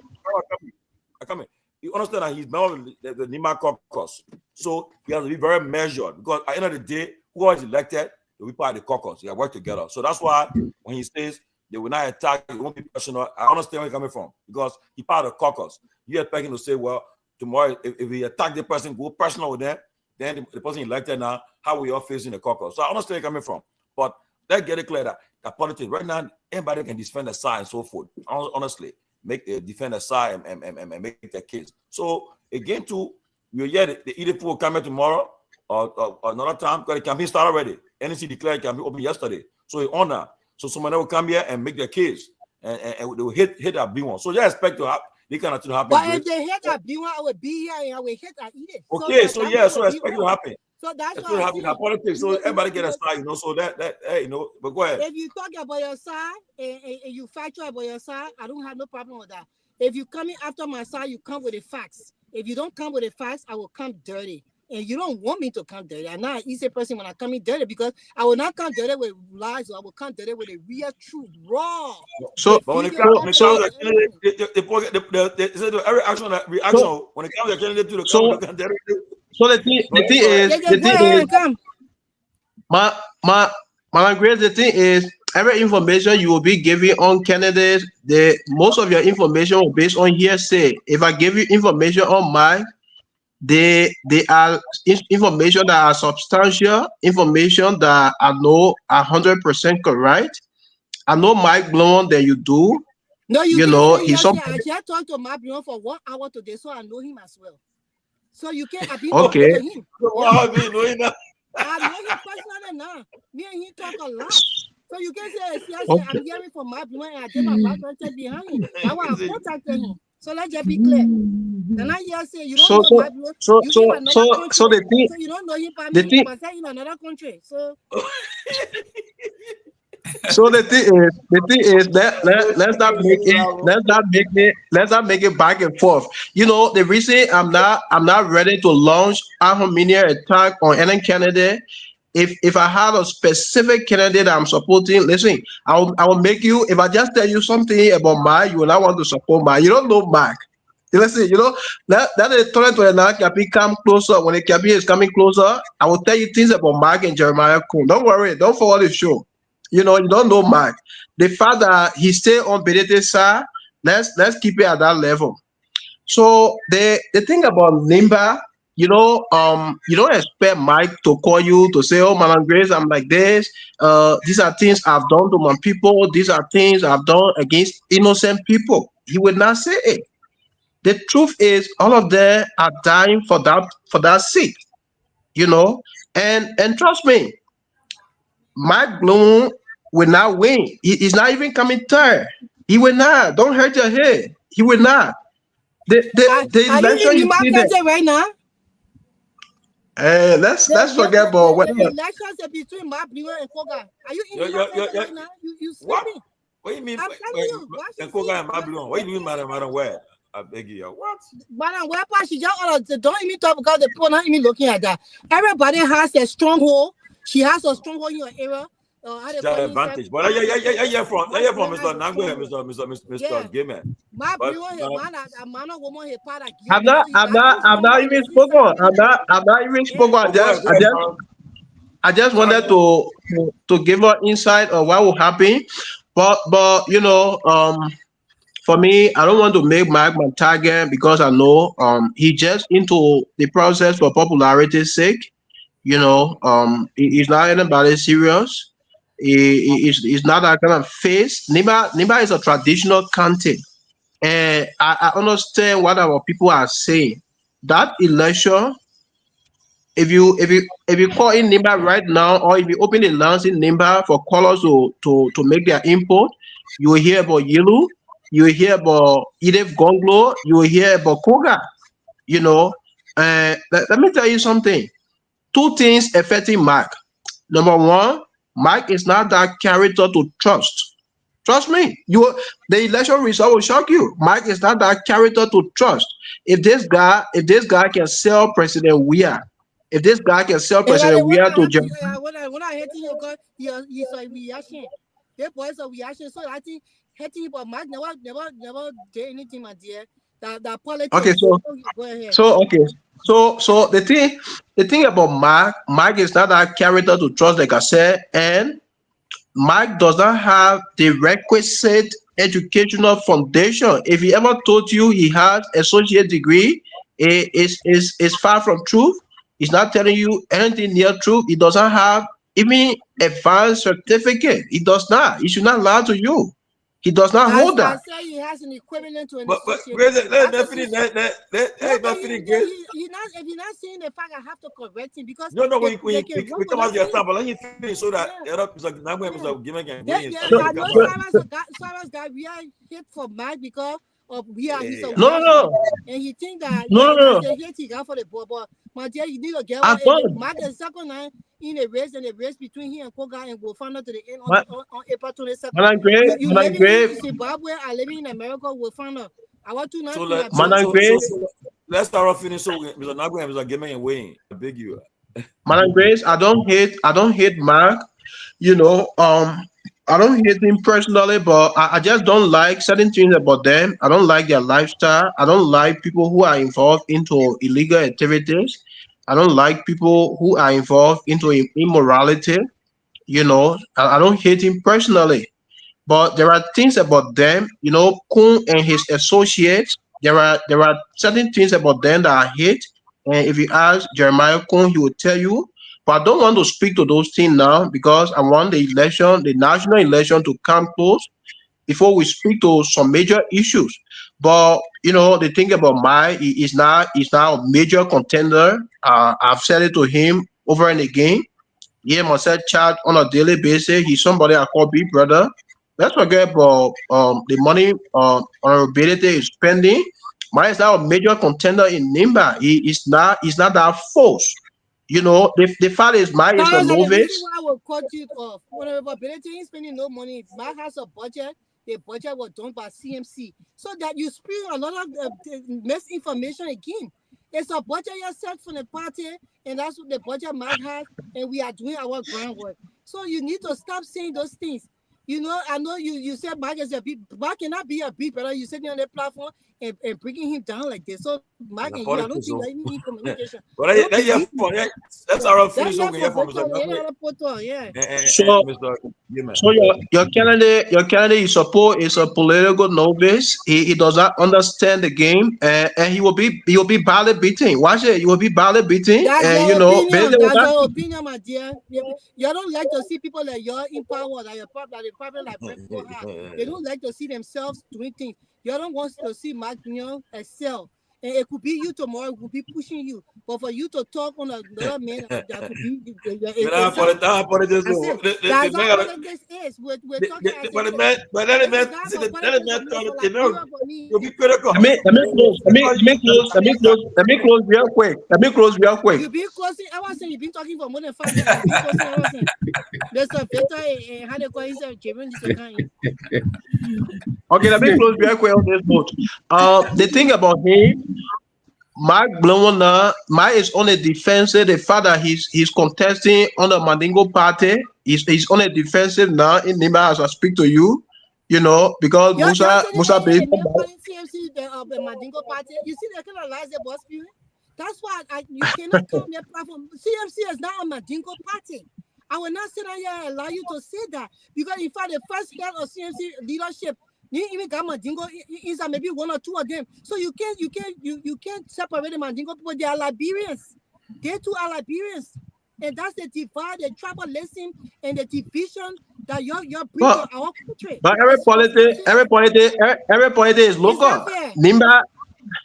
You understand that he's member of the Nima caucus, so he has to be very measured, because at the end of the day, who is elected, they will be part of the caucus. They work together. So that's why when he says they will not attack, it won't be personal. I understand where he's coming from, because he's part of the caucus. You expect him to say, well, tomorrow if he attack the person, go personal with them, then the person elected now, how we all facing the caucus. So I understand where he's coming from, but let's get it clear that politics right now, anybody can defend the side and so forth. Honestly, defend the side and make their case. So again, too, we'll get the EDP will come here tomorrow or another time, because the campaign started already. NEC declared campaign open yesterday, so it's on now. So someone will come here and make their case, and they will hit that B1. So they expect to have this kind of thing to happen. But if they hit that B1, I will be here and I will hit that EDP. Okay, so expect it to happen. So that's what happening in politics. So everybody get a side, you know. So that hey, you know. But go ahead. If you talk about your side and you factual about your side, I don't have no problem with that. If you coming after my side, you come with the facts. If you don't come with the facts, I will come dirty. And you don't want me to come dirty. I'm not an easy person when I come in dirty, because I will not come dirty with lies, or I will come dirty with the real truth, raw. So when it comes to every action reaction, when it comes to the candidate to the candidate. So the thing is, every information you will be giving on candidates, most of your information will be based on hearsay. If I give you information on mine, they are information that are substantial, information that I know 100% correct. I know Mike Blunt that you do. No, you know he's I just talked to Mike Blunt for 1 hour today, so I know him as well. So you can't be okay. To him. I know him personally now. Me and he talk a lot. So you can say, see, I say, Okay. I'm hearing from my blood and I did my background check behind him. That's why I contacted him. So let's just be clear. Then I hear say you don't So know so my blood, so you so in another so country. so the thing So you don't know him by the me, thing but say in another country. So so the thing is that let's not make it back and forth. You know, the reason I'm not ready to launch Armenian attack on any candidate. If I had a specific candidate I'm supporting, listen, I will make you. If I just tell you something about Mark, you will not want to support Mark. You don't know Mark. Listen, you know that is turning to another capi come closer. When the capi is coming closer, I will tell you things about Mark and Jeremiah Kuhn. Don't worry, don't forward the show. You know, you don't know Mark. The fact that he stay on Benedict side, let's keep it at that level. So the thing about Nimba, you don't expect Mike to call you to say, "Oh, Madam Grace, I'm like this. These are things I've done to my people. These are things I've done against innocent people." He would not say it. The truth is, all of them are dying for that seat. You know, and trust me, Mike Bloom will not win. He's not even coming third. He will not. Don't hurt your head. He will not. The are you election in the you see there. market right now? Let's forget about what. The elections are between Mark Brewer and Koga. Are you in the market right now? You sleeping? What do you mean? I'm telling you. And Koga and Babylon. What do you mean, madam? Where? I beg you. What? Madam, where she just don't even talk because the people not even looking at that. Everybody has a stronghold. She has a stronghold in your area. Advantage. But yeah, from Mr. Nangwe and Mr. Gayman. My man, woman, he part I'm not even spoken. I'm not even spoken. I just wanted to give her insight on what will happen. But for me, I don't want to make Mike my target because I know he just into the process for popularity's sake. He's not anybody serious. He's not that kind of face. Nimba is a traditional content. And I understand what our people are saying. That election, if you call in Nimba right now, or if you open the lines in Nimba for callers to make their input, you will hear about Yelu, you will hear about Kehleboe Gongloe, you will hear about Koga. Let me tell you something. Two things affecting Mark. Number one, Mike is not that character to trust. Trust me, the election result will shock you. Mike is not that character to trust. If this guy can sell President Weah, to Germany. When I hate you, because he's a reaction. The boys are reaction. So I think hating but Mike never did anything, my dear. That politics. Okay, go ahead. So the thing about Mike is not that character to trust, like I said, and Mike does not have the requisite educational foundation. If he ever told you he has associate degree, it is far from truth. He's not telling you anything near truth. He doesn't have even advanced certificate. He does not. He should not lie to you. He does not hold that. I say he has an equivalent to an associate. Let me finish. If you're not saying the fact, I have to correct him because we come out your stuff, but let me finish so that Sarah's guy we are hit for Mike because of we are he's a and he think that he got for the ball, but my dear, you need to get Mike is second line in a race between him and Koga and we'll find out to the end on April 22nd. You living in Zimbabwe, I living in America, we'll find out. I want to know. Let's start off finish so Mr. Nagwe and Mr. Gayman and Wayne. I beg you. Madam Grace, I don't hate Mark. I don't hate him personally, but I just don't like certain things about them. I don't like their lifestyle. I don't like people who are involved into illegal activities. I don't like people who are involved into immorality. I don't hate him personally, but there are things about them. Kuhn and his associates. There are certain things about them that I hate. And if you ask Jeremiah Kuhn, he will tell you. But I don't want to speak to those things now because I want the national election to come close before we speak to some major issues. But the thing about Mike is now a major contender. I've said it to him over and again. He must have charge on a daily basis. He's somebody I call big brother. Let's forget about the money honorability is spending. Mine is now a major contender in Nimba. He's not that force. You know, the fact is Mike is a The reason novice. why I will cut you off. Honorable Ability ain't spending no money. Mike has a budget. The budget was done by CMC. So that you spring a lot of misinformation again. It's a budget you set for the party, and that's what the budget Mike has, and we are doing our groundwork. So you need to stop saying those things. You know, I know you said Mike is a big, Mike cannot be a big brother. You sitting on the platform and bringing him down like this. So Mike and you, I don't think you're even in communication. That's our finish over here for Mr. So your candidate you support is a political novice. He does not understand the game, and he will be badly beaten. Watch it, you will be badly beaten, That's and your you know. opinion. That's your opinion, my dear. You don't like to see people like you're in power, like the problem like Brett have. They don't like to see themselves doing things. You don't want to see Mark excel. And it could be you tomorrow, it could be pushing you. But for you to talk on another man, that could be. That's all this is. We're talking you'll be critical. Let me close real quick. You've been closing. I was saying you've been talking for more than 5 minutes. You've been closing. I was saying there's a better how they call it, given this kind. Okay, let me close real quick on this note. The thing about him, Mark Blowona, Mike is on a defensive. The fact that he's contesting on the Mandingo party, he's on a defensive now in Nimba as I speak to you. You know, because Musa CMC the Mandingo party. You see the kind of lies they was spewing. That's why you cannot come their platform. CMC is not a Mandingo party. I will not sit down here and allow you to say that, because in fact the first head of CMC leadership, you even got Mandingo inside maybe one or two of them. So you can't separate the Mandingo people. They are Liberians. They too are Liberians. And that's the divide, the tribalism, and the division that you're bringing to our country. But every politics is local. Nimba.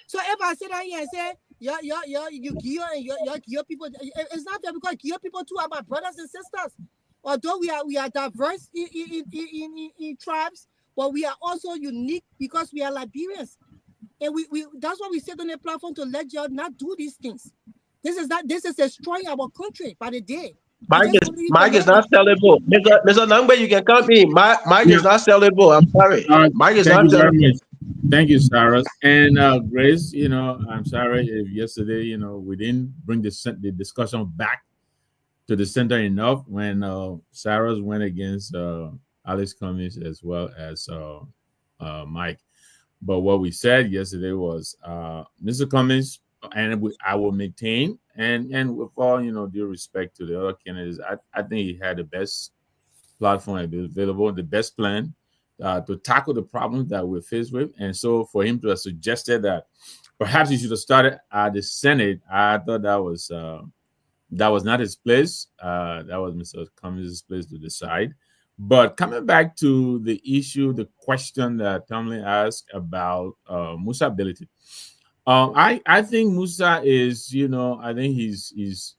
So if I sit down here and say you Guar and your Guar people, it's not fair, because Guar people too are my brothers and sisters. Although we are diverse in tribes, but we are also unique because we are Liberians. And we that's why we sit on the platform to let y'all not do these things. This is destroying our country by the day. Mike is not sellable. Mr. Nangbe, you can come in. Mike is not sellable. I'm sorry. Mike is not sellable. Thank you, Sarah. And Grace, you know, I'm sorry if yesterday, you know, we didn't bring the discussion back to the center enough when Sarah went against Alex Cummings as well as Mike. But what we said yesterday was Mr. Cummings, and I will maintain, and with all, you know, due respect to the other candidates, I think he had the best platform available, the best plan to tackle the problems that we're faced with. And so for him to have suggested that perhaps he should have started at the Senate, I thought that was not his place. That was Mr. Cummings' place to decide. But coming back to the issue, the question that Tomalin asked about Musa ability. I think Musa is, you know, I think he's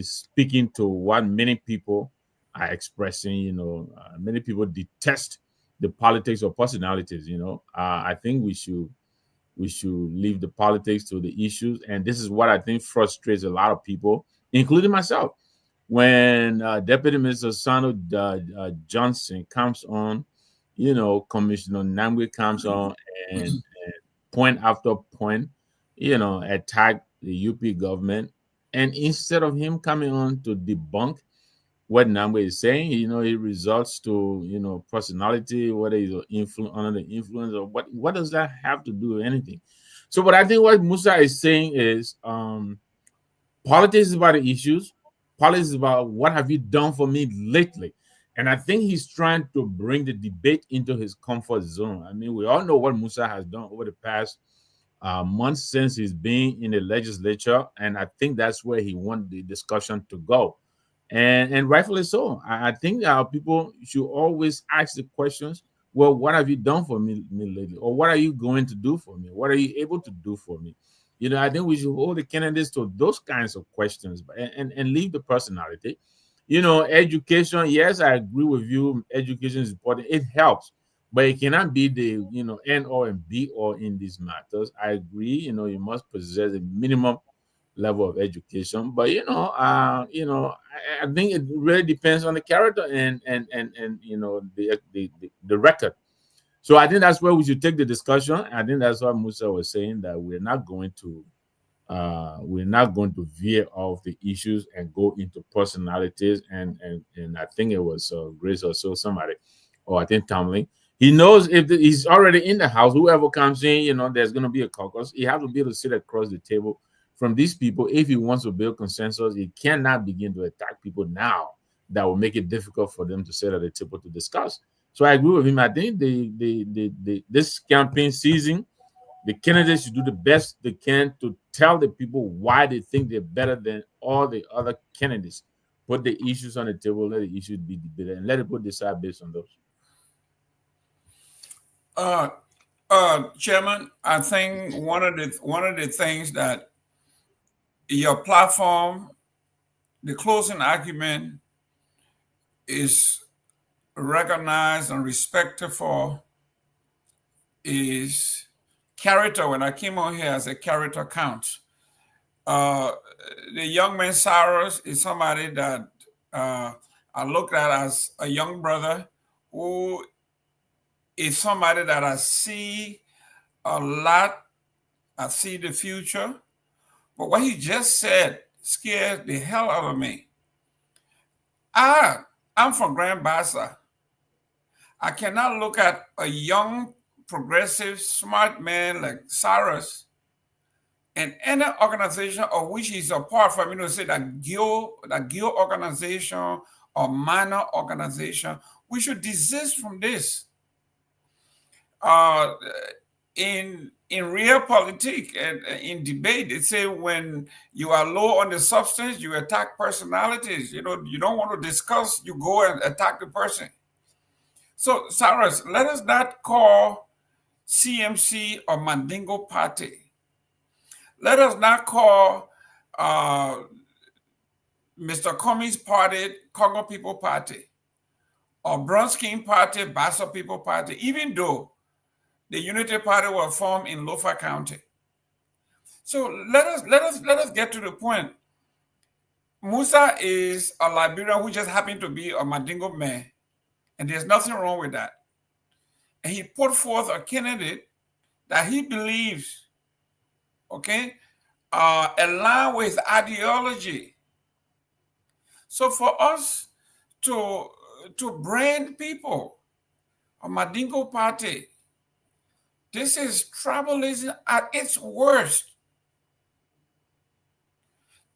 speaking to what many people are expressing. You know, many people detest the politics of personalities. You know, I think we should leave the politics to the issues, and this is what I think frustrates a lot of people, including myself. When Deputy Minister Sano Johnson comes on, you know, Commissioner Namwe comes on and point after point, you know, attack the UP government. And instead of him coming on to debunk what Namwe is saying, you know, it results to, you know, personality, whether he's under the influence, or what does that have to do with anything? So, but I think what Musa is saying is politics is about the issues. Politics is about what have you done for me lately. And I think he's trying to bring the debate into his comfort zone. I mean, we all know what Musa has done over the past months since he's been in the legislature. And I think that's where he wants the discussion to go. And rightfully so. I think people should always ask the questions, well, what have you done for me lately? Or what are you going to do for me? What are you able to do for me? You know, I think we should hold the candidates to those kinds of questions and leave the personality. education, yes, I agree with you. Education is important. It helps, but it cannot be the, end all and be all in these matters. I agree, you must possess a minimum level of education, but I think it really depends on the character and the record. So I think that's where we should take the discussion. I think that's what Musa was saying, that we're not going to veer off the issues and go into personalities. And I think it was Grace or so, somebody, or I think Tomalin. He knows if he's already in the house, whoever comes in, there's going to be a caucus. He has to be able to sit across the table from these people. If he wants to build consensus, he cannot begin to attack people now. That will make it difficult for them to sit at the table to discuss. So I agree with him. I think this campaign season, the candidates should do the best they can to tell the people why they think they're better than all the other candidates. Put the issues on the table, let the issues be debated, and let people decide based on those. Chairman, I think one of the things that your platform, the closing argument, is recognized and respected for is character. When I came on here as a character count, the young man Cyrus is somebody that I look at as a young brother who is somebody that I see a lot. I see the future. But what he just said scared the hell out of me. I'm from Grand Bassa. I cannot look at a young, progressive, smart man like Cyrus and any organization of which he's a part from, say that Guar organization or minor organization. We should desist from this. In real politics and in debate, they say when you are low on the substance, you attack personalities. You don't want to discuss, you go and attack the person. So, Cyrus, let us not call CMC or Mandingo Party. Let us not call Mr. Comey's party Congo People Party or Bronski Party Bassa People Party, even though the Unity Party was formed in Lofa County. So let us get to the point. Musa is a Liberian who just happened to be a Mandingo man, and there's nothing wrong with that. And he put forth a candidate that he believes, align with ideology. So for us to brand people, a Mandingo Party, this is tribalism at its worst.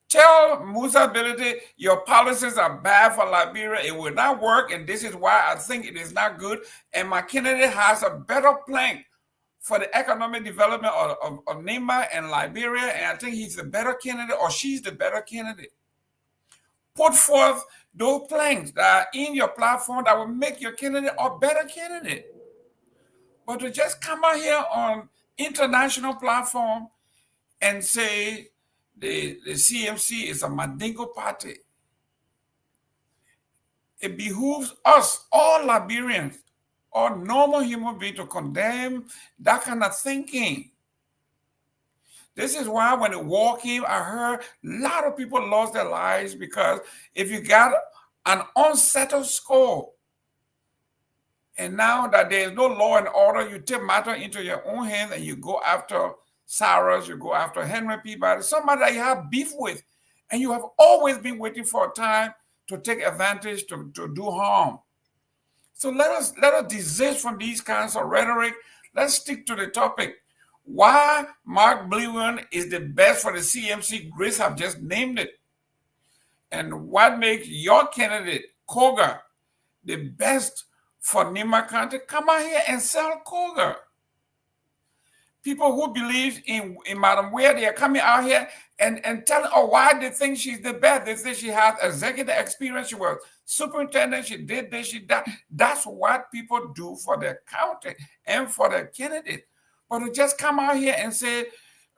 Tell Musa Ability your policies are bad for Liberia. It will not work, and this is why I think it is not good. And my candidate has a better plan for the economic development of Nima and Liberia, and I think he's the better candidate, or she's the better candidate. Put forth those plans that are in your platform that will make your candidate a better candidate. But to just come out here on international platform and say the CMC is a Mandingo party, it behooves us, all Liberians, all normal human beings, to condemn that kind of thinking. This is why when the war came, I heard a lot of people lost their lives, because if you got an unsettled score, and now that there is no law and order, you take matter into your own hands and you go after Cyrus, you go after Henry Peabody, somebody that you have beef with, and you have always been waiting for a time to take advantage, to do harm. So let us desist from these kinds of rhetoric. Let's stick to the topic. Why Mark Myean is the best for the CMC, Grace have just named it. And what makes your candidate, Koga, the best for Nima County? Come out here and sell Koga. People who believe in Madam Ware, they are coming out here and telling why they think she's the best. They say she has executive experience, she was superintendent, she did this, she did that. That's what people do for their county and for their candidate. But to just come out here and say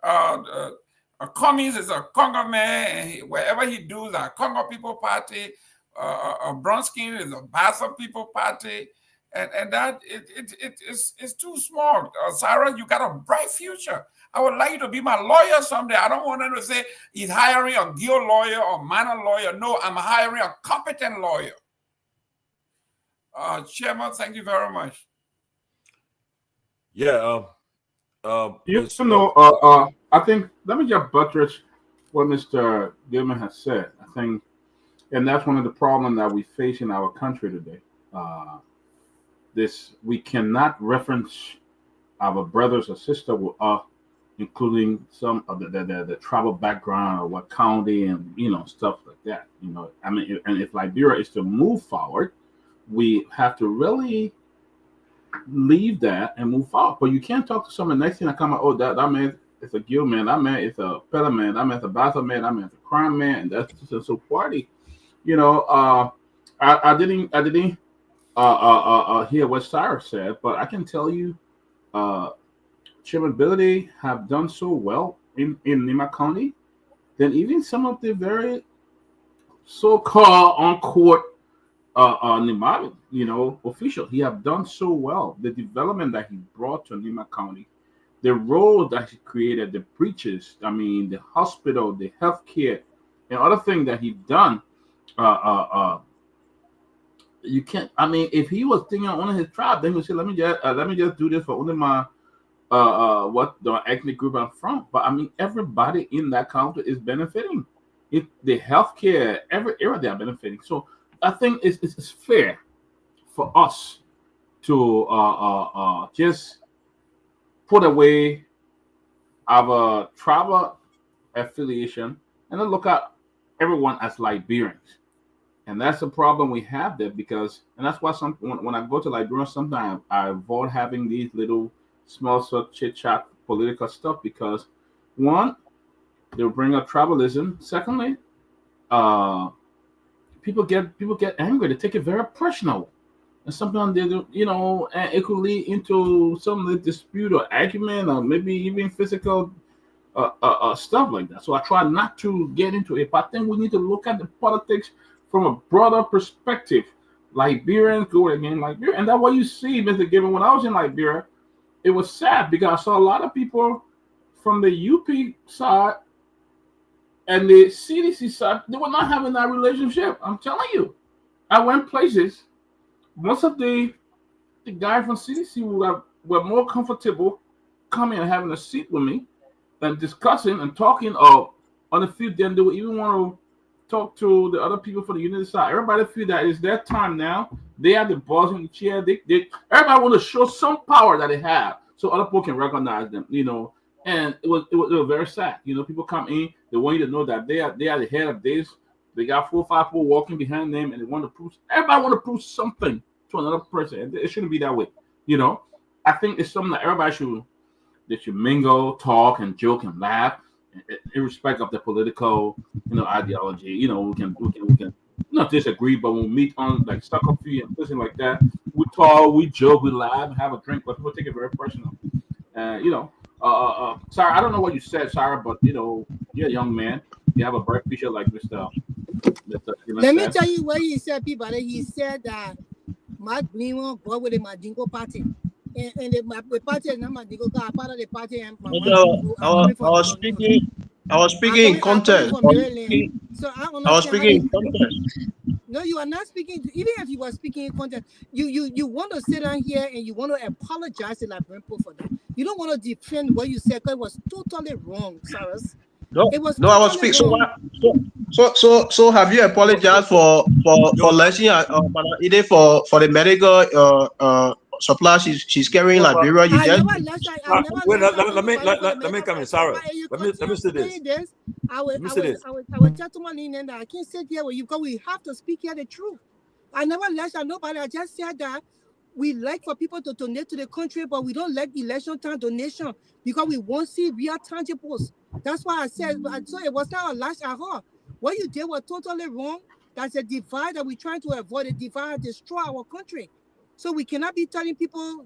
Cummings is a Congo man, and wherever he does a Congo People Party, Bronskin is a Bassa People Party, and that it's too small. Sarah, you got a bright future. I would like you to be my lawyer someday. I don't want them to say he's hiring a guild lawyer or minor lawyer. No, I'm hiring a competent lawyer. Chairman, thank you very much. Yeah. I think, let me just buttress what Mr. Gilman has said. I think, and that's one of the problems that we face in our country today. We cannot reference our brothers or sisters with us, including some of the tribal background or what county and stuff like that. I mean, and if Liberia is to move forward, we have to really leave that and move forward. But you can't talk to someone next thing I come out, oh, that man is a guild man, that man is a Pella man, that man is a Bassa man, that man is a crime man, and that's just a so party. I didn't hear what Sarah said, but I can tell you, Chairman Peabody have done so well in Nima County than even some of the very so-called on-court Nima, official. He have done so well. The development that he brought to Nima County, the road that he created, the bridges, the hospital, the healthcare, and other things that he done. You can't. If he was thinking on one of his tribe, then he would say, "Let me just do this for only my what the ethnic group I'm from." But everybody in that county is benefiting. The healthcare, every area they are benefiting. So I think it's fair for us to just put away our tribal affiliation and then look at everyone as Liberians. And that's the problem we have there, and that's why when I go to Liberia, sometimes I avoid having these little small chit chat political stuff, because one, they'll bring up tribalism. Secondly, people get angry. They take it very personal, and sometimes they do, and it could lead into some dispute or argument, or maybe even physical stuff like that. So I try not to get into it. But I think we need to look at the politics from a broader perspective. Liberians go again, Liberia, and that's what you see, Mr. Gibbon. When I was in Liberia, it was sad because I saw a lot of people from the UP side and the CDC side. They were not having that relationship. I'm telling you, I went places. Most of the guys from CDC were more comfortable coming and having a seat with me than discussing and talking on the field than they would even want to talk to the other people for the unity side. Everybody feel that it's their time now. They are the boss in the chair. Everybody want to show some power that they have, so other people can recognize them. And it was very sad. People come in, they want you to know that they are the head of this. They got 4 or 5 people walking behind them, and they want to prove. Everybody want to prove something to another person. And it shouldn't be that way. I think it's something that everybody should mingle, talk, and joke and laugh, irrespective of the political, ideology. We can not disagree, but when we meet on like soccer field and something like that, we talk, we joke, we laugh, and have a drink, but people take it very personal. Sarah, I don't know what you said, Sarah, but you're a young man. You have a bright future like Mr. Let me tell you what he said, Peabody. He said that Mark Greenwell go with the Madingo party. And the party is not Madingo, part of the party. And I was speaking in context. So I was speaking in context. No, you are not speaking. Even if you were speaking in context, you want to sit down here and you want to apologize to Liberian people for that. You don't want to defend what you said because it was totally wrong, Cyrus. No, I was speaking. So have you apologized for letting either for the medical supply she's carrying in Liberia? You just let me come in, Sarah. Let me say this. I will tell Tomalin and I can't sit here with you because we have to speak here the truth. I never lectured nobody. I just said that we like for people to donate to the country, but we don't like election time donation because we won't see real tangibles. That's why I said, so it was not a lash at her. What you did was totally wrong. That's a divide that we're trying to avoid. A divide destroy our country. So we cannot be telling people,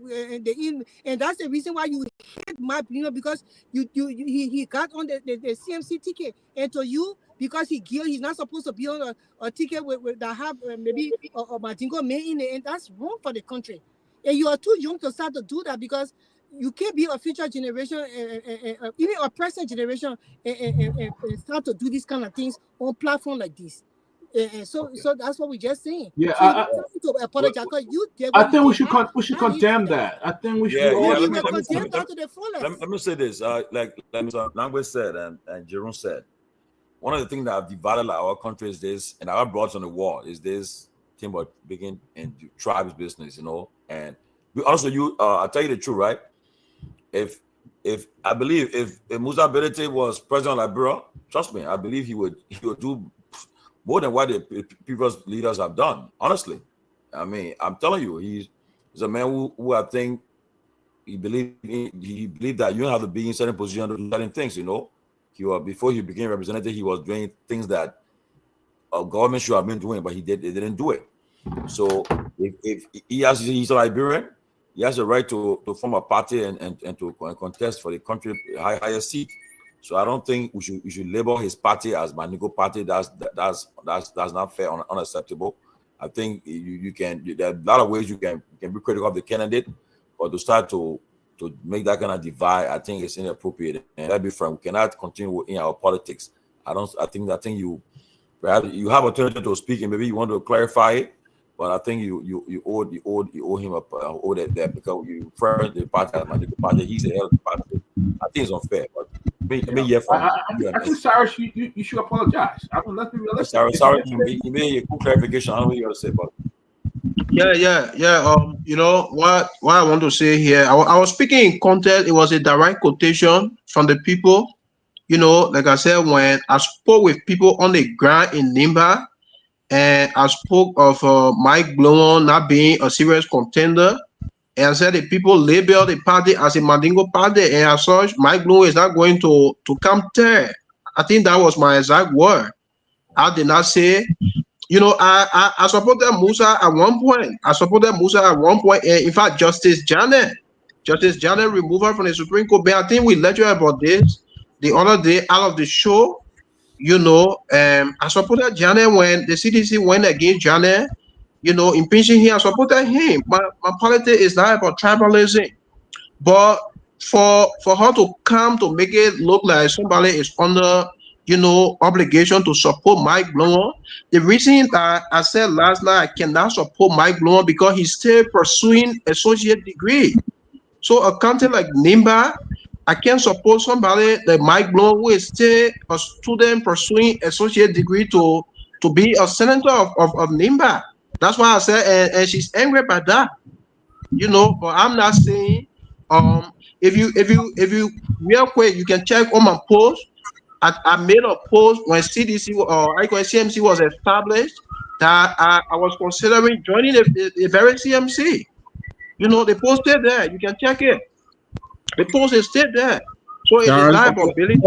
and that's the reason why you hate Mike, because he got on the CMC ticket, and to you, because he's not supposed to be on a ticket that have maybe a Madingo Myean in it, and that's wrong for the country. And you are too young to start to do that, because you can't be a future generation, even a present generation, and start to do these kind of things on platform like this. So that's what we're just saying. Yeah, so you need to apologize, because you did what I think we should now condemn that. I think we should. Let me say this. Like Mr. Nangwe said and Jerome said, one of the things that have divided our country is this, and our broads on the wall is this thing about being in tribes business, And also, I'll tell you the truth, right? If I believe if Musa Belete was president of Liberia, trust me, I believe he would do more than what the previous leaders have done. Honestly, I mean, I'm telling you, he's a man who I think he believed that you don't have to be in certain position to do certain things. He was, before he became representative, he was doing things that a government should have been doing, but they didn't do it. So if he's a Liberian, he has a right to form a party and to contest for the country higher seat. So I don't think we should label his party as Manigo party. That's not fair, unacceptable. I think there are a lot of ways you can be critical of the candidate, but to start to make that kind of divide, I think it's inappropriate. And let's be frank, we cannot continue in our politics. I think you perhaps you have opportunity to speak and maybe you want to clarify it, but I think you owe him that because you refer the party as Manigo party. He's the head of the party. I think it's unfair, but I think Cyrus, you should apologize. Let's be realistic. Sorry, you made a cool clarification. I don't know what you got to say about it. Yeah. What I want to say here, I was speaking in context. It was a direct quotation from the people. Like I said, when I spoke with people on the ground in Nimba, and I spoke of Mike Gongloe not being a serious contender, and I said the people label the party as a Mandingo party, and as such, Mike Gongloe is not going to come there. I think that was my exact word. I did not say, I supported Musa at one point. And in fact, Justice Janet removed her from the Supreme Court. But I think we let you about this the other day out of the show. I supported Janet when the CDC went against Janet. Impeaching him, I supported him. My politics is not about tribalism. But for her to come to make it look like somebody is under, obligation to support Mike Gongloe, the reason that I said last night I cannot support Mike Gongloe because he's still pursuing associate degree. So a country like Nimba, I can't support somebody like Mike Gongloe who is still a student pursuing associate degree to be a senator of Nimba. That's why I said, and she's angry about that, But I'm not saying, if you real quick, you can check on my post. I made a post when CDC or CMC was established that I was considering joining the very CMC. They posted there. You can check it. The post is still there. So it's not about ability.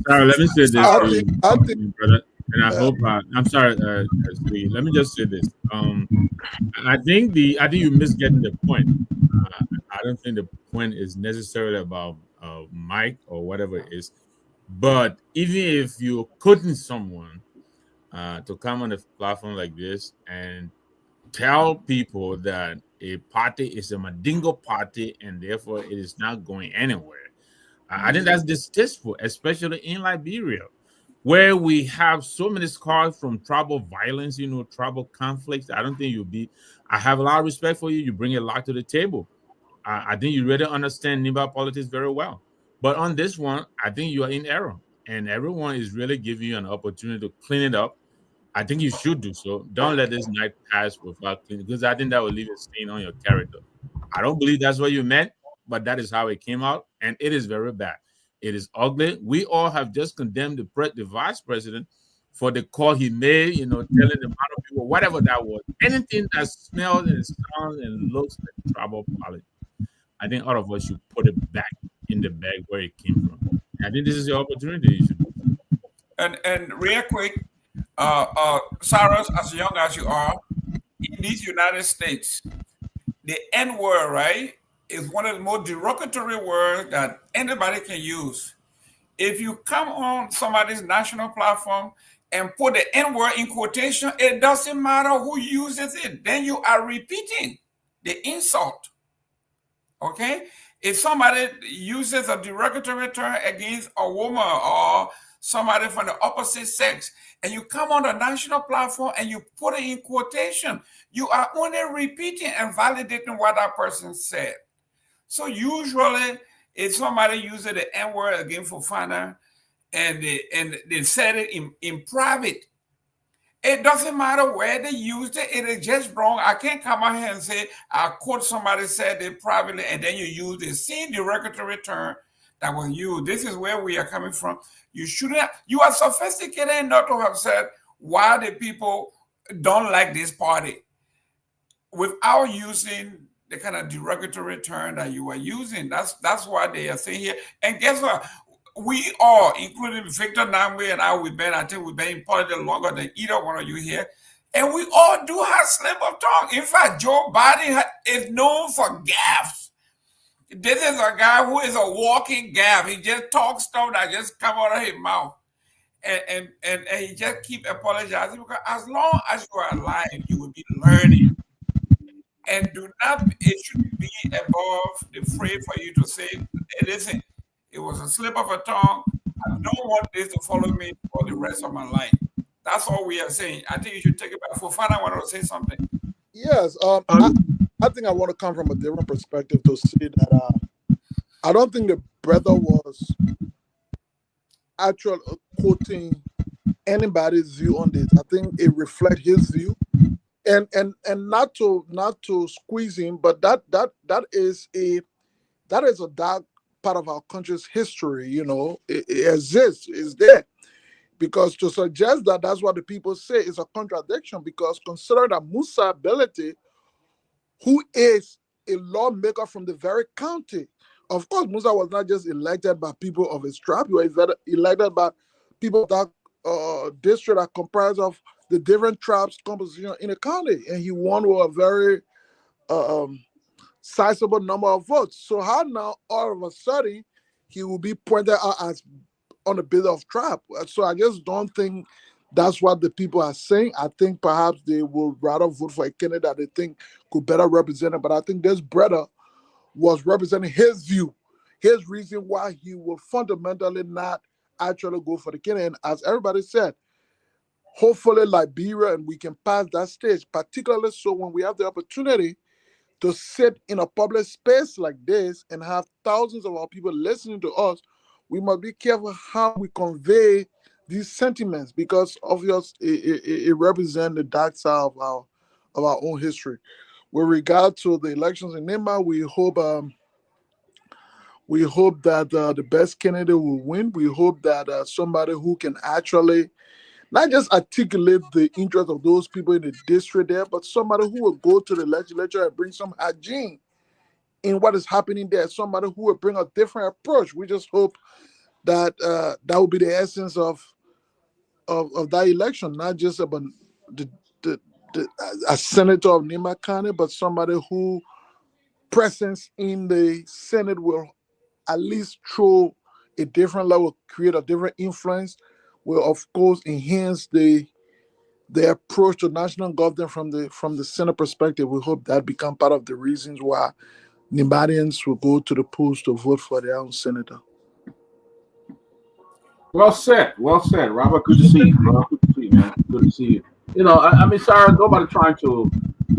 Sorry, let me say this to you, brother. And I hope I'm sorry, let me just say this. I think you missed getting the point. I don't think the point is necessarily about Mike or whatever it is. But even if you're quoting someone to come on a platform like this and tell people that a party is a Mandingo party and therefore it is not going anywhere, I think that's distasteful, especially in Liberia, where we have so many scars from tribal violence, tribal conflicts. I don't think I have a lot of respect for you. You bring a lot to the table. I think you really understand Nimba politics very well. But on this one, I think you are in error. And everyone is really giving you an opportunity to clean it up. I think you should do so. Don't let this night pass without cleaning, because I think that will leave a stain on your character. I don't believe that's what you meant, but that is how it came out. And it is very bad. It is ugly. We all have just condemned the vice president for the call he made, telling the amount of people, whatever that was, anything that smells and sounds and looks like tribal politics. I think all of us should put it back in the bag where it came from. I think this is your opportunity. You should. And real quick, Cyrus, as young as you are, in these United States, the N word, right, is one of the most derogatory words that anybody can use. If you come on somebody's national platform and put the N word in quotation, it doesn't matter who uses it. Then you are repeating the insult. Okay? If somebody uses a derogatory term against a woman or somebody from the opposite sex, and you come on the national platform and you put it in quotation, you are only repeating and validating what that person said. So usually, if somebody uses the N-word against Fofana and they said it in private, it doesn't matter where they used it. It is just wrong. I can't come out here and say, I quote somebody said it privately, and then you use the same derogatory term that was used. This is where we are coming from. You shouldn't. You are sophisticated enough to have said why the people don't like this party without using the kind of derogatory term that you are using. That's why they are saying here. And guess what? We all, including Victor Namwe and I, I think we've been in politics longer than either one of you here. And we all do have slip of tongue. In fact, Joe Biden is known for gaffes. This is a guy who is a walking gaffe. He just talks stuff that just come out of his mouth. And he just keep apologizing, because as long as you are alive, you will be learning. And it shouldn't be above the fray for you to say, hey, listen, it was a slip of a tongue. I don't want this to follow me for the rest of my life. That's all we are saying. I think you should take it back. Fofana, I want to say something. Yes, I think I want to come from a different perspective to say that I don't think the brother was actually quoting anybody's view on this. I think it reflects his view, and not to squeeze him, but that is a dark part of our country's history. You know, it exists, is there. Because to suggest that that's what the people say is a contradiction, because consider that Musa Belete, who is a lawmaker from the very county. Of course, Musa was not just elected by people of his tribe. He was elected by people of that district that comprised of the different tribes composition in the county. And he won with a very sizable number of votes. So how now, all of a sudden, he will be pointed out as on a bit of trap? So I just don't think that's what the people are saying. I think perhaps they will rather vote for a candidate that they think could better represent it. But I think this brother was representing his view, his reason why he will fundamentally not actually go for the candidate. And as everybody said, hopefully Liberia, and we can pass that stage, particularly so when we have the opportunity to sit in a public space like this and have thousands of our people listening to us. We must be careful how we convey these sentiments, because obviously it represents the dark side of our own history. With regard to the elections in Nimba, we hope that the best candidate will win. We hope that somebody who can actually not just articulate the interest of those people in the district there, but somebody who will go to the legislature and bring some hygiene in what is happening there. Somebody who will bring a different approach. We just hope that that will be the essence of that election, not just about a senator of Nimba County, but somebody who presence in the Senate will at least throw a different level, create a different influence, will of course enhance the approach to national government from the Senate perspective. We hope that become part of the reasons why Nimbadians will go to the polls to vote for their own senator. Well said, Robert. Good to see you, bro. Good to see you, man. Good to see you. You know, I mean, Sarah, nobody trying to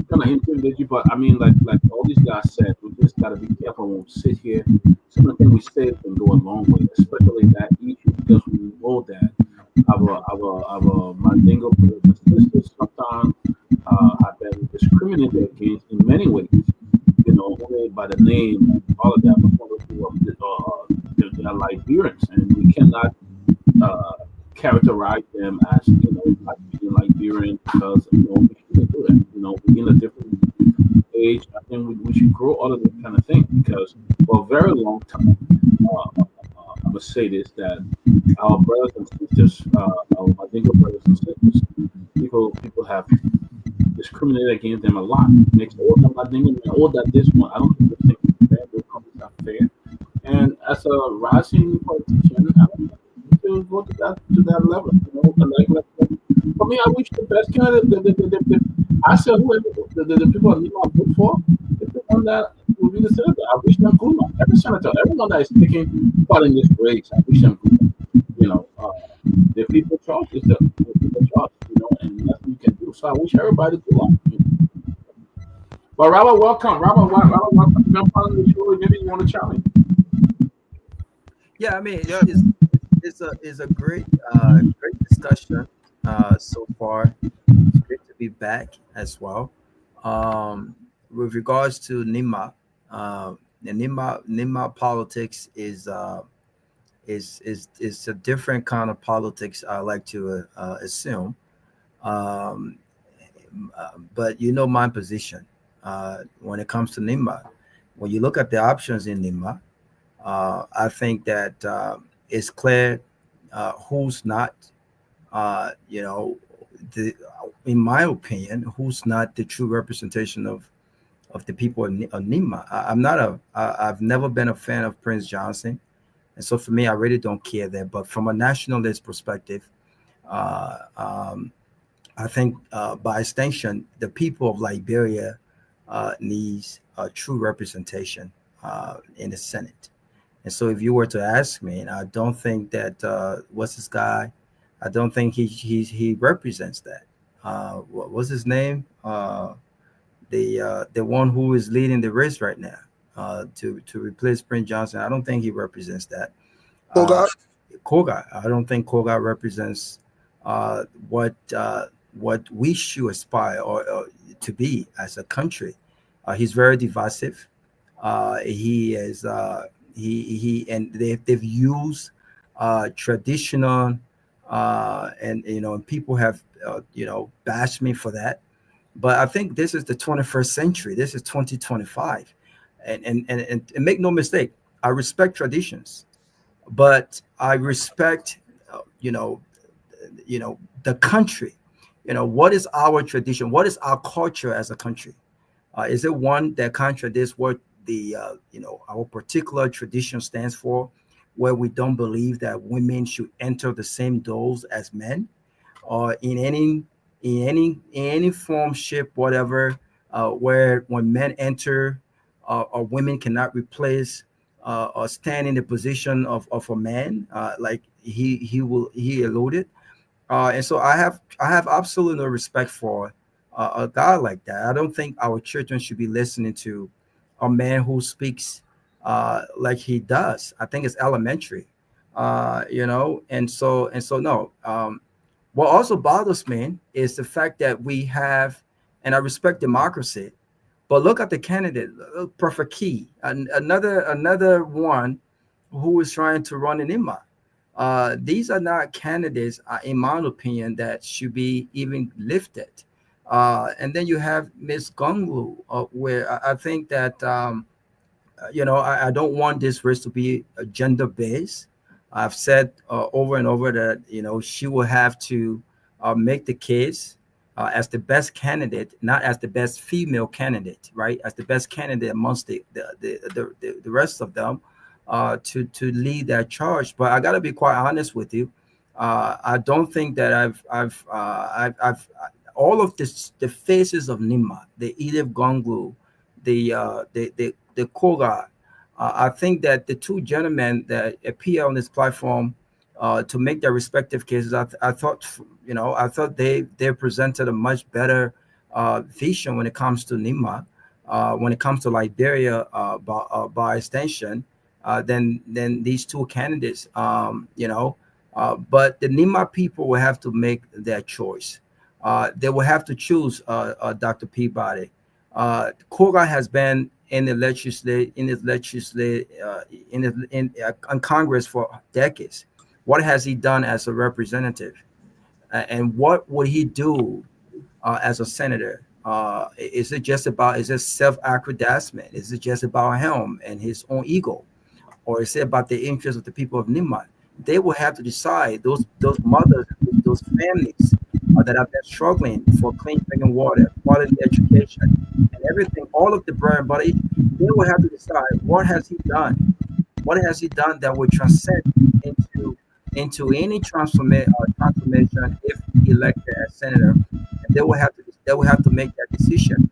kind of intimidate you, but I mean, like all these guys said, we just got to be careful when we sit here. Some of the things we say can go a long way, especially that issue, because we know that our Mandingo sisters sometimes have been discriminated against in many ways. You know, only by the name, all of that, but they're Liberians, and we cannot characterize them as, you know, like being Liberian, because, you know, we shouldn't do that. You know, we're in a different age. I think we should grow out of this kind of thing, because for a very long time, I must say this, that our brothers and sisters, our Mandingo brothers and sisters, people have discriminate against them a lot. Next, oh, I'm not thinking, oh, that this one. I don't think those things are fair. Those comments are fair. And as a rising politician, I don't think you go to that level. You know, for me, I wish the best candidate. I said whoever the people that I vote for, is the one that will be the senator. I wish them good luck. Every senator, everyone that is taking part in this race, I wish them good luck. You know, the people trust is the people trust. You know, and nothing you can do. So I wish everybody good luck. You know? But Robert, welcome. Robert, welcome. Jump on the show. Maybe you want to challenge. Yeah, I mean, it's a great discussion so far. It's great to be back as well. With regards to NIMA, the NIMA politics is a different kind of politics I like to assume. But you know my position when it comes to NIMA. When you look at the options in NIMA, I think that it's clear who's not, in my opinion, who's not the true representation of the people of NIMA. I've never been a fan of Prince Johnson. And so for me, I really don't care there. But from a nationalist perspective, I think by extension, the people of Liberia needs a true representation in the Senate. And so if you were to ask me, and I don't think that, what's this guy? I don't think he represents that. What's his name? The one who is leading the race right now to replace Prince Johnson. I don't think he represents that. Koga. I don't think Koga represents what we should aspire or to be as a country. He's very divisive. He is. He and they've used traditional and people have bashed me for that. But I think this is the 21st century. This is 2025, and make no mistake, I respect traditions, but I respect the country. What is our tradition? What is our culture as a country? Is it one that contradicts what the our particular tradition stands for, where we don't believe that women should enter the same doors as men, or in any form, shape, whatever, where when men enter, or women cannot replace or stand in the position of a man, like he alluded. And so I have absolutely no respect for a guy like that. I don't think our children should be listening to a man who speaks like he does. I think it's elementary, and so no. What also bothers me is the fact that we have, and I respect democracy, but look at the candidate, Prophet Key, another one who is trying to run an IMA. These are not candidates, in my opinion, that should be even lifted. And then you have Miss Gongloe, where I think that, I don't want this race to be gender-based. I've said over and over that, she will have to make the case as the best candidate, not as the best female candidate, right? As the best candidate amongst the rest of them to lead that charge. But I got to be quite honest with you. I don't think that I've all of this, the faces of Nima, the Edith Gongloe, the Koga. I think that the two gentlemen that appear on this platform to make their respective cases, I thought they presented a much better vision when it comes to Nima, when it comes to Liberia, by extension, than these two candidates. But the Nima people will have to make their choice. They will have to choose Dr. Peabody. Koga has been in Congress for decades. What has he done as a representative, and what would he do as a senator? Is it self-aggrandizement? Is it just about him and his own ego, or is it about the interests of the people of Nima? They will have to decide. Those mothers, those families, that have been struggling for clean drinking water, quality education, and everything, all of the bread and butter, they will have to decide what has he done? What has he done that would transcend into any transformation if elected as senator? And they will have to make that decision.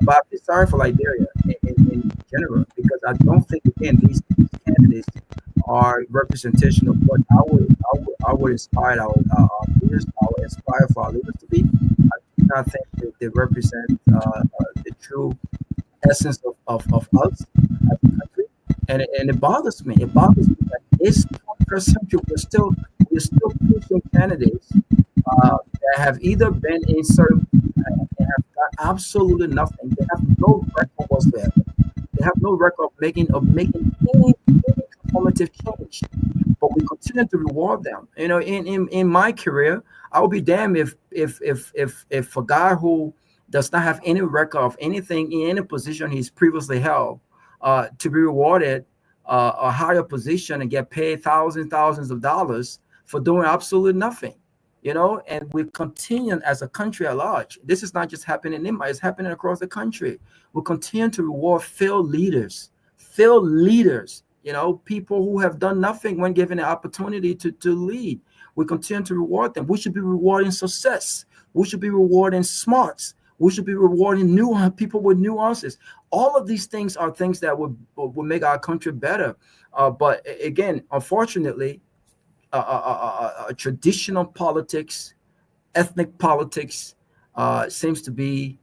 But I feel sorry for Liberia in general, because I don't think, again, these candidates are representation of what I would inspire our leaders, I would inspire for our leaders to be. I do not think that they represent the true essence of us as a country, and it bothers me. It bothers me that it's 21st century. We're still pushing candidates that have either been in certain and have done absolutely nothing. They have no record whatsoever. They have no record of making any transformative change. But we continue to reward them. You know, in my career, I would be damned if a guy who does not have any record of anything in any position he's previously held to be rewarded a higher position and get paid thousands of dollars for doing absolutely nothing. You know, and we continue as a country at large. This is not just happening in Myanmar, it's happening across the country. We continue to reward failed leaders, you know, people who have done nothing when given the opportunity to lead. We continue to reward them. We should be rewarding success. We should be rewarding smarts. We should be rewarding new people with nuances. All of these things are things that would make our country better. But again, unfortunately, traditional politics, ethnic politics seems to be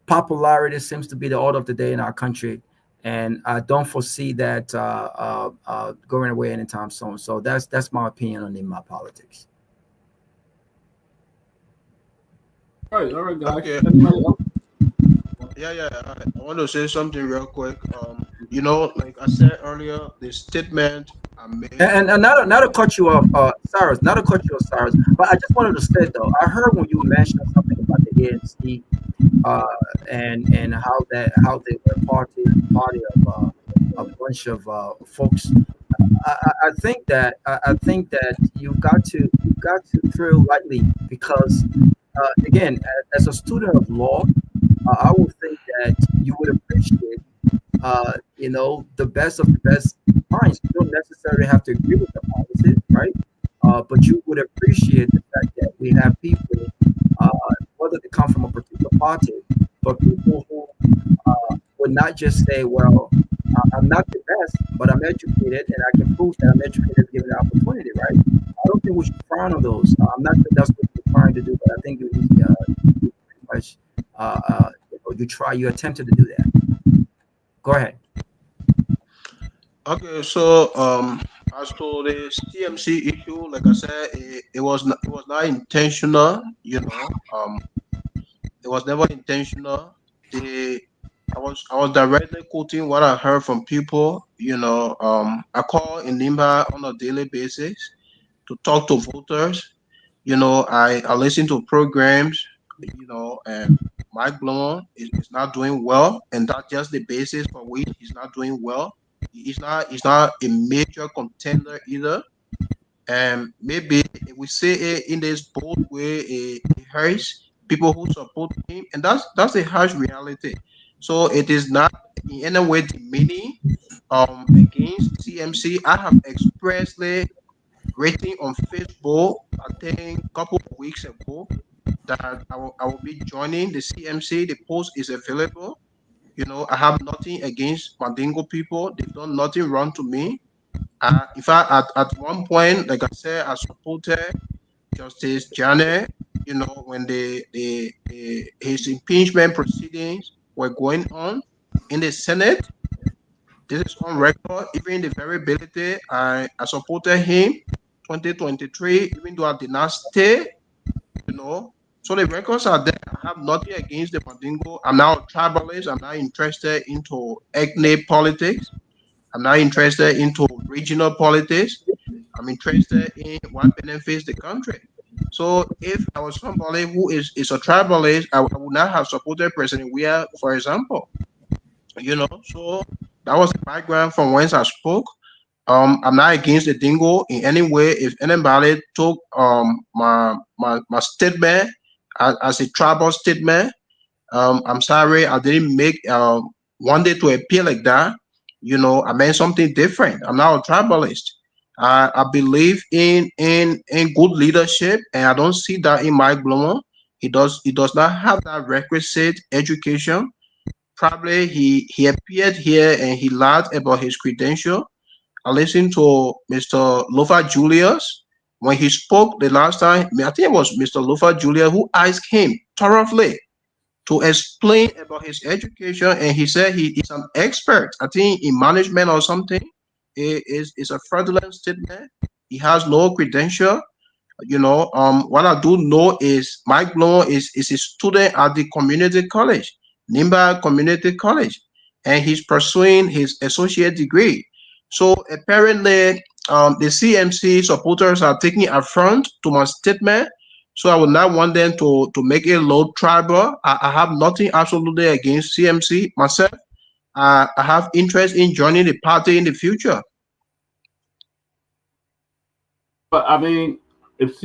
popularity seems to be the order of the day in our country, and I don't foresee that going away anytime soon. So that's my opinion on my politics. All right, guys. Okay. Yeah. I want to say something real quick. You know, like I said earlier, the statement I made. And not to cut you off, Cyrus. Not to cut you off, Cyrus. But I just wanted to say though, I heard when you mentioned something about the ANC, and how they were party of a bunch of folks. I think that you've got to thrill lightly, because again, as a student of law, I would think that you would appreciate you know, the best of the best minds. You don't necessarily have to agree with the policy, right? But you would appreciate the fact that we have people, whether they come from a particular party, but people who would not just say, well, I'm not the best, but I'm educated and I can prove that I'm educated given the opportunity, right? I don't think we should frown on those. I'm not sure that's what you're trying to do, but I think you pretty much you attempted to do that. Go ahead. Okay, so as to the CMC issue, like I said, it was not intentional. You know, it was never intentional. I was directly quoting what I heard from people. You know, I call in Limba on a daily basis to talk to voters. You know, I listen to programs. You know, and Mike Blum is not doing well, and that's just the basis for which he's not doing well. He's not a major contender either. And maybe we say it in this bold way, it hurts people who support him, and that's a harsh reality. So it is not in any way demeaning against CMC. I have expressly written on Facebook, I think a couple of weeks ago, that I will be joining the CMC. The post is available. You know, I have nothing against Mandingo people. They've done nothing wrong to me. In fact, at one point, like I said, I supported Justice Janet. You know, when his impeachment proceedings were going on in the Senate. This is on record. Even in the variability, I supported him 2023, even though I did not stay. You know, so the records are there. I have nothing against the Mandingo. I'm now a tribalist. I'm not interested into ethnic politics. I'm not interested into regional politics. I'm interested in what benefits the country. So if I was somebody who is a tribalist, I would not have supported President Weah, for example. You know, so that was the background from whence I spoke. I'm not against the dingo in any way. If anybody took my statement as a tribal statement, I'm sorry I didn't make one day to appear like that. I meant something different. I'm not a tribalist. I believe in good leadership, and I don't see that in Mike Blomo. He does not have that requisite education. Probably he appeared here and he lied about his credential. I listened to Mr. Lofa Julius when he spoke the last time. I think it was Mr. Lofa Julius who asked him thoroughly to explain about his education, and he said he is an expert, I think, in management or something. It is a fraudulent statement. He has no credential. What I do know is Mike Blomo is a student at the community college, Nimba Community College, and he's pursuing his associate degree. So apparently, the CMC supporters are taking affront to my statement. So I would not want them to make it low tribal. I have nothing absolutely against CMC myself. I have interest in joining the party in the future. But I mean, if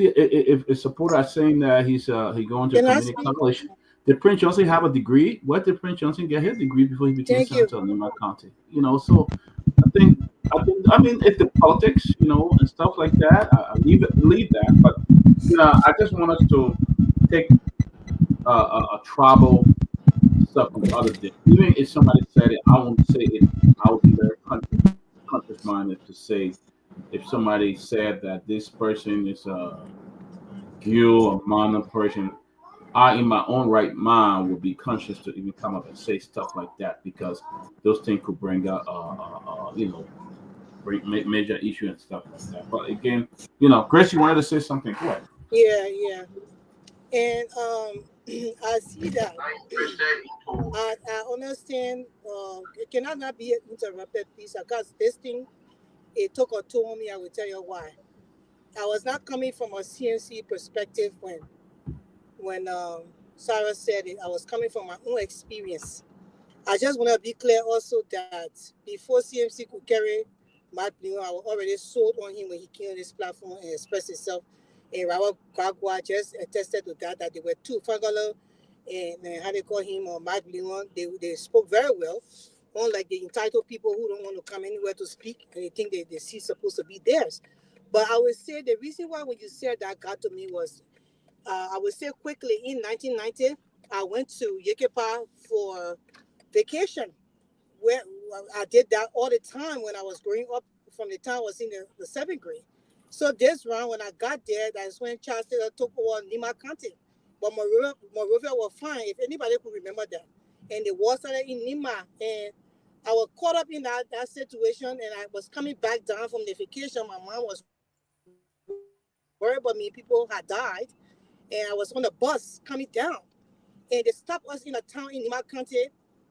a supporter is saying that he going to community college, did Prince Johnson have a degree? Where did Prince Johnson get his degree before he became senator in my county? So I mean, it's the politics, and stuff like that. I leave that, but I just want us to take a tribal stuff from other things. Even if somebody said it, I won't say it. I would be very conscious minded to say, if somebody said that this person is a Jew or Mana person, I, in my own right mind, would be conscious to even come up and say stuff like that, because those things could bring out, major issue and stuff like that. But again, Grace, you wanted to say something. Go ahead. Yeah. And I see that. I understand. It cannot not be interrupted, please, because this thing, it took a toll on me. I will tell you why. I was not coming from a CNC perspective when Sarah said it. I was coming from my own experience. I just want to be clear also that before CMC could carry Matt Blue, I was already sold on him when he came on this platform and expressed himself. And Robert Garguah just attested to that they were two Fangalo and how they call him or Matt Blue. They spoke very well, unlike the entitled people who don't want to come anywhere to speak and they think the seat's supposed to be theirs. But I would say the reason why when you said that got to me was, I would say quickly, in 1990, I went to Yekepa for vacation, where I did that all the time when I was growing up, from the time I was in the 7th grade. So this round, when I got there, that's when Charles Taylor took over Nima County. But Monrovia was fine, if anybody could remember that. And the war started in Nima, and I was caught up in that situation, and I was coming back down from the vacation. My mom was worried about me. People had died, and I was on the bus coming down, and they stopped us in a town in Nima County,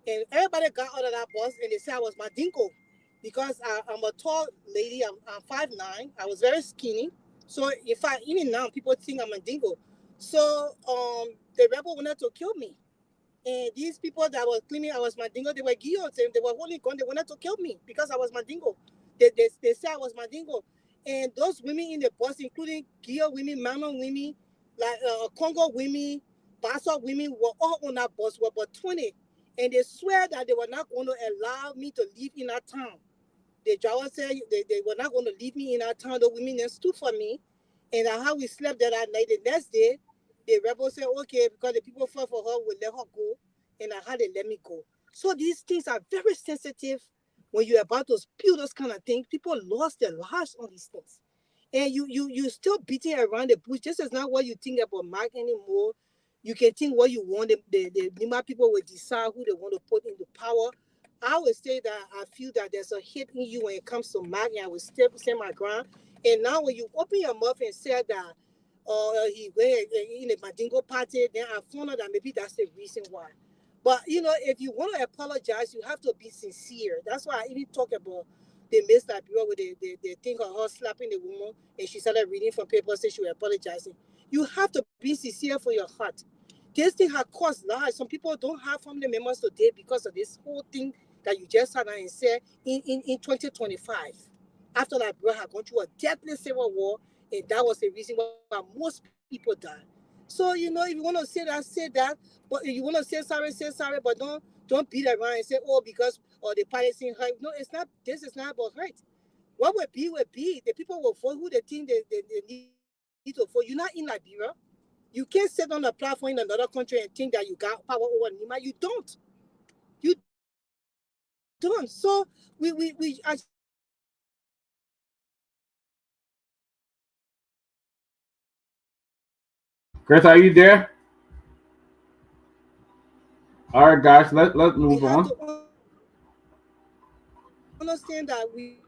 and everybody got out of that bus, and they said I was Mandingo, because I'm a tall lady. I'm 5'9". I was very skinny, so even now people think I'm Mandingo. So the rebel wanted to kill me, and these people that were claiming I was Mandingo, they were guillotines, and they were holding gun. They wanted to kill me because I was Mandingo. They said I was Mandingo. And those women in the bus, including Guar women, Mama women, like Congo women, Bassa women, were all on that bus, were about 20. And they swear that they were not going to allow me to live in that town. The driver said they were not going to leave me in that town. The women then stood for me. And how we slept there that night. The next day, the rebels said, okay, because the people fought for her, we'll let her go. And I had to let me go. So these things are very sensitive. When you're about to spill those kind of things, people lost their lives on these things. And you still beating around the bush. This is not what you think about Mark anymore. You can think what you want. The Nima people will decide who they want to put into power. I would say that I feel that there's a hit in you when it comes to Mark, and I will still stand my ground. And now when you open your mouth and say that he went in the Mandingo party, then I found out that maybe that's the reason why. But, if you want to apologize, you have to be sincere. That's why I even talk about the Miss Liberia where they think of her slapping the woman and she started reading from papers saying she was apologizing. You have to be sincere for your heart. This thing has caused lives. Some people don't have family members today because of this whole thing that you just had and said in 2025. after Liberia had gone through a deadly civil war, and that was the reason why most people died. So, you know, if you want to say that. But if you want to say sorry, but don't beat around and say, oh, because the Palestinian hurt. No, it's not. This is not about hurt. What would be. The people will vote who they think they need to vote. You're not in Liberia. You can't sit on a platform in another country and think that you got power over Nima. You don't. You don't. So we Chris, are you there? All right, guys, let's move on. To understand that we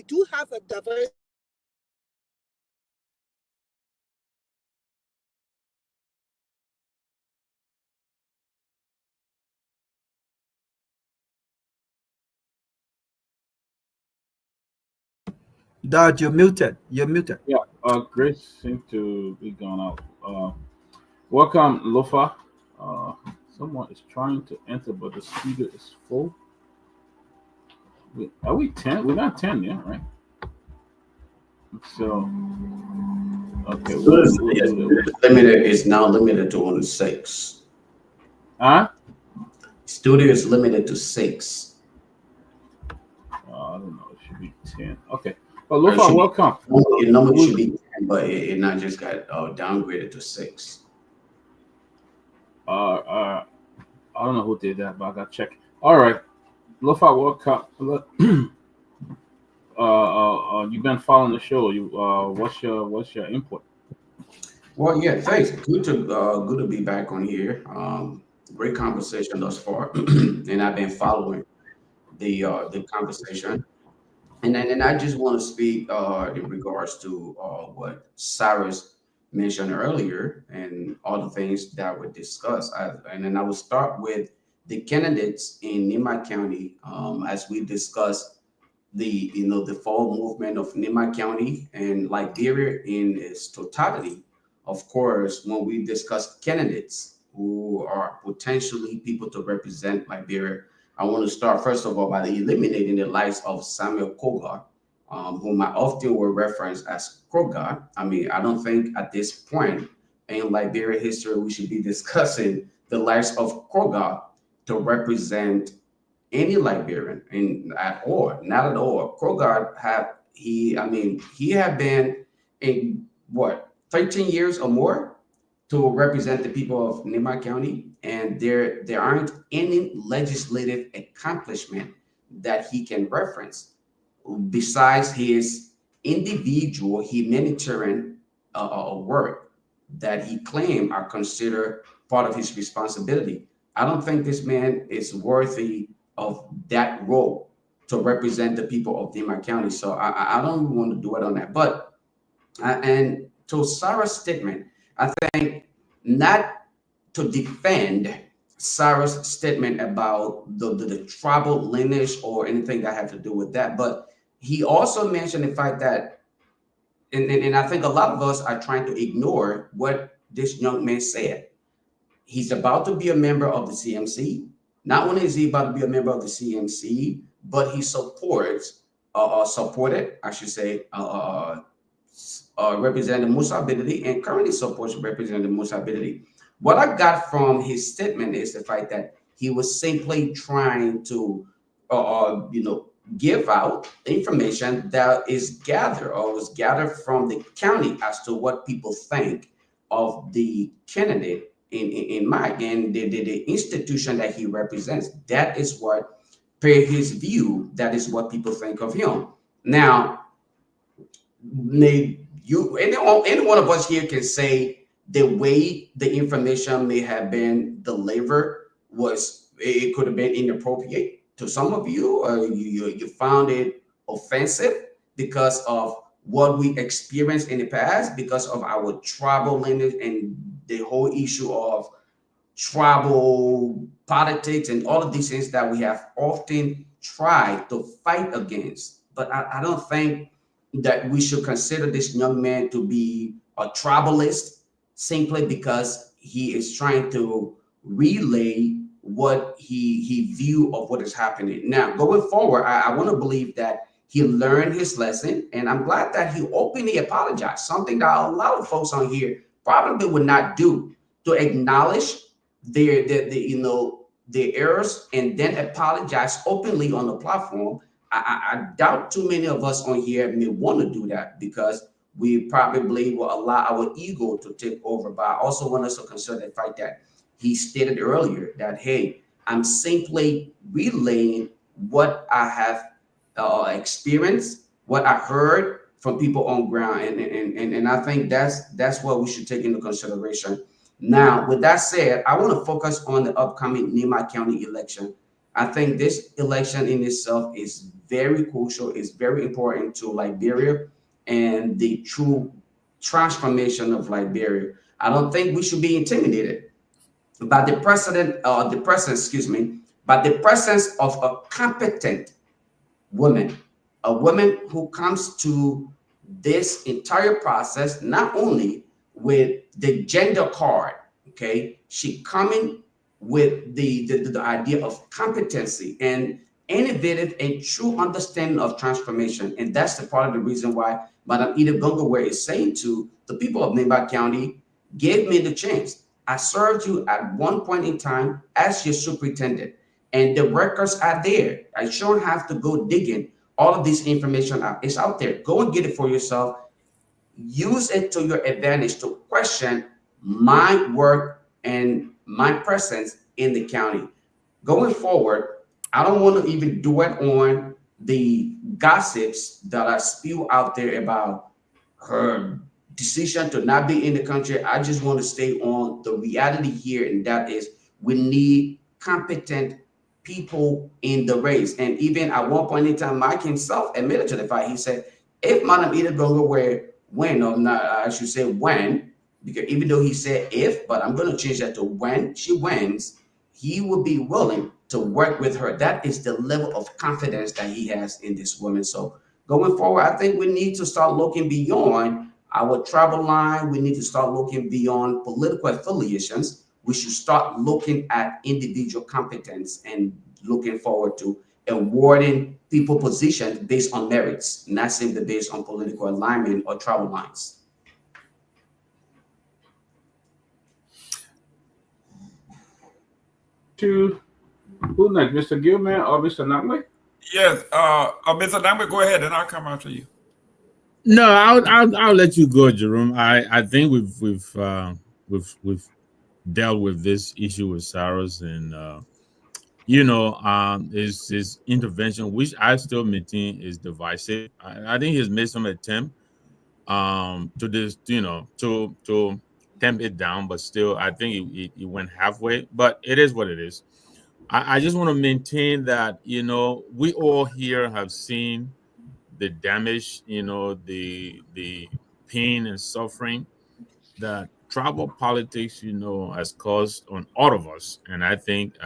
do have a diverse Dad, you're muted. You're muted. Yeah, Grace seems to be gone out. Welcome, Lofa. Someone is trying to enter, but the speaker is full. Are we 10? We're not 10 yet, right? So, okay. It's now limited to only 6. Huh? Studio is limited to 6. I don't know. It should be 10. Okay. Well, Lofa, welcome. Your number should be 10, but it not just got downgraded to 6. I don't know who did that, but I got to check. All right. Lofa, welcome. You've been following the show. What's your input? Well, yeah, thanks. Good to be back on here. Great conversation thus far, and I've been following the conversation. And then I just want to speak in regards to what Cyrus mentioned earlier and all the things that were discussed. And then I will start with the candidates in Nima County as we discussed the fall movement of Nima County and Liberia in its totality. Of course, when we discuss candidates who are potentially people to represent Liberia, I want to start first of all by eliminating the likes of Samuel Kogar, whom I often will reference as Krogar. I mean, I don't think at this point in Liberia history we should be discussing the likes of Krogar to represent any Liberian at all, not at all. Krogar he had been in 13 years or more to represent the people of Nima County, and there aren't any legislative accomplishment that he can reference besides his individual humanitarian work that he claimed are considered part of his responsibility. I don't think this man is worthy of that role to represent the people of Nima County. So I don't want to do it on that. But and to Sarah's statement, I think not to defend Sarah's statement about the tribal lineage or anything that had to do with that, but he also mentioned the fact that, and I think a lot of us are trying to ignore what this young man said. He's about to be a member of the CMC. Not only is he about to be a member of the CMC, but he supported, I should say, Representative Musa Biddy, and currently supports Representative Musa Biddy. What I got from his statement is the fact that he was simply trying to, give out information that is was gathered from the county as to what people think of the candidate in Mike and the institution that he represents. That is what, per his view, that is what people think of him. Now, any one of us here can say the way the information may have been delivered it could have been inappropriate to some of you. You found it offensive because of what we experienced in the past, because of our tribal lineage and the whole issue of tribal politics and all of these things that we have often tried to fight against. But I don't think that we should consider this young man to be a tribalist simply because he is trying to relay what he view of what is happening. Now, going forward, I want to believe that he learned his lesson, and I'm glad that he openly apologized, something that a lot of folks on here probably would not do, to acknowledge their errors and then apologize openly on the platform. I doubt too many of us on here may want to do that, because we probably will allow our ego to take over. But I also want us to consider the fact that he stated earlier that, hey, I'm simply relaying what I have experienced, what I heard from people on ground, and I think that's what we should take into consideration. Now, with that said, I want to focus on the upcoming Nyenwolo County election. I think this election in itself is very crucial, is very important to Liberia and the true transformation of Liberia. I don't think we should be intimidated by the presence of a competent woman, a woman who comes to this entire process not only with the gender card, okay, she coming with the idea of competency and innovative and true understanding of transformation. And that's the part of the reason why Madam Edith Gongloe is saying to the people of Nyenwolo County, give me the chance. I served you at one point in time as your superintendent, and the records are there. I sure have to go digging all of this information out. It's out there. Go and get it for yourself. Use it to your advantage to question my work and my presence in the county. Going forward, I don't want to even dwell on the gossips that are spewed out there about her decision to not be in the country. I just want to stay on the reality here, and that is we need competent people in the race. And even at one point in time, Mike himself admitted to the fact. He said, if Madam Edith Gongloe win, or not, I should say when, because even though he said if, but I'm going to change that to when she wins, he will be willing to work with her. That is the level of confidence that he has in this woman. So going forward, I think we need to start looking beyond our tribal line. We need to start looking beyond political affiliations. We should start looking at individual competence and looking forward to awarding people positions based on merits, not simply based on political alignment or tribal lines. To who next, Mr. Gilman or Mr. Nyenwolo? Yes, Mr. Nyenwolo, go ahead, and I'll come after you. No, I'll let you go, Jerome. I think we've dealt with this issue with Saros, and his intervention, which I still maintain is divisive. I think he's made some attempt to this, to temp it down, but still, I think it went halfway. But it is what it is. I just want to maintain that we all here have seen the damage, the pain and suffering that tribal politics, has caused on all of us. And I think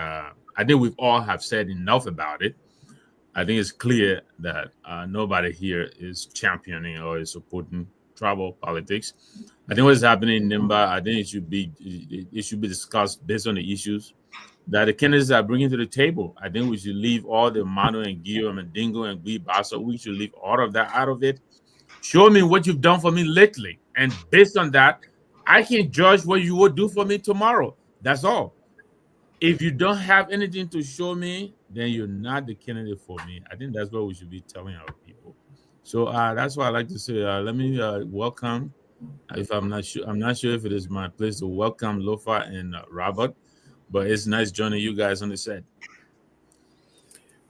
we've all have said enough about it. I think it's clear that nobody here is championing or is supporting tribal politics. I think what's happening in Nimba, I think it should be discussed based on the issues that the candidates are bringing to the table. I think we should leave all the Mano and Guillaume and Dingo and Guibasa. We should leave all of that out of it. Show me what you've done for me lately. And based on that, I can judge what you will do for me tomorrow. That's all. If you don't have anything to show me, then you're not the candidate for me. I think that's what we should be telling our people. So that's why I like to say, let me welcome, if I'm not sure if it is my place to welcome Lofa and Robert, but it's nice joining you guys on the set.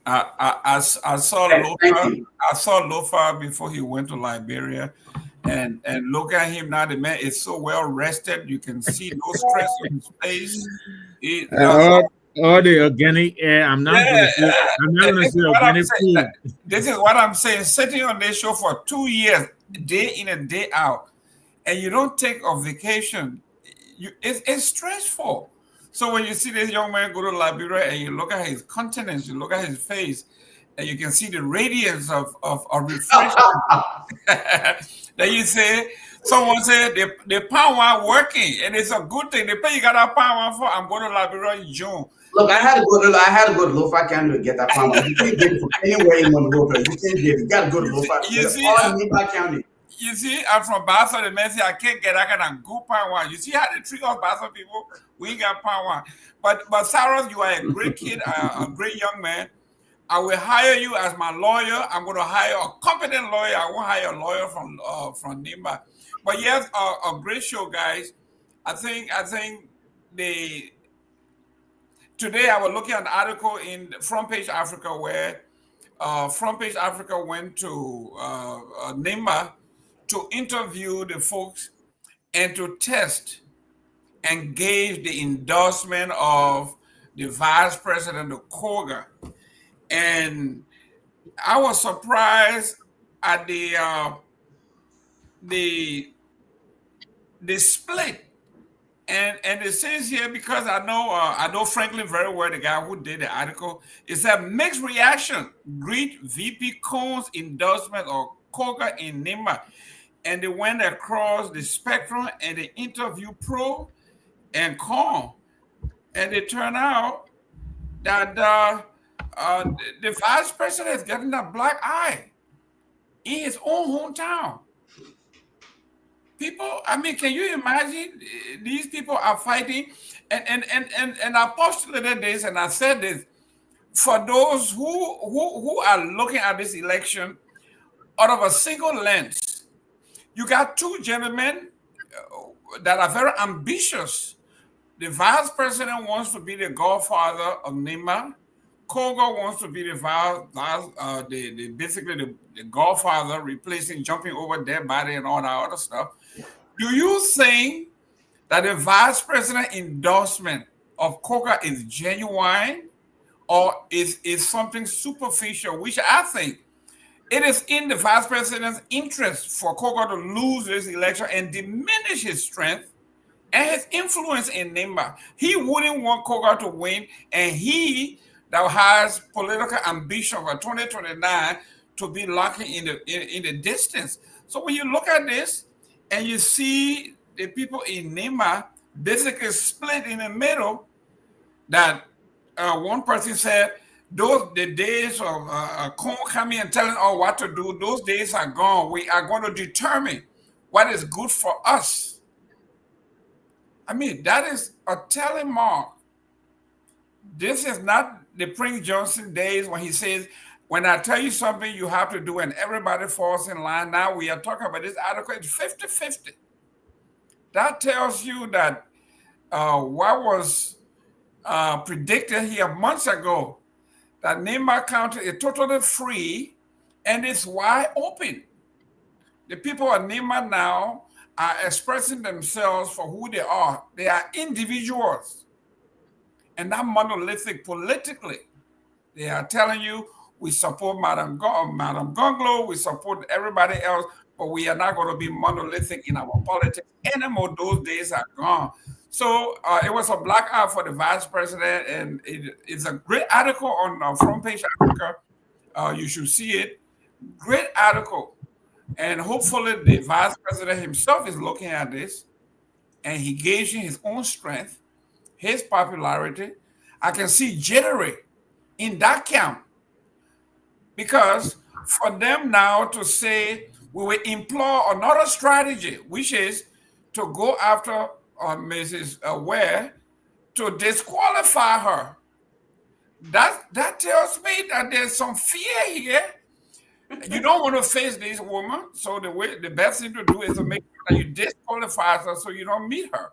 I saw Lofa. I saw Lofa before he went to Liberia, and look at him now. The man is so well rested. You can see no stress on his face. All the organic air. I'm not going to say organic food. This is what I'm saying. Sitting on this show for 2 years, day in and day out, and you don't take a vacation. It's stressful. So when you see this young man go to Liberia and you look at his countenance, you look at his face, and you can see the radiance of refreshment. Then you say, someone said the pound one working, and it's a good thing. The pay you got a pound one for, I'm going to Liberia in June. Look, I had to go to Lofa County to get that power. You can't get it from anywhere in Monrovia. You can't get it. You got to go to Lofa. You see, all in Nimba County. You see, I'm from Bassa, the man say I can't get that kind of good power. You see how they treat us Bassa people? We ain't got power. But Cyrus, you are a great kid, a great young man. I will hire you as my lawyer. I'm going to hire a competent lawyer. I won't hire a lawyer from Nimba. But yes, a great show, guys. I think today I was looking at an article in Front Page Africa where Front Page Africa went to Nimba to interview the folks and to test and gauge the endorsement of the vice president of Koga. And I was surprised at the split. And it says here, because I know Franklin very well, the guy who did the article, is that mixed reaction greet VP Cohn's endorsement of Koga in Nimba. And they went across the spectrum and they interviewed Pro and Cohn. And it turned out that the vice president is getting a black eye in his own hometown. People, I mean, can you imagine these people are fighting? And I postulated this and I said this, for those who are looking at this election out of a single lens, you got two gentlemen that are very ambitious. The vice president wants to be the godfather of Nimba. Koga wants to be the godfather, replacing, jumping over their body and all that other stuff. Do you think that the vice president endorsement of Koga is genuine, or is something superficial? Which I think it is in the vice president's interest for Koga to lose this election and diminish his strength and his influence in Nimba. He wouldn't want Koga to win, and he that has political ambition for 2029 to be locking in the distance. So when you look at this and you see the people in Nimba basically split in the middle, that one person said, the days of Cohn coming and telling us what to do, those days are gone. We are going to determine what is good for us. I mean, that is a telling mark. This is not the Prince Johnson days when he says, when I tell you something, you have to do, and everybody falls in line. Now we are talking about this article, it's 50-50. That tells you that what was predicted here months ago, that Nimba County is totally free and it's wide open. The people of Nimba now are expressing themselves for who they are. They are individuals and not monolithic politically. They are telling you, we support Madam Gongloe, we support everybody else, but we are not going to be monolithic in our politics anymore. Those days are gone. So it was a black eye for the vice president, and it's a great article on Front Page Africa. You should see it. Great article. And hopefully the vice president himself is looking at this and he gauging his own strength, his popularity. I can see jittery in that camp, because for them now to say we will employ another strategy, which is to go after Mrs. Ware to disqualify her. That tells me that there's some fear here. You don't want to face this woman, so the best thing to do is to make sure that you disqualify her so you don't meet her.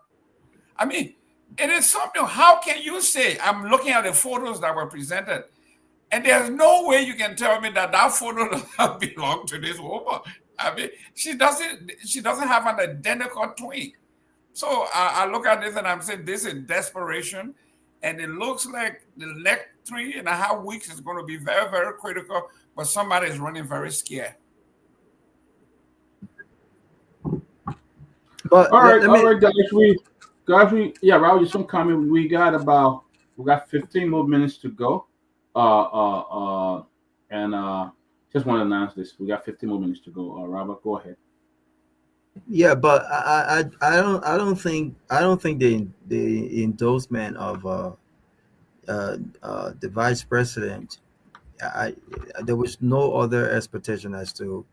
I mean, it is something. How can you say, I'm looking at the photos that were presented, and there's no way you can tell me that photo does not belong to this woman? I mean, she doesn't have an identical twin. So I look at this and I'm saying this is desperation, and it looks like the next 3.5 weeks is going to be very, very critical, but somebody is running very scared. But all right, guys. Raul, just some comment. We got 15 more minutes to go. Just want to announce this. We got 15 more minutes to go. Robert, go ahead. Yeah, but I don't think the endorsement of the vice president, there was no other expectation as to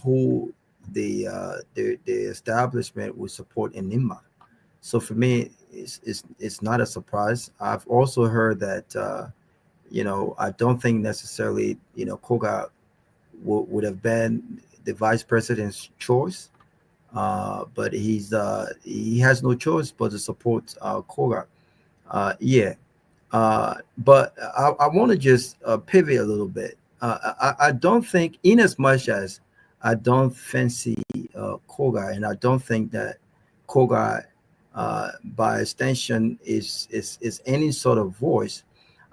who the establishment would support in Nima. So for me, it's not a surprise. I've also heard that I don't think necessarily Koga would have been the vice president's choice, but he has no choice but to support Koga. Yeah. But I want to just pivot a little bit. I don't think, in as much as I don't fancy Koga, and I don't think that Koga, by extension, is any sort of voice.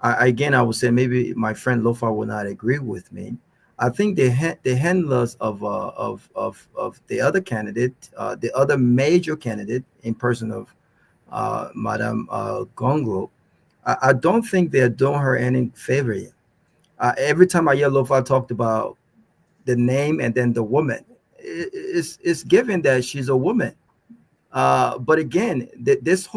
Again, I would say maybe my friend Lofa will not agree with me. I think the handlers of the other candidate, the other major candidate in person of Madame Gongloe, I don't think they're doing her any favor yet. Every time I hear Lofa talked about the name and then the woman, it's given that she's a woman. But again, this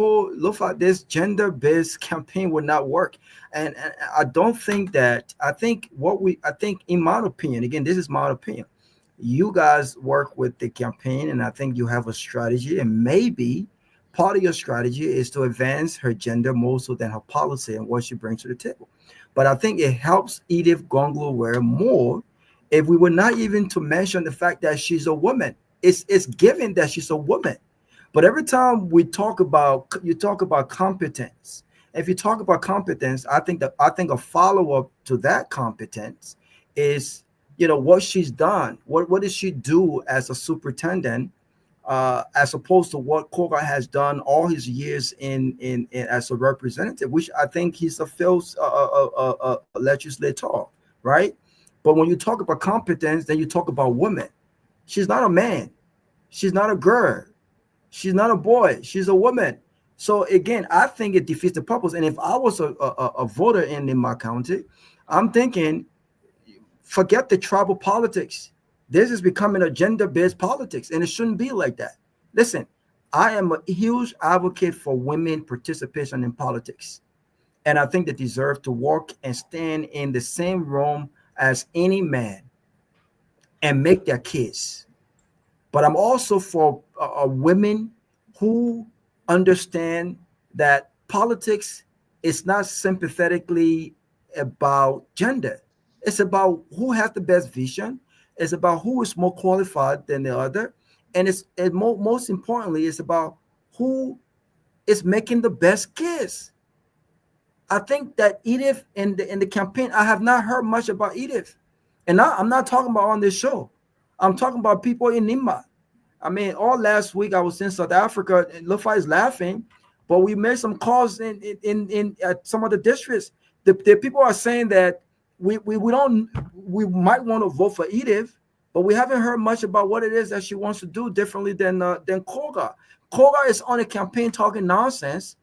gender-based campaign would not work. And I don't think that, I think in my opinion, again, this is my opinion, you guys work with the campaign, and I think you have a strategy, and maybe part of your strategy is to advance her gender more so than her policy and what she brings to the table. But I think it helps Edith Gongloe more if we were not even to mention the fact that she's a woman. It's given that she's a woman. But every time you talk about competence. If you talk about competence, I think a follow-up to that competence is, what she's done. What did she do as a superintendent, as opposed to what Koga has done all his years in as a representative, which I think he's a field legislator, right? But when you talk about competence, then you talk about women. She's not a man. She's not a girl. She's not a boy. She's a woman. So again, I think it defeats the purpose. And if I was a voter in my county, I'm thinking, forget the tribal politics. This is becoming a gender-based politics, and it shouldn't be like that. Listen, I am a huge advocate for women participation in politics, and I think they deserve to walk and stand in the same room as any man and make their case. But I'm also for women who understand that politics is not sympathetically about gender. It's about who has the best vision. It's about who is more qualified than the other. And most importantly, it's about who is making the best case. I think that Edith in the campaign, I have not heard much about Edith. And I'm not talking about on this show. I'm talking about people in Nima. I mean, all last week I was in South Africa, and Lofa is laughing, but we made some calls in some of the districts. The people are saying that we might want to vote for Edith, but we haven't heard much about what it is that she wants to do differently than Koga. Koga is on a campaign talking nonsense,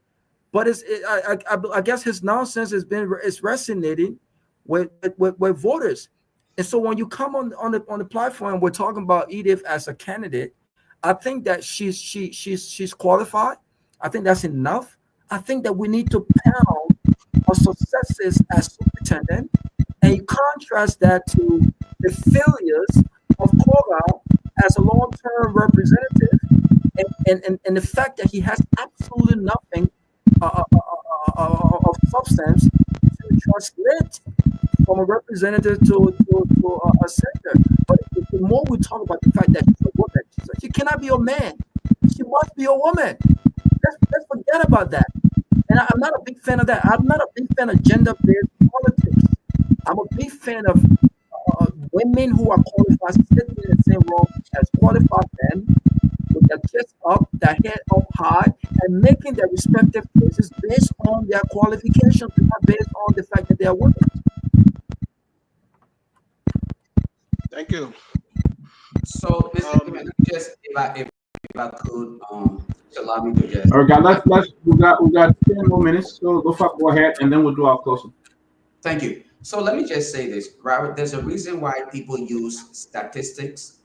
but I guess his nonsense is resonating with voters. And so when you come on the platform, we're talking about Edith as a candidate. I think that she's qualified. I think that's enough. I think that we need to pound our successes as superintendent, and you contrast that to the failures of Koga as a long-term representative, and the fact that he has absolutely nothing of substance to translate from a representative to a senator. But the more we talk about the fact that she's a woman, she cannot be a man. She must be a woman. Let's forget about that. And I'm not a big fan of that. I'm not a big fan of gender-based politics. I'm a big fan of women who are qualified, sitting in the same room as qualified men, with their chest up, their head up high, and making their respective cases based on their qualifications, not based on the fact that they are women. Thank you. So, Mr. Chairman, just if I could, allow me to just. All right, guys, we got 10 more minutes. So go ahead, and then we'll do our closing. Thank you. So let me just say this, Robert. There's a reason why people use statistics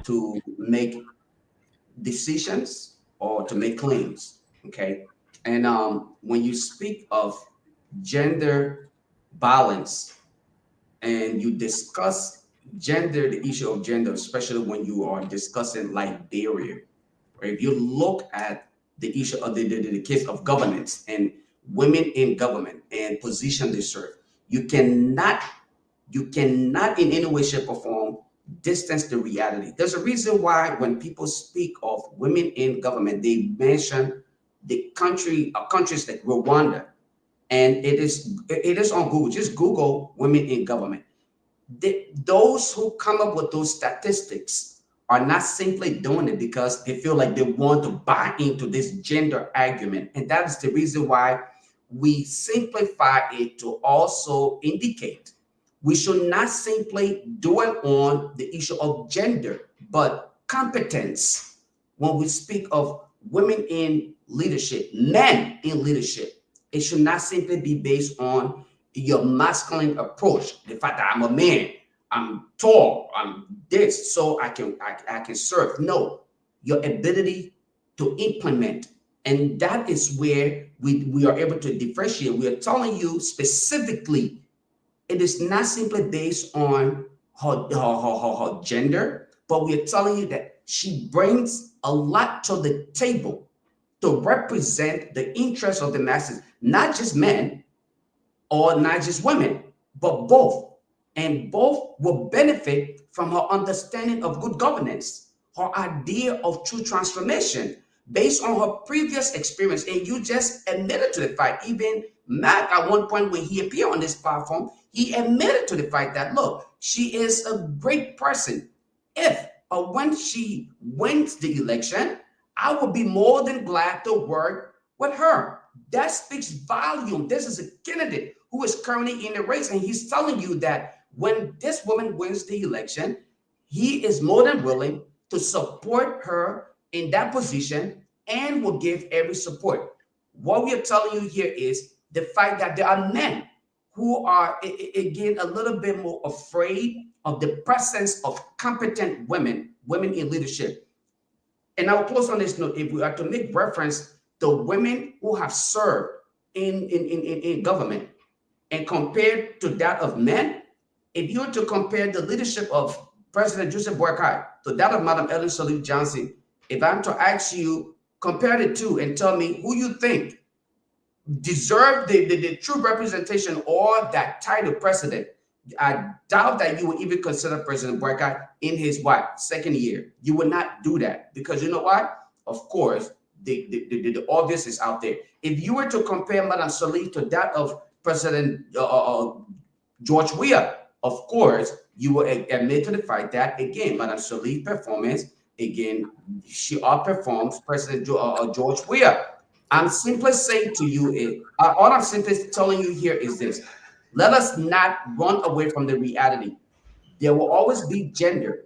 to make decisions or to make claims. Okay, and when you speak of gender balance and you discuss gender, the issue of gender, especially when you are discussing Liberia, or if you look at the issue of the case of governance and women in government and position they serve, you cannot in any way, shape, or form distance the reality. There's a reason why when people speak of women in government, they mention the countries like Rwanda, and it is on Google. Just Google women in government. Those who come up with those statistics are not simply doing it because they feel like they want to buy into this gender argument. And that is the reason why we simplify it to also indicate we should not simply dwell on the issue of gender, but competence. When we speak of women in leadership, men in leadership, it should not simply be based on your masculine approach. The fact that I'm a man, I'm tall, I'm this, so I can serve. No, your ability to implement. And that is where we are able to differentiate. We are telling you specifically, it is not simply based on her gender, but we are telling you that she brings a lot to the table to represent the interests of the masses, not just men or not just women, but both. And both will benefit from her understanding of good governance, her idea of true transformation based on her previous experience. And you just admitted to the fact, even Matt, at one point when he appeared on this platform, he admitted to the fact that, look, she is a great person. If or when she wins the election, I would be more than glad to work with her. That speaks volume. This is a candidate who is currently in the race, and he's telling you that when this woman wins the election, he is more than willing to support her in that position and will give every support. What we are telling you here is the fact that there are men who are, again, a little bit more afraid of the presence of competent women in leadership. And I will close on this note. If we are to make reference to women who have served in government and compared to that of men, if you were to compare the leadership of President Joseph Boakai to that of Madam Ellen Sirleaf Johnson, if I'm to ask you, compare the two and tell me who you think deserve the true representation or that title president, I doubt that you would even consider President Boakai in his second year. You would not do that because you know why? Of course, the obvious is out there. If you were to compare Madam Sirleaf to that of President George Weah, of course, you will admit to the fact that, again, Madam Sirleaf's performance, again, she outperforms President George Weah. I'm simply saying to you, all I'm simply telling you here is this. Let us not run away from the reality. There will always be gender.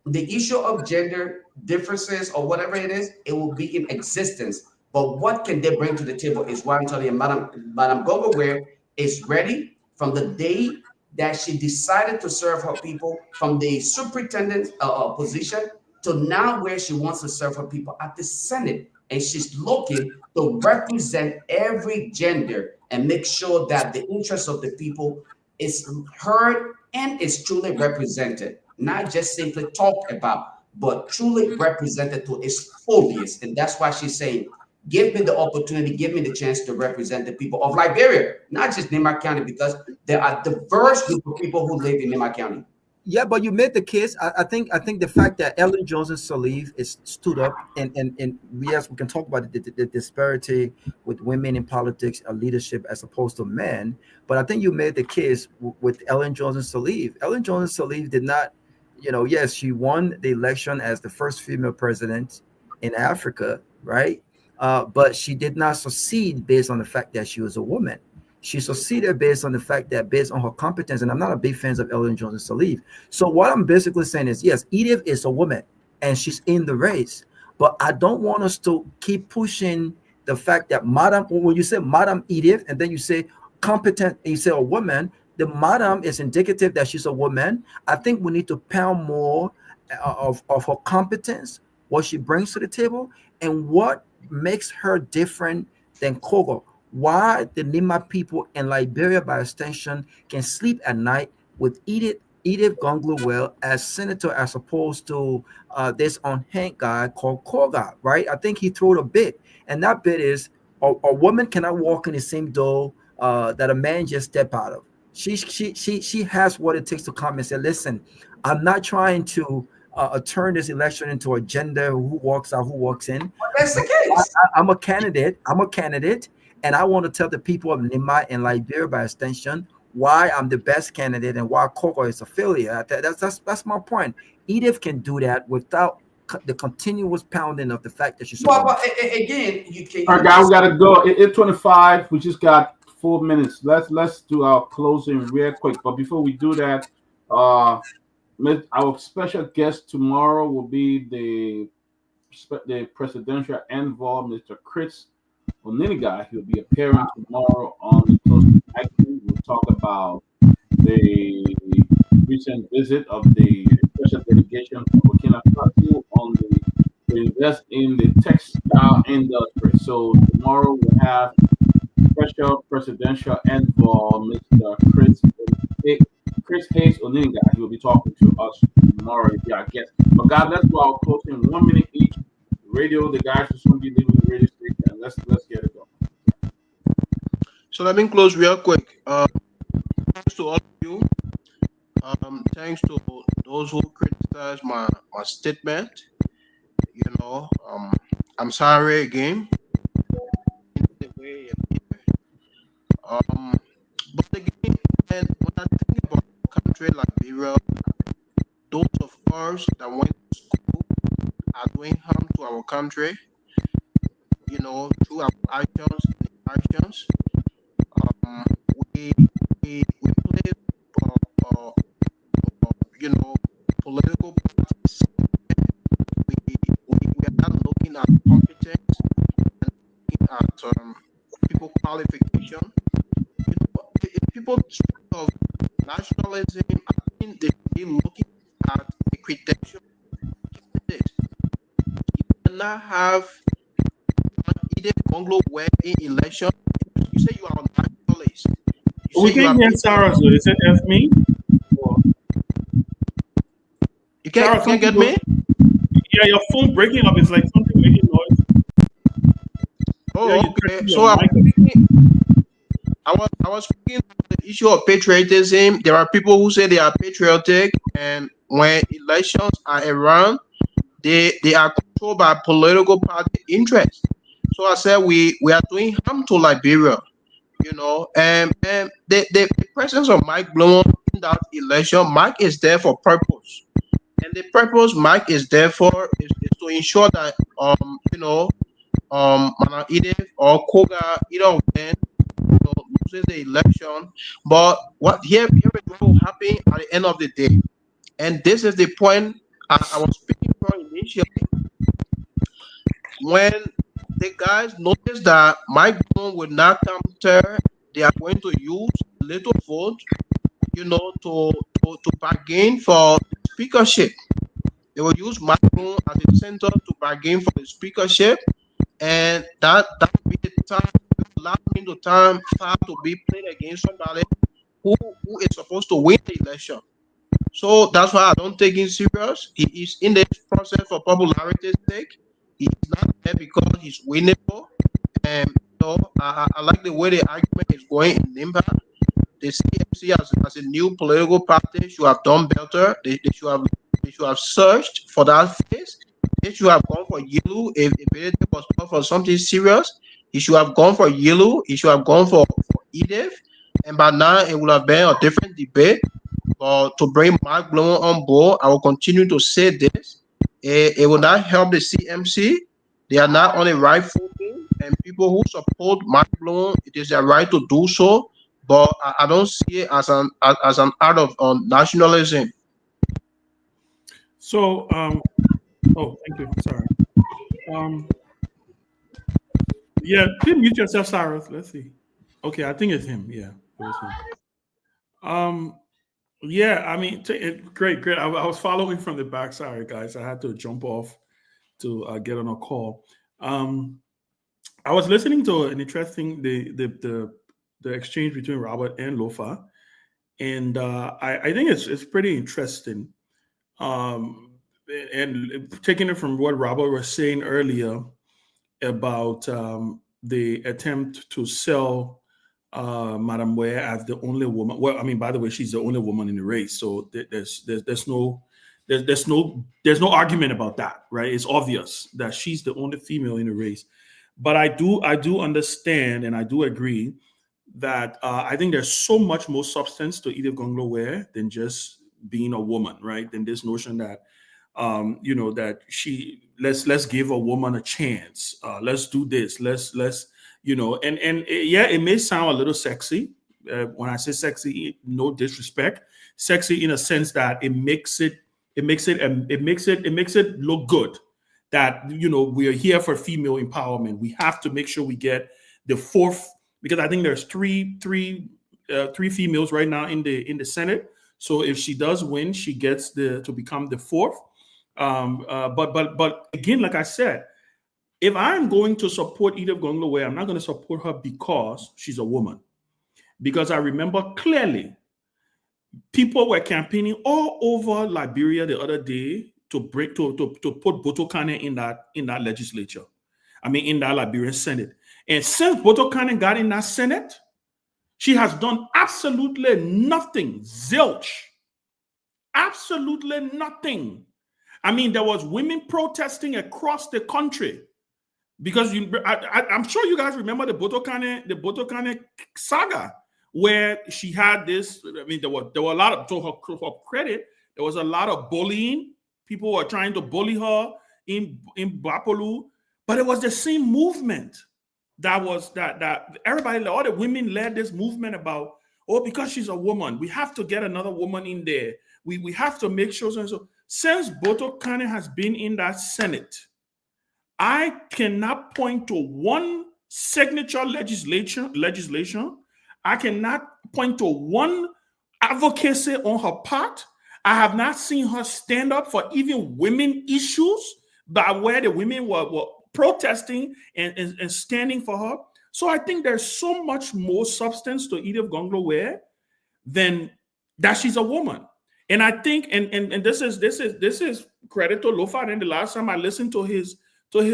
The issue of gender differences or whatever it is, it will be in existence. But what can they bring to the table is why I'm telling you, Madam Gongloe is ready from the day that she decided to serve her people, from the superintendent position to now where she wants to serve her people at the Senate. And she's looking to represent every gender and make sure that the interests of the people is heard and is truly represented, not just simply talked about, but truly represented to its fullest. And that's why she's saying, give me the opportunity, give me the chance to represent the people of Liberia, not just Nimar County, because there are diverse group of people who live in Nimar County. Yeah, but you made the case. I think the fact that Ellen Johnson Sirleaf is stood up and yes, we can talk about the disparity with women in politics and leadership as opposed to men. But I think you made the case with Ellen Johnson Sirleaf. Ellen Johnson Sirleaf did not, yes, she won the election as the first female president in Africa, right? But she did not succeed based on the fact that she was a woman. She succeeded based on the fact that based on her competence, and I'm not a big fan of Ellen Johnson Sirleaf. So what I'm basically saying is, yes, Edith is a woman and she's in the race, but I don't want us to keep pushing the fact that when you say Madam Edith and then you say competent and you say a woman, the Madam is indicative that she's a woman. I think we need to pound more of her competence, what she brings to the table, and what makes her different than Kogo. why the Nima people in Liberia, by extension, can sleep at night with Edith Gongloe as senator, as opposed to this unhanged guy called Koga, right? I think he threw a bit, and that bit is a woman cannot walk in the same door that a man just stepped out of. She has what it takes to come and say, listen, I'm not trying to turn this election into a gender, who walks out, who walks in. But that's the case. I'm a candidate, and I want to tell the people of Nima and Liberia, by extension, why I'm the best candidate and why Koga is a failure. That's my point. Edith can do that without the continuous pounding of the fact that she's. But again, you can. All right, guys, we gotta go. It's 25. We just got 4 minutes. Let's do our closing real quick. But before we do that, our special guest tomorrow will be the presidential envoy, Mr. Chris Oniniga. He'll be appearing tomorrow on the Closing Action. We'll talk about the recent visit of the special delegation from Burkina Faso to invest in the textile industry. So tomorrow we have special presidential envoy, Mr. Chris Hayes Oninga. He will be talking to us tomorrow if you are guest. But guys, let's do our closing 1 minute each. Radio, the guys are going to be leaving the radio station. Let's get it going. So let me close real quick. Thanks to all of you. Thanks to those who criticized my statement. You know, I'm sorry again. But again, when I think about a country like Liberia, those of us that went to school are doing harm to our country, you know, through our actions and actions. We play, you know, political parties. We are not looking at competence and looking at people qualification. You know, if people speak of nationalism, I think they should be looking at the credentials. You cannot have Edith Gongloe in election. You say you are a nationalist. We can hear Sarah. So is it me? You can't get me? Yeah, your phone breaking up. It's like something making noise. Oh, Yeah, okay. So I was speaking on the issue of patriotism. There are people who say they are patriotic, and when elections are around, they are controlled by political party interests. So I said we are doing harm to Liberia, you know, and the presence of Mike Bloom in that election, Mike is there for purpose. And the purpose Mike is there for is to ensure that you know Mana Edith or Koga, either of them, you know, loses the election. But here is what will happen at the end of the day. And this is the point I was speaking from initially. When the guys notice that Mike Bloom will not come there, they are going to use a little vote, you know, to bargain for speakership. They will use Mike Bloom as a center to bargain for the speakership, and that will be the time, last minute time to be played against somebody who is supposed to win the election. So that's why I don't take him serious. He is in this process for popularity's sake. He is not there because he's winnable. And so I like the way the argument is going in Nimba. The CMC as a new political party should have done better. They should have searched for that face. They should have gone for yellow if it was not for something serious. He should have gone for yellow. He should have gone for Edith. And by now it would have been a different debate. But to bring Mark Bloom on board, I will continue to say this. It will not help the CMC. They are not on the right footing. And people who support Mark Bloom, it is their right to do so. But I don't see it as an act of nationalism. So, oh, thank you. Sorry. Yeah, please mute yourself, Cyrus. Let's see. Okay, I think it's him. Yeah, it was him. Yeah, I mean, great. I was following from the back. Sorry, guys, I had to jump off to get on a call. I was listening to an interesting the exchange between Robert and Lofa, and I think it's pretty interesting. And taking it from what Robert was saying earlier about the attempt to sell Madame Ware as the only woman. Well, I mean, by the way, she's the only woman in the race, so there's no argument about that, right? It's obvious that she's the only female in the race. But I do understand and I do agree that I think there's so much more substance to Edith Gongloe Ware than just being a woman, right? Than this notion that that let's give a woman a chance. Let's do this. Let's it may sound a little sexy. When I say sexy, no disrespect, sexy in a sense that it makes it look good. That we are here for female empowerment. We have to make sure we get the fourth, because I think there's three females right now in the Senate. So if she does win, she gets to become the fourth. But again, like I said, if I'm going to support Edith Gongloe Ware, I'm not going to support her because she's a woman. Because I remember clearly people were campaigning all over Liberia the other day to put Boto Kane in that legislature. I mean, in that Liberian Senate. And since Boto Kane got in that Senate, she has done absolutely nothing. Zilch. Absolutely nothing. I mean, there was women protesting across the country because I'm sure you guys remember the Boto Kane saga, where she had this. I mean, there were a lot of, to her credit, there was a lot of bullying. People were trying to bully her in Bapolu, but it was the same movement that everybody, all the women led this movement about, because she's a woman, we have to get another woman in there. We have to make sure. So since Boto Kane has been in that Senate, I cannot point to one signature legislation. I cannot point to one advocacy on her part. I have not seen her stand up for even women issues, but where the women were protesting and standing for her. So I think there's so much more substance to Edith Gongloe Ware than that she's a woman. And I think, and this is credit to Lofa. And the last time I listened to his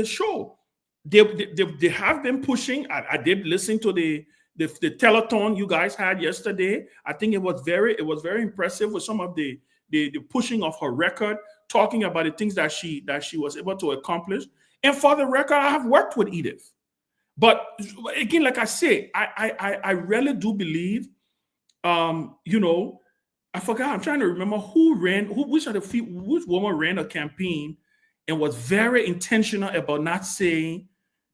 show, they have been pushing. I did listen to the telethon you guys had yesterday. I think it was very impressive with some of the pushing of her record, talking about the things that she was able to accomplish. And for the record, I have worked with Edith. But again, like I say, I really do believe, I forgot. I'm trying to remember which woman ran a campaign and was very intentional about not saying,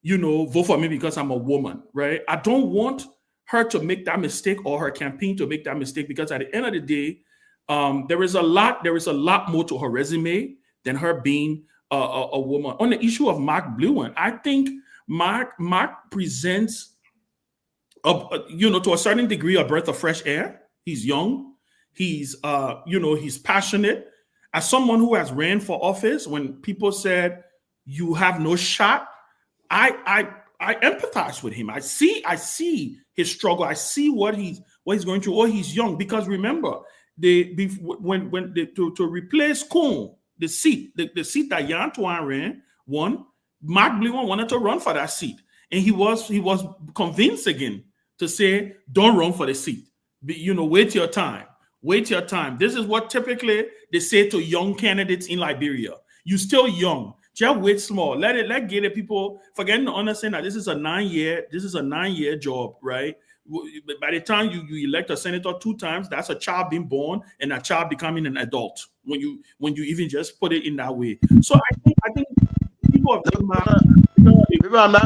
vote for me because I'm a woman, right? I don't want her to make that mistake or her campaign to make that mistake, because at the end of the day, there is a lot more to her resume than her being a woman. On the issue of Mark Bluin, I think Mark presents, to a certain degree, a breath of fresh air. He's young. He's he's passionate. As someone who has ran for office, when people said you have no shot, I empathize with him. I see his struggle. I see what he's going through. Or he's young, because remember, to replace Kuhn, the seat that Yantuan won, Mark Bluin wanted to run for that seat, and he was convinced again to say, don't run for the seat. Wait your time. Wait your time. This is what typically they say to young candidates in Liberia. You're still young. Just wait small. Let get it. People forgetting to understand that this is a 9-year job, right? By the time you elect a senator 2 times, that's a child being born and a child becoming an adult. When you even just put it in that way. So I think people have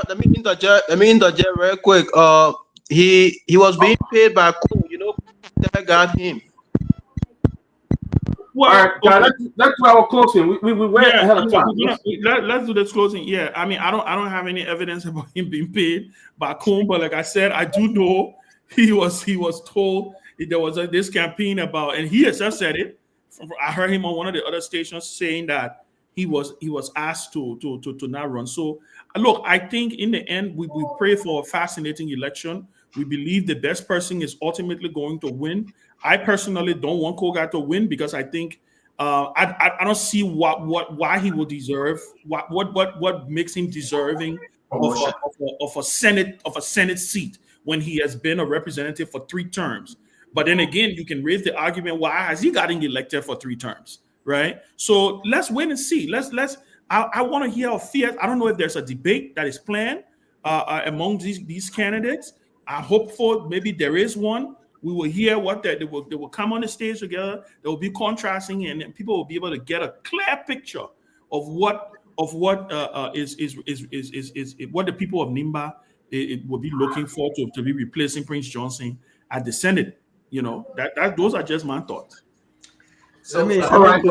let me interject real quick. He was being paid by Kuhn. That got him. Well, all right, guys, let's do our closing. We went ahead of time. Let's do this closing. Yeah, I mean, I don't have any evidence about him being paid by Kuhn, but like I said, I do know he was told there was this campaign about, and he has just said it. I heard him on one of the other stations saying that he was asked to not run. So look, I think in the end we pray for a fascinating election. We believe the best person is ultimately going to win. I personally don't want Kogar to win because I think I don't see why he will deserve what makes him deserving of a Senate seat when he has been a representative for 3 terms. But then again, you can raise the argument, why has he gotten elected for 3 terms, right? So let's wait and see. I want to hear a fear. I don't know if there's a debate that is planned among these candidates. I hope for maybe there is one. We will hear what they will come on the stage together. They will be contrasting, and people will be able to get a clear picture of what is what the people of Nimba it will be looking for to be replacing Prince Johnson at the Senate. You know, that those are just my thoughts. So let me close.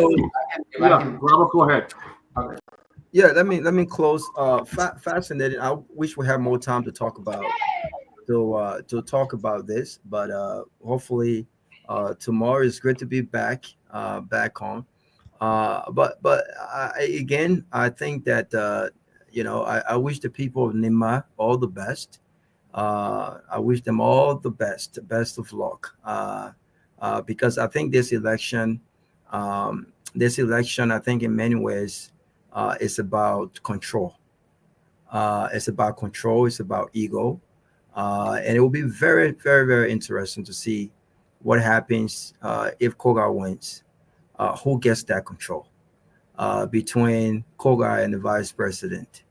Yeah, Robert, go ahead. Okay. Yeah, let me close. Fascinating. I wish we had more time to talk about this, but hopefully tomorrow is great to be back on. But again, I think that I wish the people of Nimba all the best. I wish them all the best of luck, because I think this election, I think in many ways, is about control. It's about control. It's about ego, and it will be very, very, very interesting to see what happens if Kogar wins. Who gets that control between Kogar and the vice president?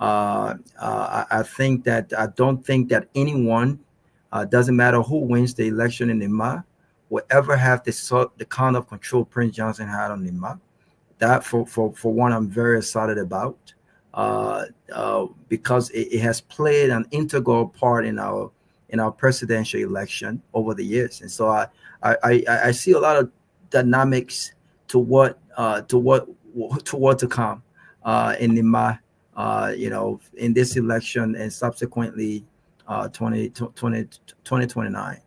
I don't think that anyone, doesn't matter who wins the election in Nimba, will ever have the kind of control Prince Johnson had on Nimba. That for one, I'm very excited about, because it has played an integral part in our presidential election over the years, and so I see a lot of dynamics to what to come in Nimba. In this election and subsequently 2029.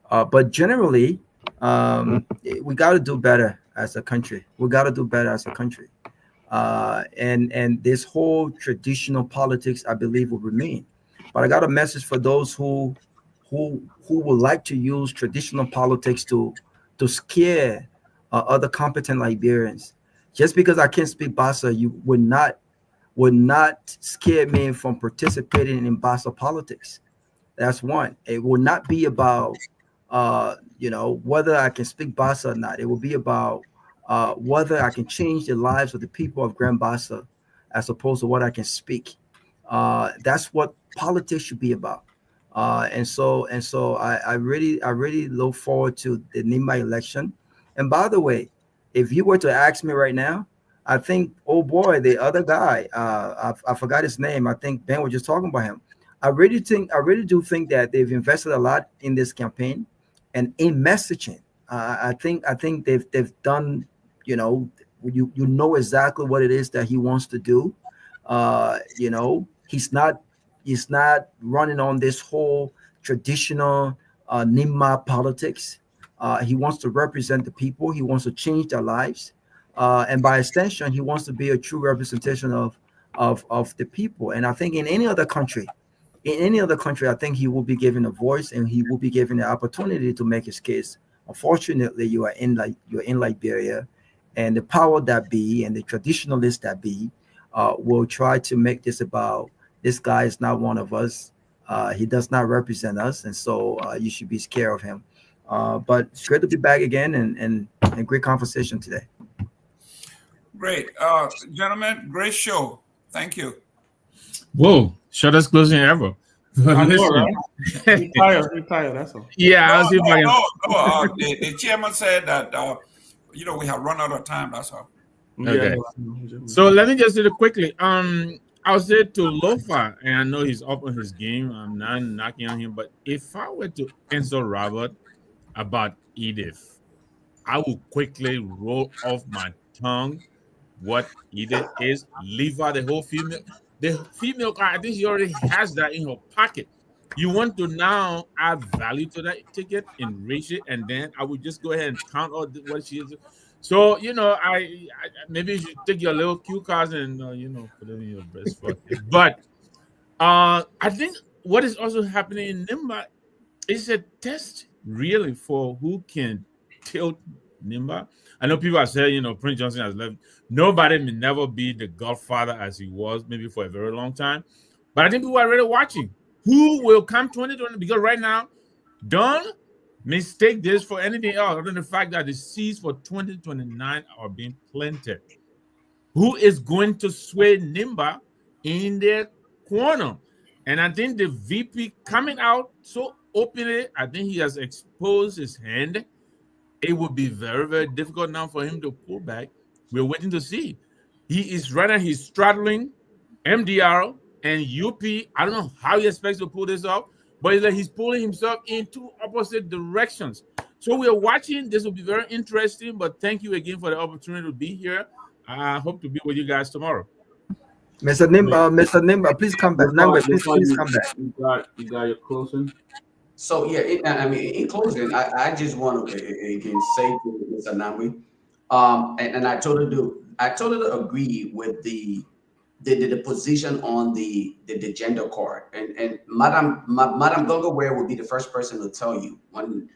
But generally, we got to do better as a country. And this whole traditional politics, I believe, will remain. But I got a message for those who would like to use traditional politics to scare other competent Liberians. Just because I can't speak Bassa, you would not scare me from participating in Bassa politics. That's one. It will not be about whether I can speak Bassa or not. It will be about whether I can change the lives of the people of Grand Bassa as opposed to what I can speak. That's what politics should be about. And so I really look forward to the Nimba election. And by the way, if you were to ask me right now, I think, oh boy, the other guy, I forgot his name. I think Ben was just talking about him. I really do think that they've invested a lot in this campaign and in messaging. I think they've done, you know exactly what it is that he wants to do. He's not running on this whole traditional Nimba politics. He wants to represent the people. He wants to change their lives. And by extension, he wants to be a true representation of the people. And I think in any other country, I think he will be given a voice and he will be given the opportunity to make his case. Unfortunately, you're in Liberia, and the power that be and the traditionalists that be will try to make this about this guy is not one of us. He does not represent us, and so you should be scared of him. But it's great to be back again and great conversation today. Great. Gentlemen, great show. Thank you. Whoa, shortest closing ever. I know, right? Retire, that's all. Yeah, I'll see if I can. The chairman said that, we have run out of time, that's all. Okay. So let me just do it quickly. I'll say to Lofa, and I know he's up on his game. I'm not knocking on him, but if I were to answer Robert about Edith, I would quickly roll off my tongue what Edith is. Leave out the whole female. The female card, I think she already has that in her pocket. You want to now add value to that ticket, enrich it, and then I would just go ahead and count all what she is. So I maybe you should take your little cue cards and put them in your breast pocket. But I think what is also happening in Nimba is a test really for who can tilt Nimba. I know people are saying, Prince Johnson has left. Nobody may never be the godfather as he was maybe for a very long time. But I think people are really watching who will come 2020, because right now, don't mistake this for anything else other than the fact that the seeds for 2029 are being planted. Who is going to sway Nimba in their corner? And I think the VP coming out so openly, I think he has exposed his hand. It would be very, very difficult now for him to pull back. We're waiting to see. He's straddling MDR and UP. I don't know how he expects to pull this off, but it's like he's pulling himself in two opposite directions. So we're watching. This will be very interesting, but thank you again for the opportunity to be here. I hope to be with you guys tomorrow. Mr. Nimba, please come back. Please come back. You got your closing. So yeah, in closing, I just want to again say to Mr. Namwe, and I totally agree with the position on the gender card, and Madam Gongloe will be the first person to tell you when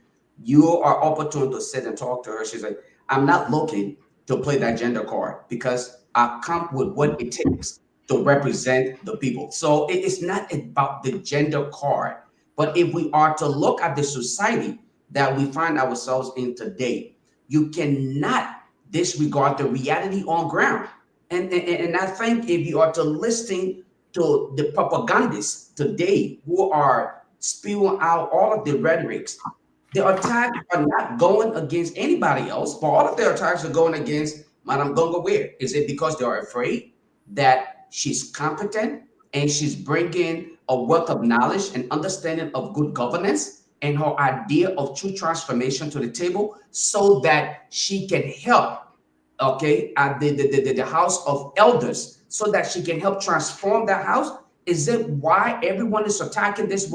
you are opportune to sit and talk to her. She's like, I'm not looking to play that gender card because I come with what it takes to represent the people. So it's not about the gender card, but if we are to look at the society that we find ourselves in today, you cannot disregard the reality on ground. And I think if you are to listen to the propagandists today who are spewing out all of the rhetorics, the attacks are not going against anybody else, but all of their attacks are going against Madam Gongloe. Is it because they are afraid that she's competent and she's bringing a wealth of knowledge and understanding of good governance and her idea of true transformation to the table so that she can help, at the House of Elders, so that she can help transform that house? Is it why everyone is attacking this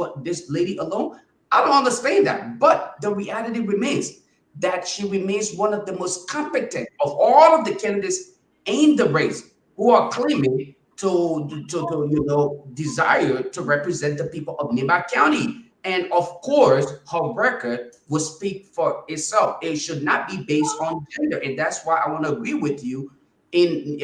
lady alone? I don't understand that, but the reality remains that she remains one of the most competent of all of the candidates in the race who are claiming to desire to represent the people of Nimba County. And of course, her record will speak for itself. It should not be based on gender, and that's why I want to agree with you in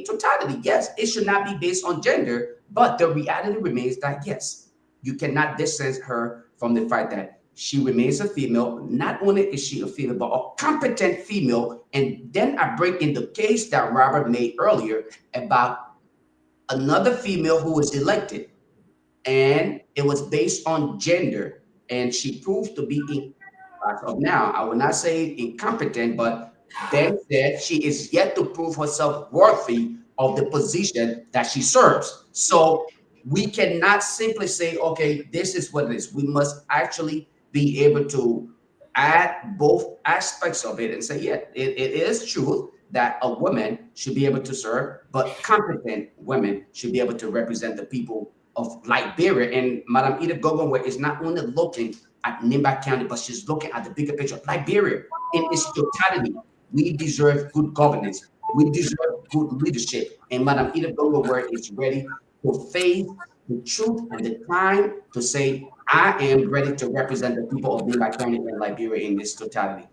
totality. Yes, it should not be based on gender, but the reality remains that yes, you cannot distance her from the fact that she remains a female. Not only is she a female, but a competent female. And then I bring in the case that Robert made earlier about another female who was elected, and it was based on gender, and she proved to be as of now, I will not say incompetent, but Ben said she is yet to prove herself worthy of the position that she serves. So we cannot simply say, okay, this is what it is. We must actually be able to add both aspects of it and say, yeah, it is true that a woman should be able to serve, but competent women should be able to represent the people of Liberia. And Madam Edith Gongloe is not only looking at Nimba County, but she's looking at the bigger picture of Liberia in its totality. We deserve good governance. We deserve good leadership. And Madam Edith Gongloe is ready to face the truth and the time to say, I am ready to represent the people of Nimba County and Liberia in this totality.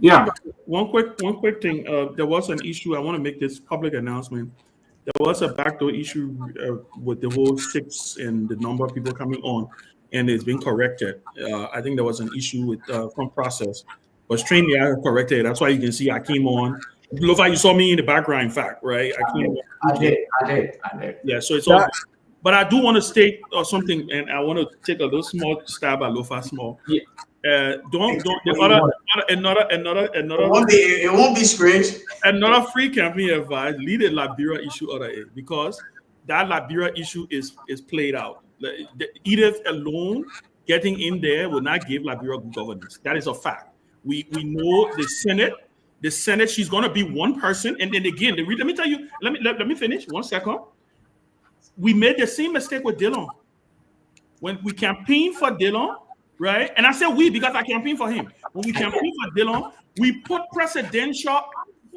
Yeah. One quick thing. There was an issue. I want to make this public announcement. There was a backdoor issue with the whole 6 and the number of people coming on, and it's been corrected. I think there was an issue with from process, but strangely I corrected it. That's why you can see I came on. Lofa, you saw me in the background, in fact, right? I did. Yeah, so it's all good. But I do want to state something, and I want to take a little small stab at Lofa small. Yeah. Don't another. It won't be strange. Another free campaign advice: lead a Liberia issue out of it, because that Liberia issue is played out. Edith alone getting in there will not give Liberia good governance. That is a fact. We know the Senate. She's going to be one person, and then again, let me tell you. Let me finish 1 second. We made the same mistake with Dillon when we campaigned for Dillon. right? And I say we because I campaign for him. When we campaign for Dillon, we put presidential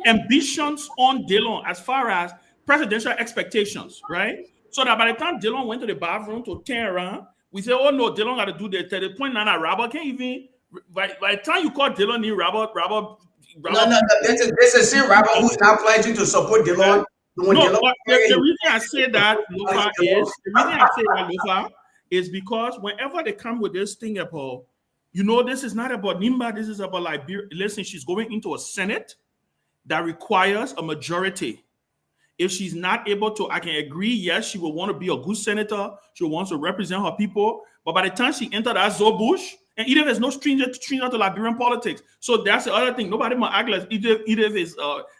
ambitions on Dillon as far as presidential expectations, right? So that by the time Dillon went to the bathroom to turn around, we say, oh no, Dillon got to do the 30 point. Nana Robert can't even, by the time you call Dillon in Robert. No. This is Robert who's not pledging to support Dillon. No, but the reason I say that, Lofa, is because whenever they come with this thing about, this is not about Nimba, this is about Liberia. Listen, she's going into a Senate that requires a majority. If she's not able to, I can agree, yes, she will want to be a good senator. She wants to represent her people. But by the time she entered that bush, and Edith is no stranger to Liberian politics. So that's the other thing. Nobody might act like Edith is,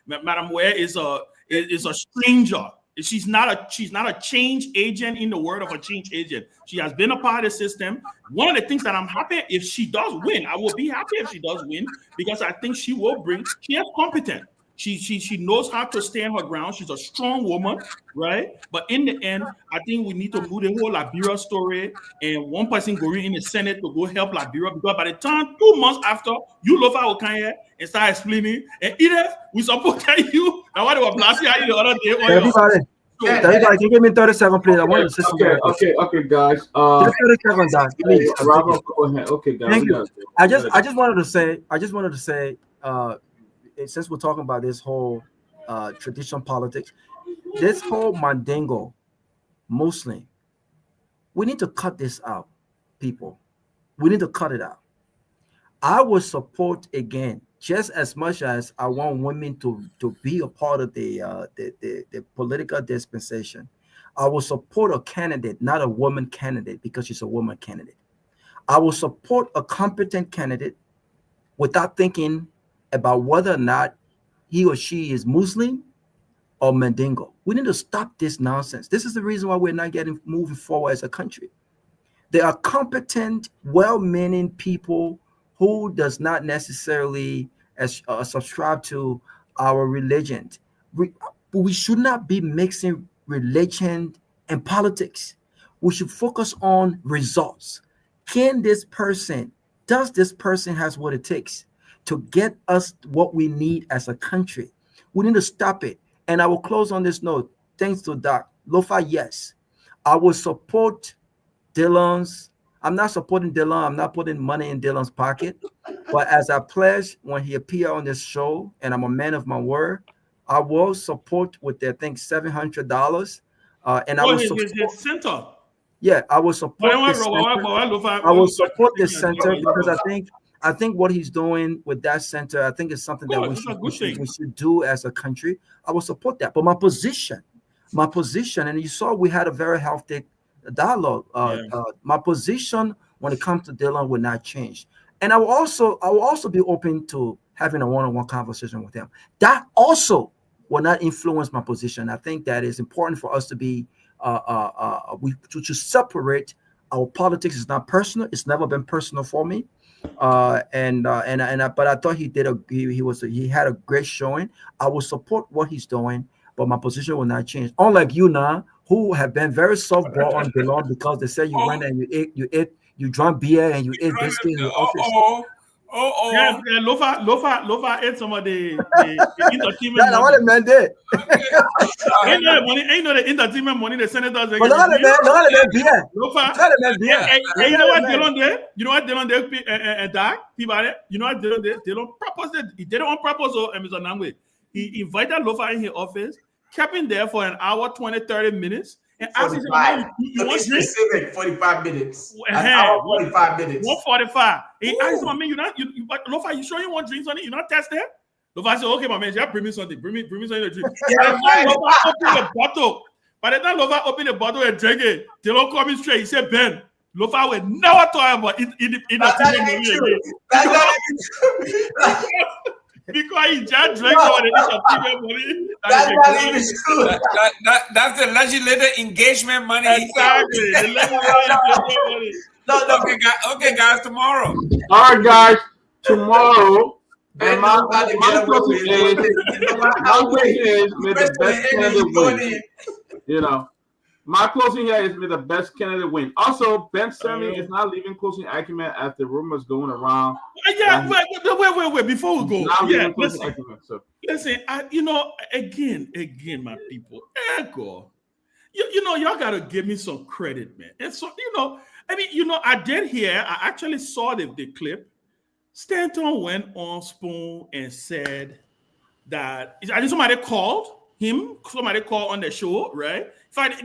Madam Ware is a stranger. She's not a change agent in the word of a change agent. She has been a part of the system. One of the things that I'm happy if she does win, I will be happy if she does win because I think she will bring. She is competent. She knows how to stand her ground. She's a strong woman, right? But in the end, I think we need to move the whole Liberia story and one person going in the Senate to go help Liberia because by the time 2 months after, you Lofa will come here and start explaining. And Edith, we support you. Now what they were blasting at you the other day. Everybody, can you give me 30 seconds, please? I want to listen to Okay, guys. Just 30 seconds, guys, please. Robert, go ahead. Okay, guys. Thank you. I just wanted to say, since we're talking about this whole traditional politics, this whole Mandingo Muslim, we need to cut this out, people. We need to cut it out. I would support again, just as much as I want women to be a part of the political dispensation. I will support a candidate, not a woman candidate, because she's a woman candidate. I will support a competent candidate without thinking about whether or not he or she is Muslim or Mandingo. We need to stop this nonsense. This is the reason why we're not moving forward as a country. There are competent, well-meaning people who does not necessarily subscribe to our religion. We should not be mixing religion and politics. We should focus on results. Does this person has what it takes to get us what we need as a country? We need to stop it. And I will close on this note. Thanks to Doc. Lofa, yes. I will support Dillon's. I'm not supporting Dillon. I'm not putting money in Dillon's pocket. But as I pledged when he appeared on this show, and I'm a man of my word, I will support with, I think, $700. And I will support center. Yeah, I will support this center. I will support this center because I think what he's doing with that center, I think it's something that we should do as a country. I will support that. But my position, and you saw we had a very healthy dialogue. My position when it comes to Dillon will not change. And I will also be open to having a one-on-one conversation with him. That also will not influence my position. I think that is important for us to be to separate. Our politics is not personal. It's never been personal for me. But I thought he had a great showing. I will support what he's doing, but my position will not change. Unlike you now, who have been very soft-ball on Dillon because they said you went and you drank beer and you ate biscuits in the office. Yeah, Lofa ate some of the entertainment. That's what the man did. Ain't no the entertainment money the senators. But look at the beer. Lofa. You know what Dillon did? You know what Dillon did? And Doc, Peabody. You know what Dillon did? Dillon proposed it. He did it on purpose. Mr. Nyenwolo. He invited Lofa in his office, kept him there for an hour, 20, 30 minutes. And asked him, you want drink? 45 minutes. An hour, 45 minutes. 145. He asked him, I mean, Lofa, you sure you want drinks on it? You not tested? Lofa said, okay, my man, just bring me something. Bring me something to drink. By the time Lofa opened the bottle and drank it, Dillon called me straight. He said, Ben, Lofa would never talk about it. That's not even true. Because he just drank all the money. That's not even true. That's the legislative engagement money. Exactly. Okay, guys, tomorrow. All right, guys, tomorrow. My question is, may the best candidate win. My closing here is may the best candidate win. Also, Ben Sanvee is not leaving closing argument as the rumors going around. Yeah, wait. Before we go, listen, listen. Again, my people, Echo. Y'all gotta give me some credit, man. And so, I did hear. I actually saw the clip. Stanton went on Spoon and said that I think somebody called him. Somebody called on the show, right?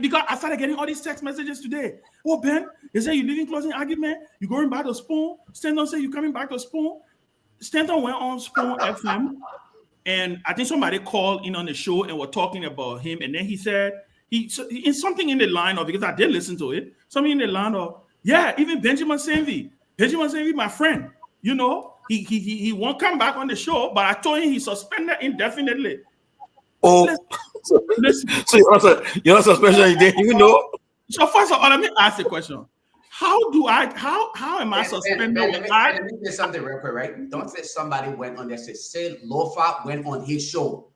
Because I started getting all these text messages today. Oh, Ben, they say you're leaving closing argument. You're going back to Spoon. Stanton said you're coming back to Spoon. Stanton went on Spoon FM, and I think somebody called in on the show and were talking about him. And then he said in something in the line of, because I did listen to it, something in the line of, yeah, even Benjamin Sanvee, my friend, he won't come back on the show, but I told him he's suspended indefinitely. Oh, listen. So you're suspension, you didn't even know? So first of all, let me ask the question. How am I suspended? Let me say something real quick, right? Don't say somebody went on there. Say Lofa went on his show.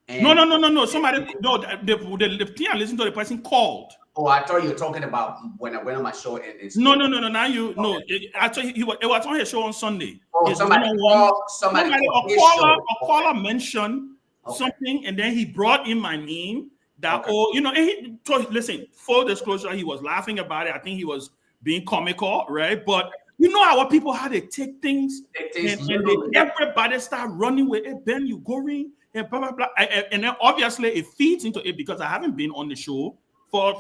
No. Somebody, the thing I listened to, the person called. Oh, I thought you were talking about when I went on my show. No. Now actually, it was on his show on Sunday. Oh, somebody a caller mentioned something, and then he brought in my name. That listen, full disclosure, he was laughing about it. I think he was being comical, right? But our people, how they take things, and everybody start running with it. Ben, you going and blah blah blah, and then obviously it feeds into it because I haven't been on the show for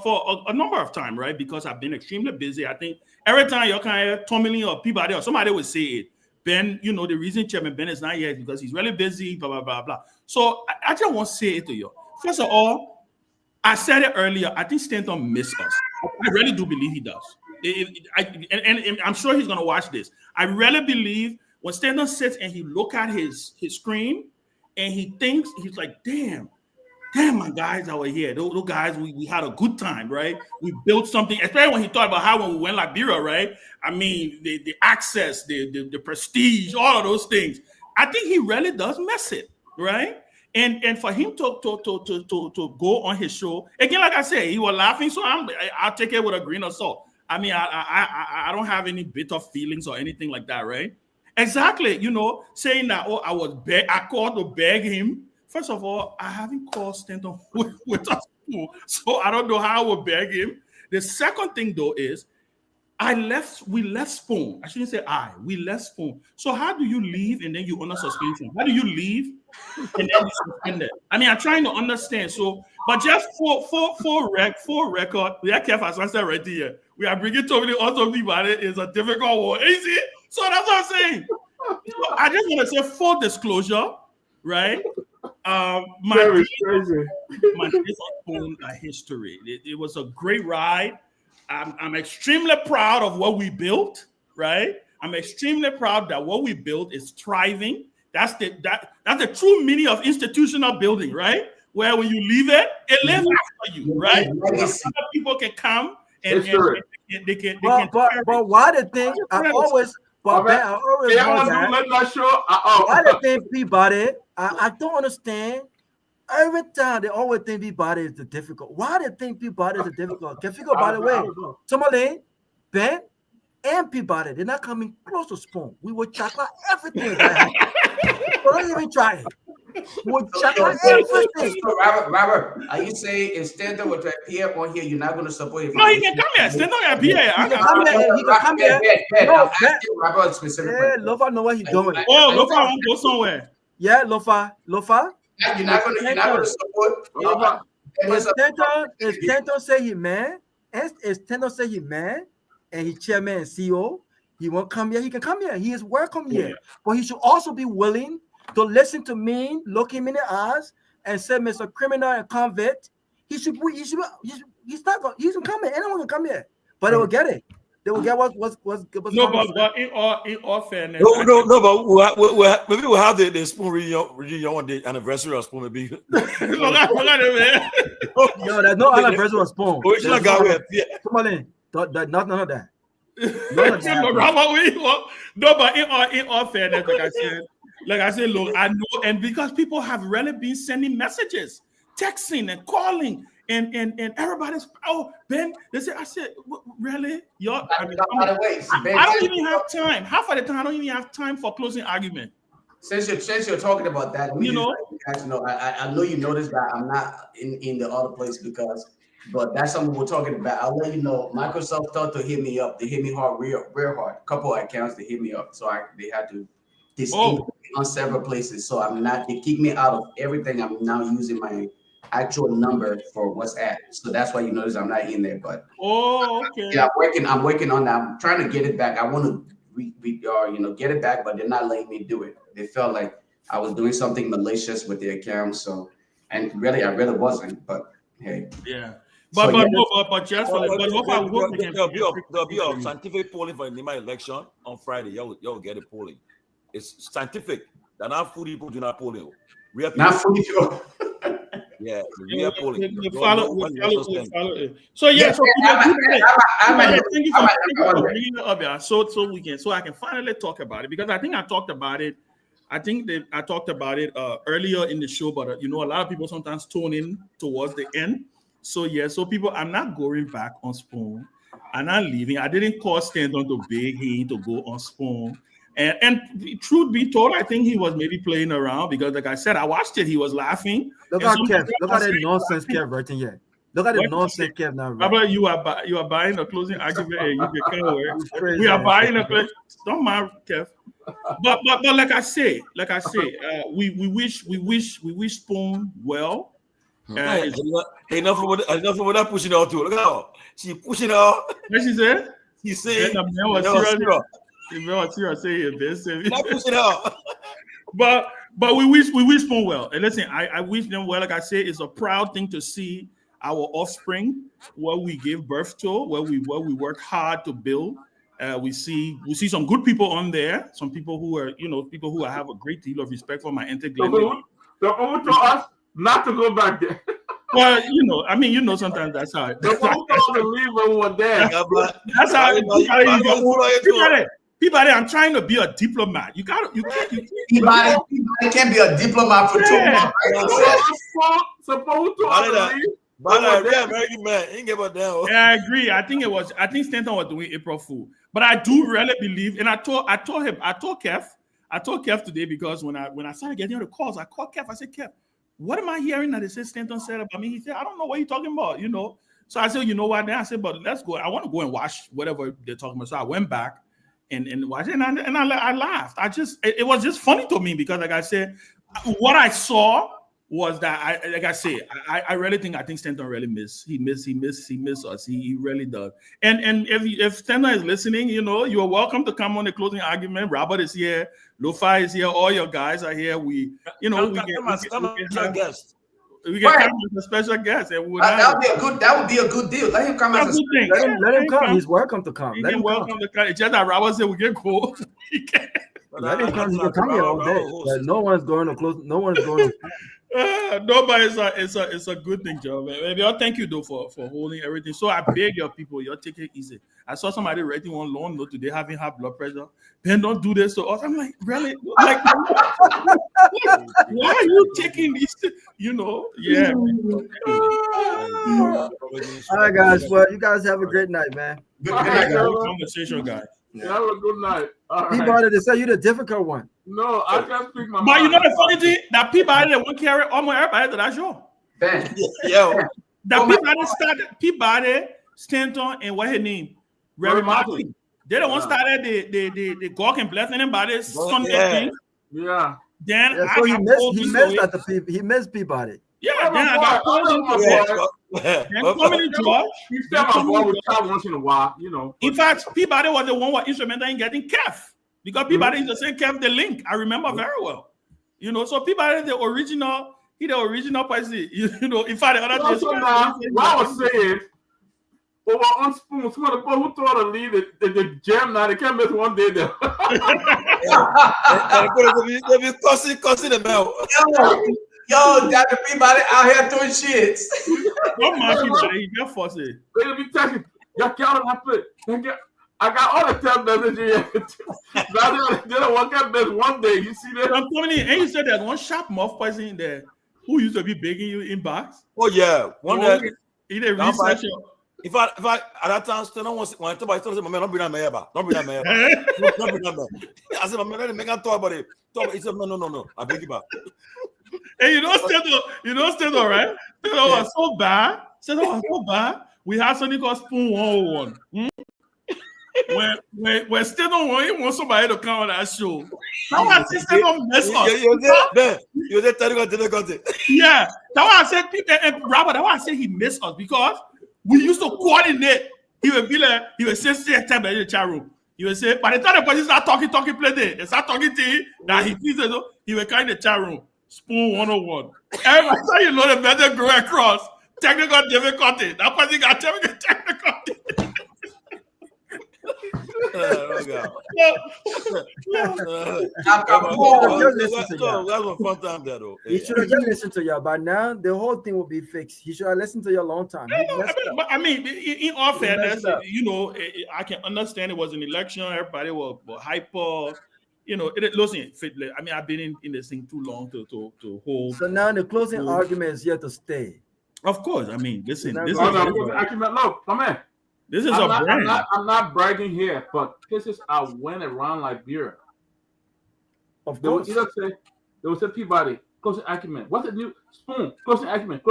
a number of time, right? Because I've been extremely busy. I think every time you're kind of Tomalin or Peabody or somebody would say it. Ben, the reason Chairman Ben is not here is because he's really busy, blah blah blah blah. So I just want to say it to you. First of all, I said it earlier. I think Stanton missed us. I really do believe he does. And I'm sure he's going to watch this. I really believe when Stanton sits and he look at his screen and he thinks, he's like, damn, my guys that were here, those guys, we had a good time, right? We built something, especially when he thought about how when we went Liberia, right? I mean, the access, the prestige, all of those things. I think he really does miss it, right? And for him to go on his show again, like I said, he was laughing, so I'll take it with a grain of salt. I mean, I don't have any bitter feelings or anything like that, right? Exactly, saying that I called to beg him. First of all, I haven't called Stanton with us, so I don't know how I would beg him. The second thing though is we left Spoon. I shouldn't say we left Spoon. So how do you leave and then you under suspension? How do you leave and then you suspended? I mean, I'm trying to understand. So, but just for record, we are careful as I said right here. We are bringing Tomalin also about it is a difficult one. Easy. So that's what I'm saying. So I just want to say full disclosure, right? My days on Spoon are history. It was a great ride. I'm extremely proud of what we built, right? I'm extremely proud that what we built is thriving. That's the true meaning of institutional building, right? Where when you leave it lives after you, right? Other people can come and they can. But why the thing I always wonder why the thing Peabody, I don't understand. Every time they always think Peabody is the difficult. Why they think Peabody is the difficult? Can figure by the way, Tomalin, Ben, and Peabody, they're not coming close to Spoon. We will check out everything. Don't even try it. We'll check out everything. Robert, are you saying if Stanton would appear on here, you're not going to support him? No, he can come here. Stanton can appear. He can come here. I'm asking Robert specifically. Yeah, Lofa know what he's doing. Oh, Lofa won't go somewhere. Yeah, Lofa. You're not going to support. If Stanton say he man, and he chairman and CEO, he won't come here. He can come here. He is welcome here. But he should also be willing to listen to me, look him in the eyes, and say, Mr. Criminal and Convict. He's not going. He's coming. Anyone can come here, but they will get it. They will get what's no, but in all fairness, no, but maybe we'll have the Spoon reunion on the anniversary of Spoon. Maybe. No, there's no anniversary of Spoon. Tomalin, none of that. No, but in all fairness, like I said, look, I know, and because people have really been sending messages, texting and calling, And everybody's, oh, Ben, they said, I said, really? Y'all, I mean, by the way, I don't even have time. Half of the time, I don't even have time for closing argument. Since you're talking about that, you know, I know you noticed that I'm not in the other place but that's something we're talking about. I'll let you know. Microsoft started to hit me up. They hit me hard, real hard. A couple of accounts they hit me up, so they had to disable me on several places. So I'm not. They kicked me out of everything. I'm now using my actual number for WhatsApp. So that's why you notice I'm not in there. But okay. Yeah, I'm working on that. I'm trying to get it back. I want to get it back, but they're not letting me do it. They felt like I was doing something malicious with the account. So, and really, I really wasn't. But hey, yeah. There'll But be a scientific polling for the Nima election on Friday. Y'all get it polling. It's scientific. They're not food people do not polling. Real people. Not food people. Yeah, real polling. We follow it. So yeah, so thank you for bringing it up, yeah. So I can finally talk about it, because I think I talked about it. I think that I talked about it earlier in the show, but a lot of people sometimes tune in towards the end. So yeah, so people, I'm not going back on Spoon. I'm not leaving. I didn't call Stanton to beg him to go on Spoon. And truth be told, I think he was maybe playing around, because, like I said, I watched it. He was laughing. Look at Kev. Look at that nonsense Kev writing here. Look at the nonsense Kev now. Right? You are buying a closing argument. We are buying a closing. Don't mind Kev. But like I say, we wish Spoon well. Enough of that pushing out too. Look at her. She pushing out. What she said? She said. Not pushing out. But we wish Spoon well. And listen, I wish them well. Like I say, it's a proud thing to see our offspring, what we give birth to, what we work hard to build. We see some good people on there. Some people who are, people who I have a great deal of respect for. My intergalactic. The owner told us not to go back there. Well, sometimes that's how. The owner told to leave when we were there. That's how. Peabody, I'm trying to be a diplomat. You can't. Peabody can't be a diplomat for 2 months. Supposed to leave. American man, he ain't give a damn. Yeah, I agree. I think Stanton was doing April Fool. But I do really believe, and I told Kev today, because when I started getting the calls, I called Kev. I said, Kev, what am I hearing that Stanton said about me? He said, I don't know what you're talking about, So I said, you know what? Then I said, but let's go. I want to go and watch whatever they're talking about. So I went back and watched it, and I laughed. It was just funny to me, because, like I said, what I saw was that I really think Stanton really missed. He missed us. He really does. And if Stanton is listening, you are welcome to come on the closing argument. Robert is here. Lofa is here. All your guys are here. We get guest. We can come as a special guest. That would be a good deal. Let him come as a good thing. Let him come. He's welcome to come. He's welcome to come. It's just that Robert said we get cool. Let him come. He can come here all day. No one's going to close. No one's going to. No, but it's a good thing, Joe. Maybe I'll thank you though for holding everything. So I beg your people, you take it easy. I saw somebody writing one loan note today, having high blood pressure. Ben, don't do this to us. I'm like, really? Like, why are you taking these? Yeah. All right, guys. Well, you guys have a great night, man. Good conversation, guys. Have a good night. Peabody, they say you're the difficult one. No, I can't speak my mind. But the funny thing, that Peabody that won't carry almost everybody to that show. Ben. Yeah. That Peabody, Stanton, and what her name? Reverend Martin. They're the ones started the Gawk and blessing anybody Sunday thing. Yeah. Then so he missed Peabody. Yeah, then I got coming to George. He said my boy would try once in a while, In fact, Peabody was the one who was instrumental in getting Kev. Because Peabody is the same Kev the link. I remember very well. So Peabody the original person. In fact, the other day. What I was saying, over on Spoon, some of the people who thought to leave the jam now, they can't miss one day there. They'll be cussing them out. Yo, Dr. Peabody out here doing shit. Don't mind Peabody, he got forced it. They'll be texting, I got all the text messages here. Now they don't want that one day. You see that? I'm coming in, and you said there's one sharp mouth person in there. who used to be begging you in box? Oh yeah, one that he did research. If I at that time still don't want when somebody told me, man, don't bring that man here, don't bring that man here. Don't bring that man. I said, man, let me make a talk about it. He said, no, I beg you back. Hey, you know, still all right. Still was so bad. Still was so bad. We had something called Spoon 101. When still don't want somebody to come on that show. That was still don't mess up. You did tell you yeah, that was I said, Robert. That was I said he missed us because we used to coordinate. He would be like, he would say, "Stay time in the chat room." He would say, by the time the person start talking, play there. They start talking to him. That he thinks he would kind of chat room. Spoon 101. Every time you know the method go across, technical difficulty. That person got technical. That's a fun time there though. He should have just listened to you. By now, the whole thing will be fixed. He should have listened to you a long time. I mean, in all fairness, you know, I can understand it was an election. Everybody was hyper. You know, listen. I mean, I've been in this thing too long to hold. So now the closing argument is here to stay. Of course, I mean, listen. This is look, come here. This is a brand. I'm not bragging here, but this is I went around Liberia. Of course. They will say Peabody, closing argument. What's the new Spoon? Closing argument,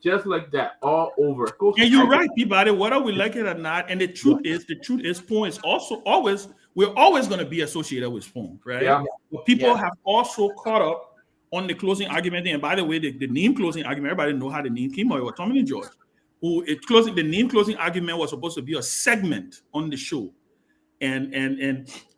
just like that, all over. And you're right, Peabody, whether we like it or not. And the truth is, Spoon is also we're always going to be associated with Spoon, right? Yeah. But people have also caught up on the closing argument. And by the way, the name closing argument, everybody know how the name came out. It was Tomalin George. The name closing argument was supposed to be a segment on the show. And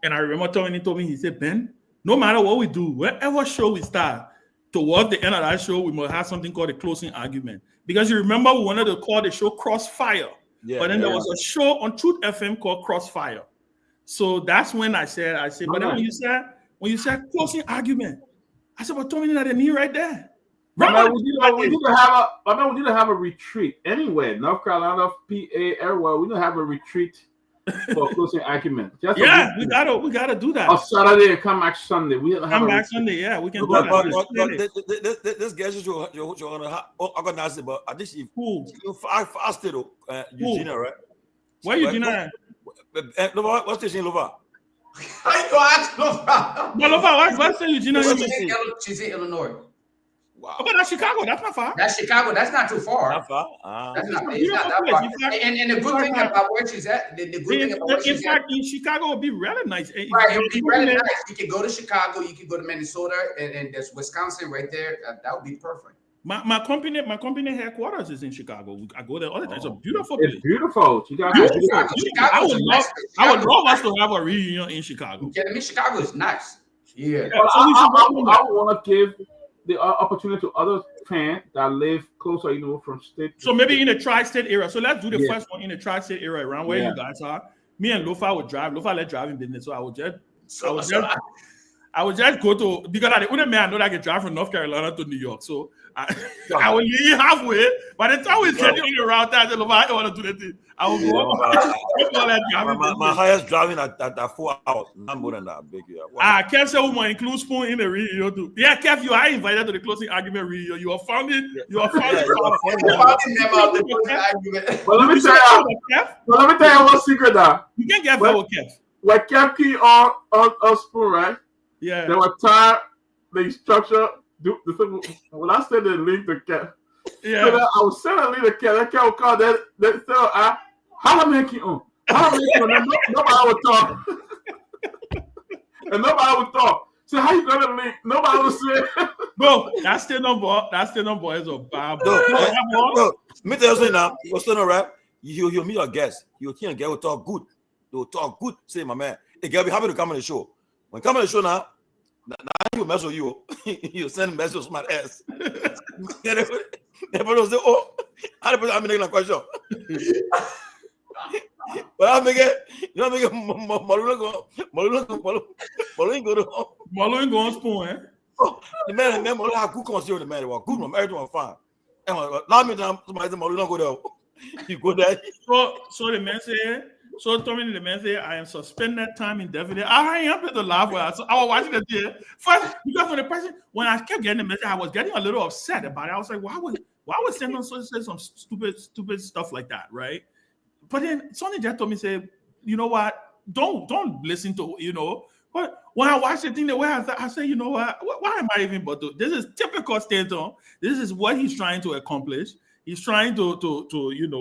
I remember Tomalin told me, he said, Ben, no matter what we do, wherever show we start, towards the end of that show, we must have something called a closing argument. Because you remember we wanted to call the show Crossfire. But then there was a show on Truth FM called Crossfire. So that's when I said, but then when you said closing argument, I said, but Tomalin had a knee right there. We need to have a retreat anywhere, North Carolina, PA, everywhere. We need to have a retreat for closing argument. We gotta do that. On Saturday and come back Sunday. We come back Sunday. Yeah, we can do that. This guy is organize it, but I think she fasted Eugenia, right? Where Eugenia? What's this in Lofa? I go ask Lofa. No, Lofa, what's Eugenia? She's in Illinois. Wow. Oh, but that's Chicago. That's not far. That's Chicago. That's not too far. Not far. It's not that far. And the good thing about where she's at, in fact, in Chicago would be really nice. Right, it would be really nice. You could go to Chicago. You could go to Minnesota, and there's Wisconsin right there. That would be perfect. My company headquarters is in Chicago. I go there all the time. It's a beautiful place. It's beautiful. I would love us to have a reunion in Chicago. Yeah, I mean, Chicago is nice. Yeah. I want to give the opportunity to other fans that live closer, from state. So maybe in the tri-state area. So let's do the first one in the tri-state area around where you guys are. Me and Lofa would drive. Lofa led driving business, so I would just go to, because the only man I know that I can drive from North Carolina to New York. So I will leave halfway. By the time we get on the route, I said, Lofa, I don't want to do that thing. I will go. My highest driving at 4 hours. Not more than that. Big. Kev said we might include Spoon in the radio too. Yeah, Kev, you are invited to the closing argument radio. You are founding. Well, let me tell you one secret now. You can't get that with Kev. When Kev key on Spoon, right? Yeah. There were time the structure. When I send the link to Kev, yeah, so I was sending a link to Kev. That Kev will call that. How am I making on? Nobody would talk. And nobody would talk. So how you gonna link? Nobody would say. Bro, that's still no boy. It's a bad boy. Bro, me tell you something now. You're still all right. You'll meet your guest. You'll hear a guy will talk good. They'll talk good. Say, my man, a guy will be happy to come on the show. When come on the show now you mess with you. You send message to somebody else. Everybody say, oh, I'm making a question. But I make it, Malun go on Spoon, eh? Oh, the man, Malun have good consider the man. Good from everything was fine. Now me somebody say Malun go there. You go there. So the man say So Tommy the man say, I am suspended time indefinite. I am to laugh when I was watching it there. First, because when I kept getting the message, I was getting a little upset about it. I was like, why would Stanton say some stupid stuff like that, right? But then Sonny just told me, say, you know what? Don't listen to, But when I watched the thing, the way I said, you know what? Why am I even bothered? This is typical Stanton. This is what he's trying to accomplish. He's trying to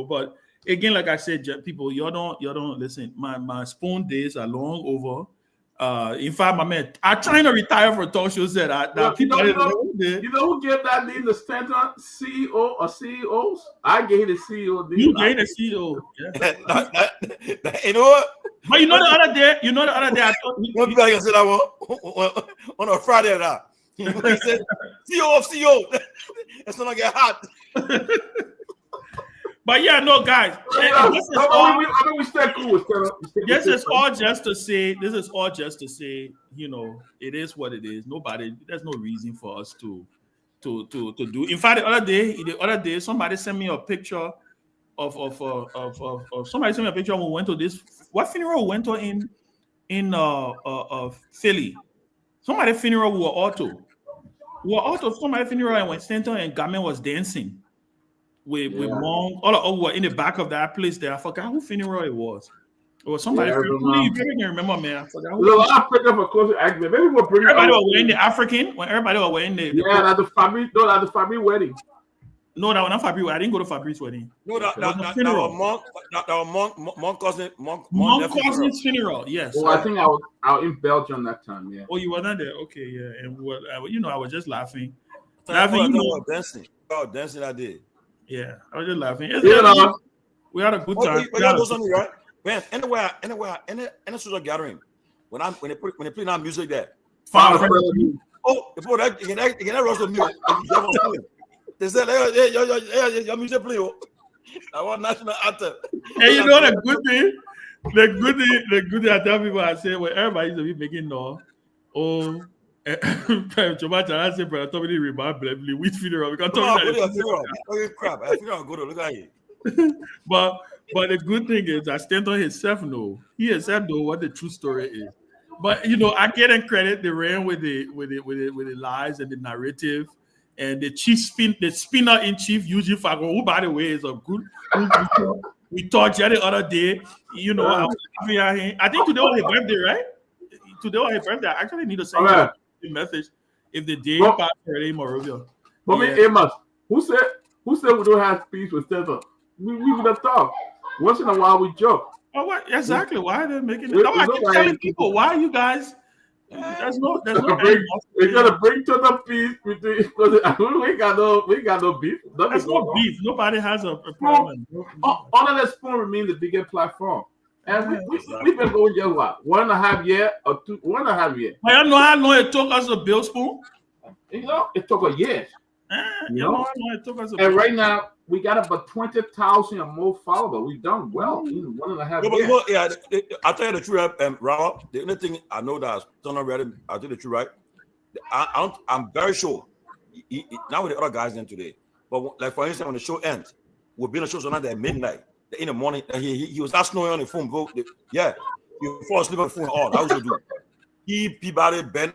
but again, like I said, people, you don't listen. My spoon days are long over. In fact, my man, I'm trying to retire for talk shows that people. You know who gave that name the Stanton CEO or CEOs? I gave the CEO. You gave the CEO. Yeah. You know what? But the other day, I thought one people like I said on a Friday now. He said CEO of CEO. It's not gonna get hot. But yeah, no, guys. This is all just to say. It is what it is. There's no reason for us to do. In fact, the other day, somebody sent me a picture of somebody sent me a picture when we went to this. What funeral we went to in Philly? Somebody funeral we were auto. Somebody funeral, and when Stanton and Garguah was dancing. With Mong, all were in the back of that place there. I forgot who funeral it was. It was somebody. You can remember, man. I forgot. African for close argument. Maybe we'll bring everybody was wearing the African when everybody was wearing the. Yeah, at the Fabri wedding. No, that was not Fabri. I didn't go to Fabri's wedding. No, that was Monk cousin's funeral. Yes. Oh, I think I was in Belgium that time. Yeah. Oh, you were not there. Okay, yeah, and I was just laughing. Dancing. Oh, dancing I did. Yeah, I was just laughing. We had a good time. Right? Man, anywhere, any social gathering, when they play that music there. Before that, you can rush the music. They said, "Hey, your music play." I want national anthem. Hey, you know the good thing. The good thing I tell people, I say, well, everybody used to be making noise. Oh. I say, but Tommy remember which funeral we can talk about. Crap! I figure I'll go to look at it. But the good thing is that Stanton himself know what the true story is. But I can't credit the rain with the lies and the narrative and the spinner in chief Eugene Fago, who by the way is a good. We talked the other day. I was laughing at him. I think today was his birthday, right? Today was his birthday. I actually need to say message if the day passed already Morovia. But Amos, who said we don't have peace with Stanton? We would have talked. Once in a while we joke. Oh, what exactly? Why are they making it? I keep telling people, why are you guys? There's no. We gotta bring to the peace because we got no beef. There's no beef. Nobody has a problem. All of that spoon remains the biggest platform. And we've been going just what? 1.5 year or 1.5 year. I don't know how long it took us to build spoon. It took a year. It took us and right now we got about 20,000 or more followers. We've done well in 1.5 years. Yeah, I'll tell you the truth, Robert. The only thing I know that I'll tell you the truth, right? I'm very sure. Now with the other guys in today, but like for instance, when the show ends, we'll be on the show tonight at midnight. In the morning, he was not snoring on the phone. Yeah, he fall asleep on the phone. All I would do. Peabody, Ben,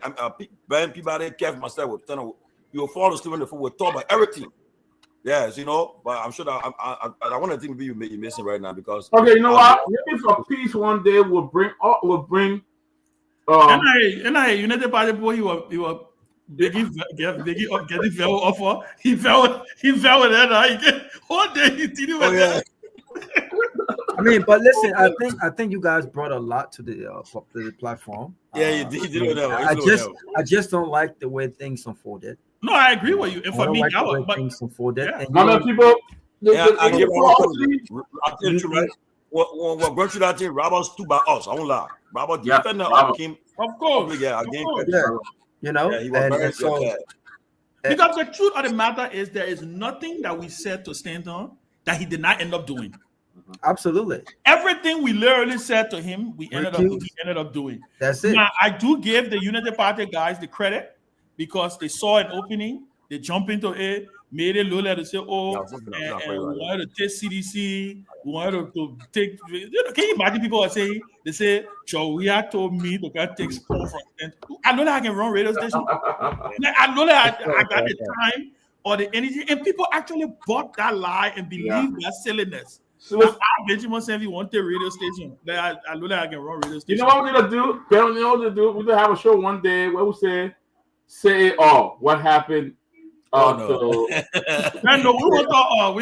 Peabody, Kev, myself, you will fall asleep on the phone. We'll talk about everything. Yes, but I'm sure that I want to think you're missing right now because. Okay, you know what? Maybe for peace one day we'll bring. NIA United Party boy, he was getting very offer. He fell with that. One day he didn't. Oh yeah. I mean, but listen, I think you guys brought a lot to the platform. Yeah, you did. I just don't like the way things unfolded. No, I agree with you. And for me, things unfolded. Yeah. How many people? I give you right. What going through that thing? Robert stood by us. I won't lie. Robert defended our team. Of course. Yeah, again. He was so. Because the truth of the matter is, there is nothing that we said to Stanton that he did not end up doing. Absolutely. Everything we literally said to him, he ended up doing. That's it. Now, I do give the United Party guys the credit because they saw an opening They jump into it, made it low level to say, oh, and we wanted to take CDC, we wanted to take, can you imagine people are saying, they say, Jowea told me to go take spawn from them. I know that I can run radio station. I know that I got the time or the energy, and people actually bought that lie and believe that silliness. So Benjamin Sanvee wanted a radio station. I know that I can run radio station. You know what we're gonna do? You know what to do? We're gonna have a show one day where we say it all. What happened? No, we won't talk.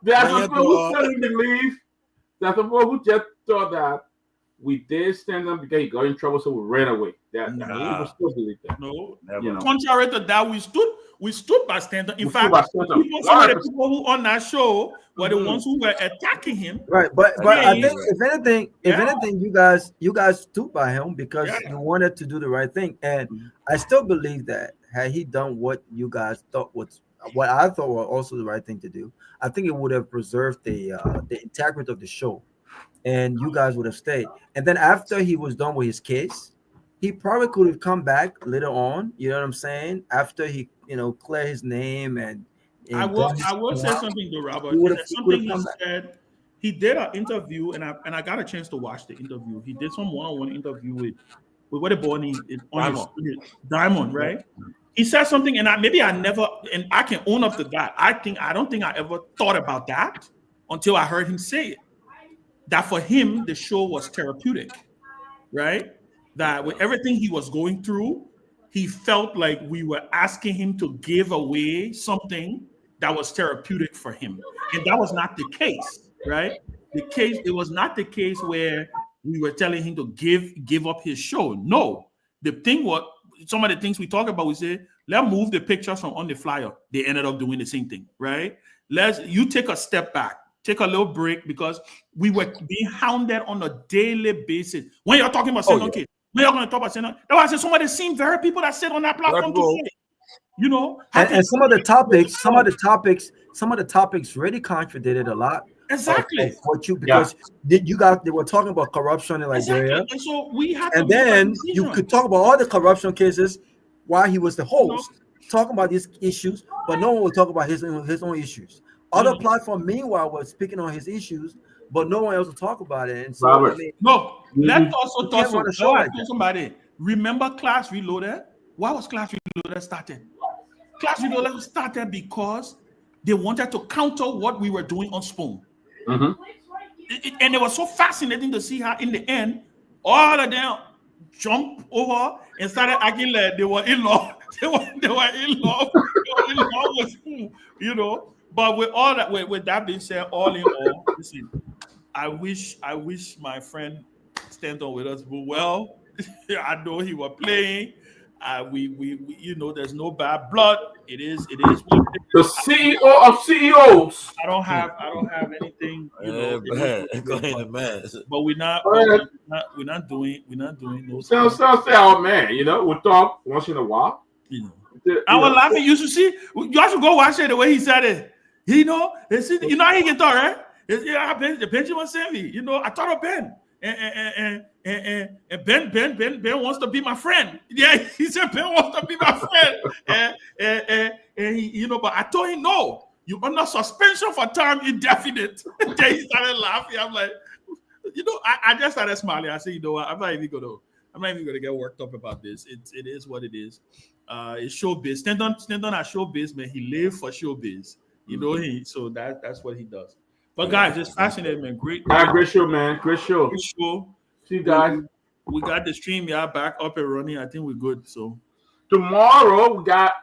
There's some people who suddenly believe. There's some people who just thought that we did stand up because he got in trouble, so we ran away. People still believe that. No, you know. Contrary to that, we stood by stand-up. In fact, some of the people who on that show were the ones who were attacking him. Right, but I think if anything, you guys stood by him because you wanted to do the right thing, and I still believe that had he done what you guys thought was what I thought was also the right thing to do, I think it would have preserved the integrity of the show, and you guys would have stayed. And then after he was done with his case, he probably could have come back later on. You know what I'm saying? After he, clear his name and I will say something though, Robert. There's something he said. He did an interview, and I got a chance to watch the interview. He did some one-on-one interview with what a boy named Diamond, right? He said something, and I can own up to that. I don't think I ever thought about that until I heard him say it. That for him, the show was therapeutic, right? That with everything he was going through, he felt like we were asking him to give away something that was therapeutic for him. And that was not the case, right? It was not the case where we were telling him to give up his show. No. The thing was, some of the things we talk about, we say, let's move the pictures from on the flyer. They ended up doing the same thing, right? You take a step back, take a little break, because we were being hounded on a daily basis. When you're talking about Senate kids, when you're going to talk about Senate, that's why I said some of the same very people that sit on that platform today. And some of the topics really contradicted a lot. Exactly. Because they were talking about corruption in Liberia. Exactly. And so we had and then you could talk about all the corruption cases while he was the host, talking about these issues, but no one would talk about his own issues. Other platform, meanwhile, was speaking on his issues, but no one else would talk about it. And so, let's also talk somebody. Remember Class Reloaded? Why was Class Reloaded started? Class Reloaded started because they wanted to counter what we were doing on Spoon. And it was so fascinating to see how, in the end, all of them jumped over and started acting like they were in love. They were in love. They were in love with Spoon, But with all that, with that being said, all in all, listen, I wish my friend Stanton with us, but well, I know he was playing. We there's no bad blood. It is. The CEO of CEOs. I don't have anything. But we're not doing those. Oh man, we talk once in a while. I was laughing. You should go watch it the way he said it. How he can talk, right? Benjamin Sanvee. I thought of Ben. And Ben wants to be my friend. Yeah, he said Ben wants to be my friend. And he, but I told him no. You're under suspension for time indefinite. Then he started laughing. I'm like, I just started smiling. I said, I'm not even gonna get worked up about this. It is what it is. It's showbiz. Stand on at showbiz, man. He lived for showbiz. So that's what he does. But guys, it's fascinating, man. Great show, man. Great show. See you guys. We got the stream back up and running. I think we're good. So tomorrow we got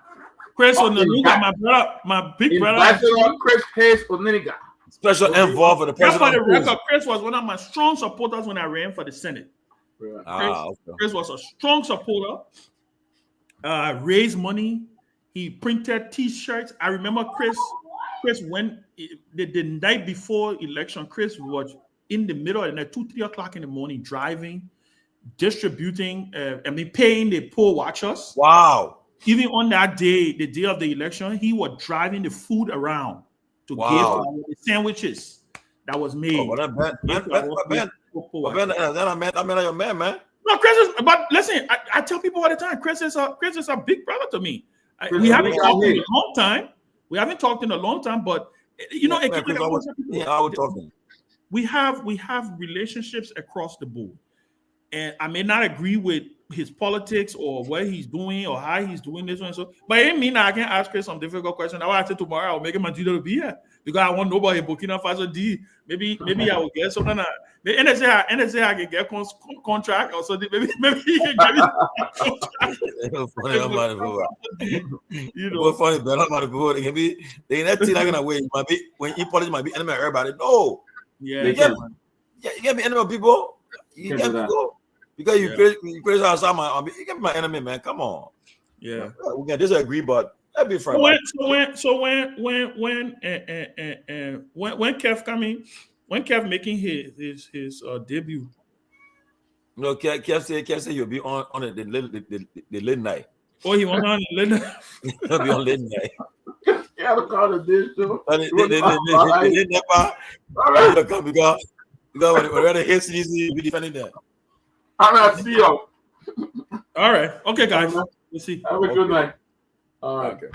Chris Onaniga, my brother, my big brother. Chris Hayes Onaniga. Special envoy for the president. For the record, Chris was one of my strong supporters when I ran for the Senate. Chris was a strong supporter. Raised money. He printed T-shirts. I remember Chris, when the night before election, Chris was in the middle of the night, 2-3 o'clock in the morning, driving, distributing, paying the poll watchers. Wow. Even on that day, the day of the election, he was driving the food around to give the sandwiches that was made. Ben, I met your man. No, Chris is. But listen, I tell people all the time, Chris is a big brother to me. We haven't talked in a long time. We haven't talked in a long time, but you know, we have relationships across the board, and I may not agree with his politics or what he's doing or how he's doing this and so, but it mean I can ask Chris some difficult questions. I will ask him tomorrow. I'll make him a deal to be here because I want nobody in Burkina Faso D. Maybe I will get something. The NSA I can get contract or something. Maybe he can get me. You know, funny, but I'm not good. It can be they ain't not gonna wait. Might be when you politics might be enemy of everybody. No, yeah, you can't be enemy of people. You can't go. Because you praise outside you can be my enemy, man. Come on. Yeah. We can disagree, but that'd be friend. So when Kev making his debut. No, Kev say you'll be on the late night. Oh, he was on late night. He'll be on late night. Yeah, the call of this too. Because when the hits easy, we defending that. I'm not see you. All right. Okay, guys. We'll see. Have a good night. All right. Okay.